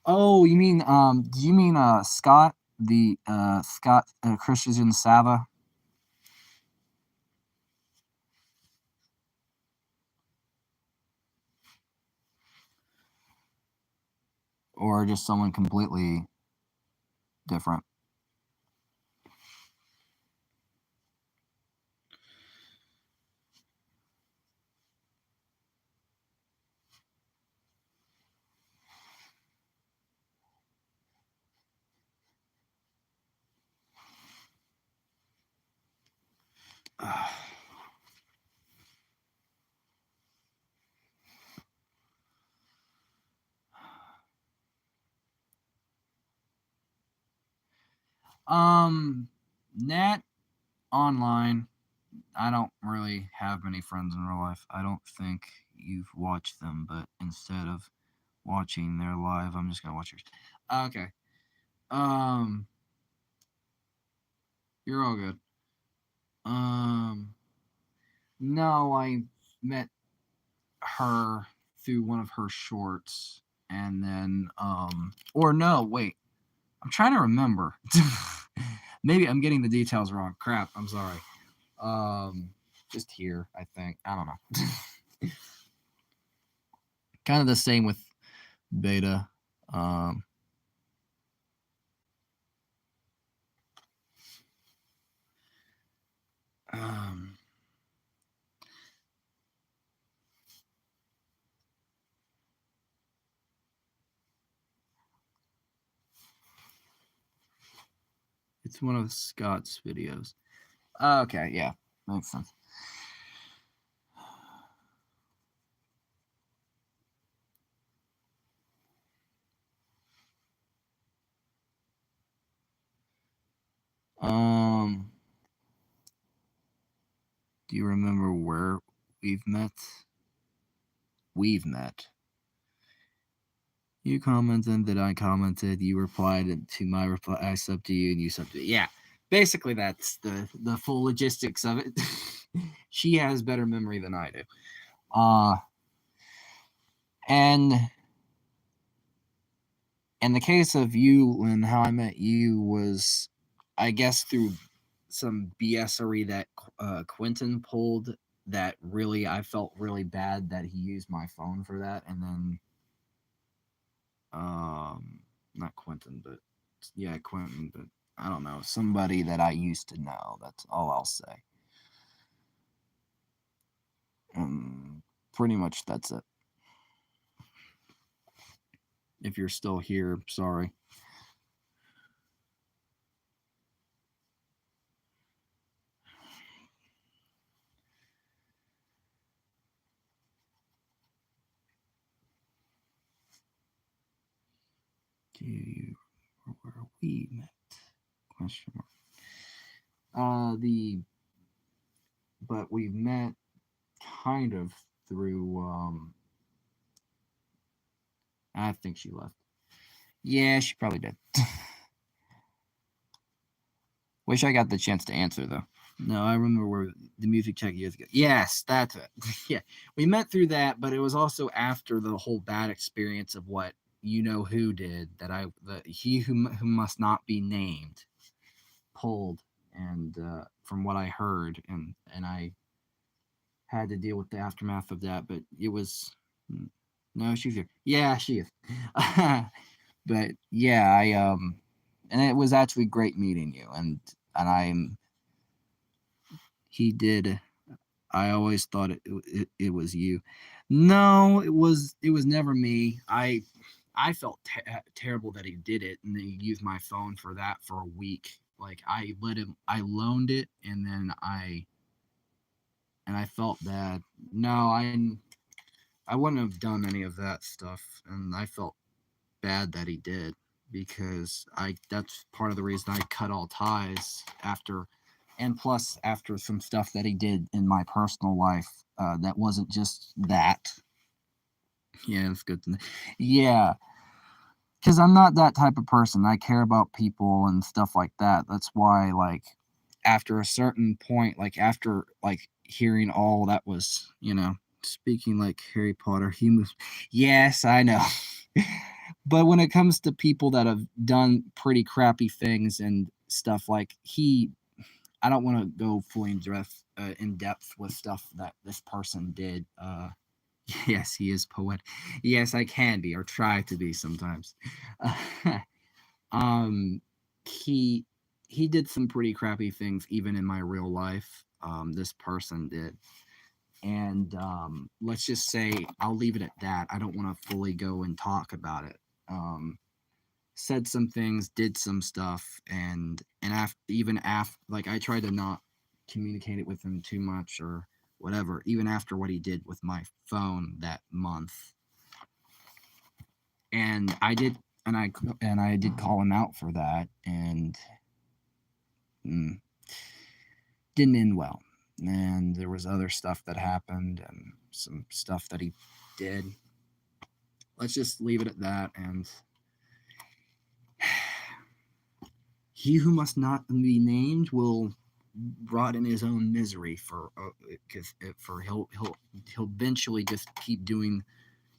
Oh, you mean do you mean Scott, the Scott Christian Sava, or just someone completely different? um, Nat online. I don't really have many friends in real life. I don't think you've watched them, but instead of watching their live, I'm just gonna watch yours. Okay. Um, you're all good. Um, no, I met her through one of her shorts, and then or no, wait, I'm trying to remember. Maybe I'm getting the details wrong. Crap, I'm sorry. Um, just here, I think. I don't know. Kind of the same with Beta. Um, um, it's one of Scott's videos. Okay, yeah, makes sense. Um, do you remember where we've met? We've met. You commented that I commented. You replied to my reply. I subbed to you, and you subbed to me. Yeah, basically that's the full logistics of it. She has better memory than I do. Uh and in the case of you and how I met you was, I guess, through some BSery that Quentin pulled. That really, I felt really bad that he used my phone for that, and then not Quentin, but yeah, Quentin, but I don't know, somebody that I used to know. That's all I'll say. Pretty much that's it. If you're still here, sorry. Do you where we met? Question mark. The but we met kind of through. I think she left. Yeah, she probably did. Wish I got the chance to answer though. No, I remember where the music check years ago. Yes, that's it. Yeah, we met through that, but it was also after the whole bad experience of what you know who did that. He who must not be named pulled, and from what I heard, and I had to deal with the aftermath of that. But it was no, she's here. Yeah, she is. But yeah, and it was actually great meeting you, and I'm he did. I always thought it was you. No, it was never me. I felt terrible that he did it, and then he used my phone for that for a week. Like I loaned it, and I felt bad. No, I wouldn't have done any of that stuff, and I felt bad that he did because I that's part of the reason I cut all ties after, and plus after some stuff that he did in my personal life that wasn't just that. Yeah, it's good to know. Yeah, because I'm not that type of person. I care about people and stuff like that. That's why, like, after a certain point, like after like hearing all that was, speaking like Harry Potter, he moves. Yes, I know. But when it comes to people that have done pretty crappy things and stuff, like I don't want to go fully in depth with stuff that this person did. Yes, he is poetic. Yes, I can be or try to be sometimes. um, he he did some pretty crappy things even in my real life. This person did, and let's just say I'll leave it at that. I don't want to fully go and talk about it. Said some things, did some stuff, and after even after, like, I tried to not communicate it with him too much or whatever. Even after what he did with my phone that month, and I did, and I did call him out for that, and mm, didn't end well. And there was other stuff that happened and some stuff that he did. Let's just leave it at that. And he who must not be named will rot in his own misery for he'll eventually just keep doing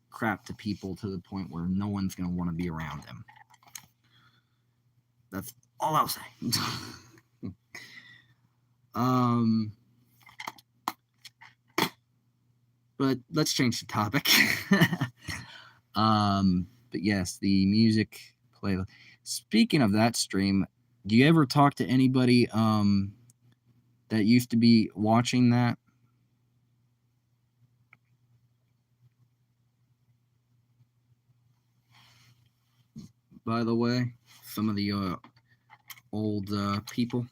crap to people to the point where no one's gonna want to be around him. That's all I'll say. um, but let's change the topic. But yes, the music playlist. Speaking of that stream, do you ever talk to anybody that used to be watching that? By the way, some of the old people.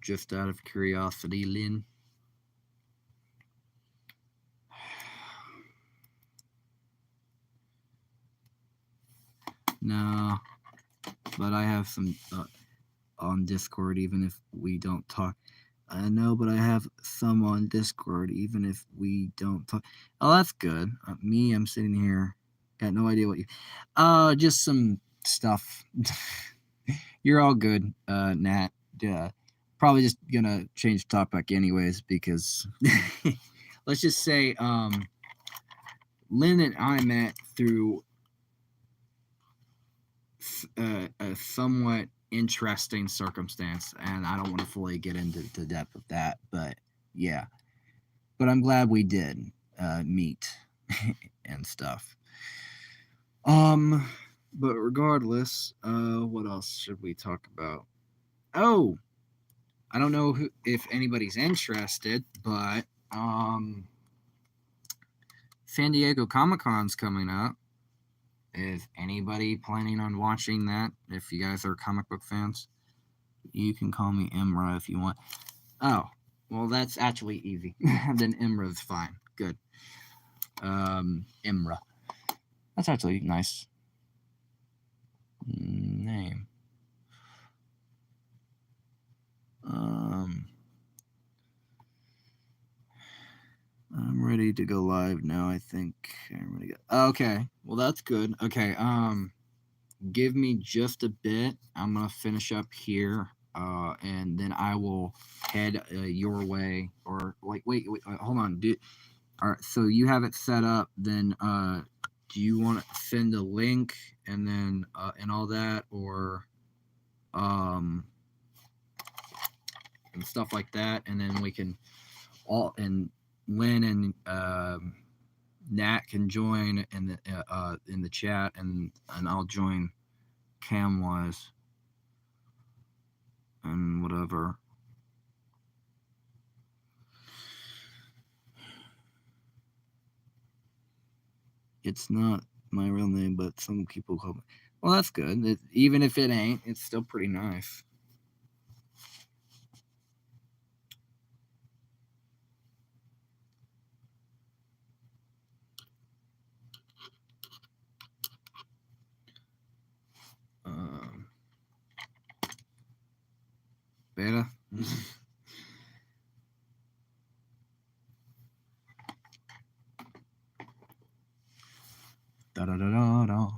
Just out of curiosity, Lynn. but I have some on Discord, even if we don't talk. I know, but I have some on Discord, even if we don't talk. Oh, that's good. I'm sitting here, got no idea what you. Just some stuff. You're all good, Nat. Probably just gonna change topic anyways because let's just say Lynn and I met through a somewhat interesting circumstance, and I don't want to fully get into the depth of that, but yeah. But I'm glad we did meet and stuff. But regardless, what else should we talk about? Oh, I don't know if anybody's interested, but San Diego Comic-Con's coming up. Is anybody planning on watching that? If you guys are comic book fans, you can call me Imra if you want. Oh, well, that's actually easy. Then Imra's fine. Good. Imra. That's actually nice name. I'm ready to go live now. I think I'm ready to go. Okay, well that's good. Okay, give me just a bit. I'm gonna finish up here, and then I will head your way. Or like, wait, hold on. All right, so you have it set up. Then, do you want to send a link and then and all that, or and stuff like that, and then we can all and Lynn and Nat can join in the chat, and I'll join Camwise and whatever. It's not my real name, but some people call me. Well, that's good. Even if it ain't, it's still pretty nice. Beta. Da da da da da.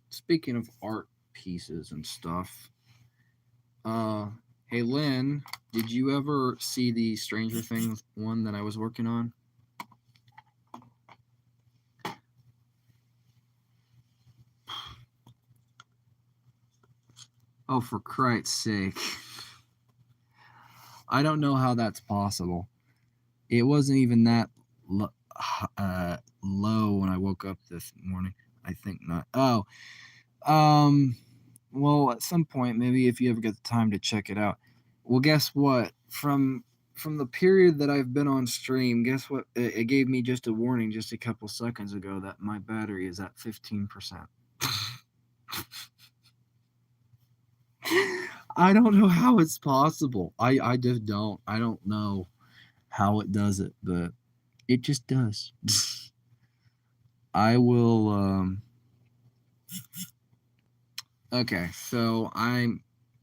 Speaking of art pieces and stuff, hey Lynn, did you ever see the Stranger Things one that I was working on? Oh, for Christ's sake. I don't know how that's possible. It wasn't even that low when I woke up this morning. I think not. Oh, well, at some point, maybe if you ever get the time to check it out. Well, guess what? From the period that I've been on stream, guess what? It gave me just a warning just a couple seconds ago that my battery is at 15%. I don't know how it's possible. I just don't. I don't know how it does it, but it just does. I will okay, so I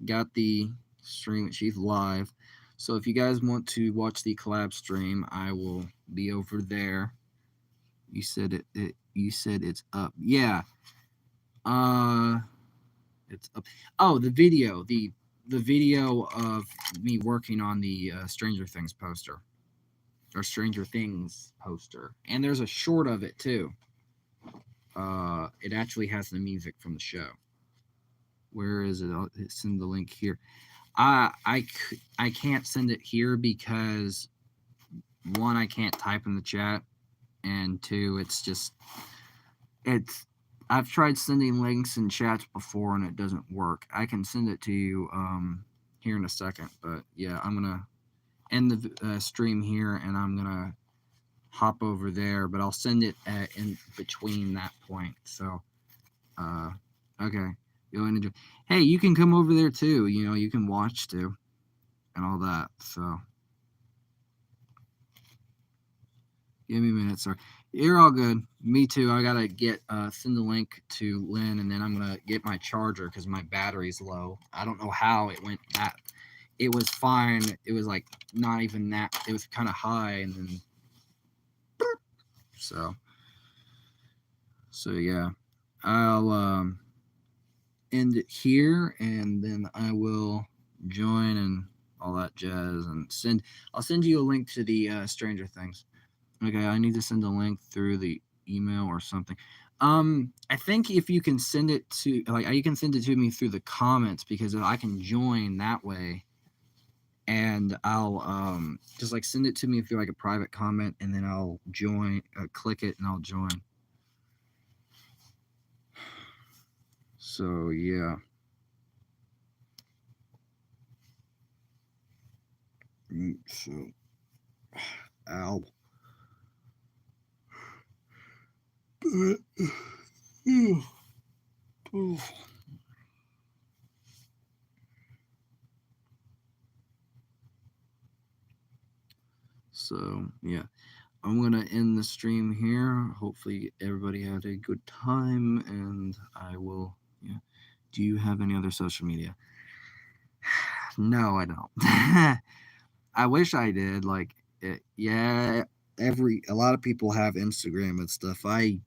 got the stream. She's live. So if you guys want to watch the collab stream, I will be over there. You said you said it's up. Yeah. It's up. Oh, the video. The video of me working on the Stranger Things poster. Or Stranger Things poster. And there's a short of it too. It actually has the music from the show. Where is it? I'll send the link here. I can't send it here because one, I can't type in the chat, and two, I've tried sending links in chats before and it doesn't work. I can send it to you here in a second, but yeah, I'm gonna end the stream here and I'm gonna hop over there, but I'll send it in between that point. So okay, go and enjoy. Hey, you can come over there too. You know, you can watch too. and all that. So give me a minute, sir. You're all good. Me too. I gotta get send the link to Lynn, and then I'm gonna get my charger because my battery's low. I don't know how it went that. It was fine. It was like not even that. It was kind of high, and then so yeah. I'll end it here, and then I will join and all that jazz, and I'll send you a link to the Stranger Things. Okay, I need to send a link through the email or something. I think if you can send it to you can send it to me through the comments, because I can join that way, and I'll just like send it to me through like a private comment, and then I'll join, click it, and I'll join. So yeah. So ow. So yeah, I'm gonna end the stream here. Hopefully everybody had a good time, and I will. Yeah. Do you have any other social media? No, I don't. I wish I did. Like, yeah, a lot of people have Instagram and stuff. I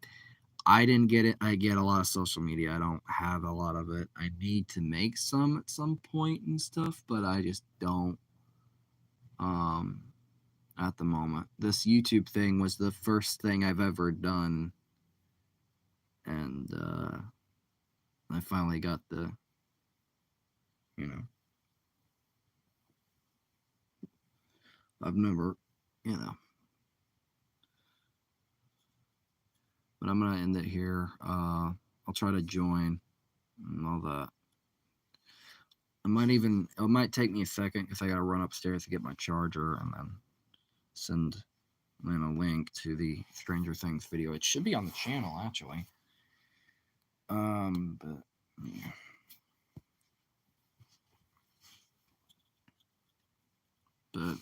didn't get it. I get a lot of social media. I don't have a lot of it. I need to make some at some point and stuff, but I just don't. Um, at the moment, this YouTube thing was the first thing I've ever done, and I finally got the, you know, I've never, you know, but I'm gonna end it here. I'll try to join and all that. It might take me a second because I gotta run upstairs to get my charger and then send Lynn a link to the Stranger Things video. It should be on the channel actually. But yeah. But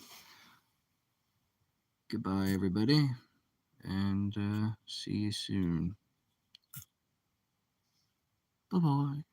goodbye, everybody, and see you soon. Bye bye.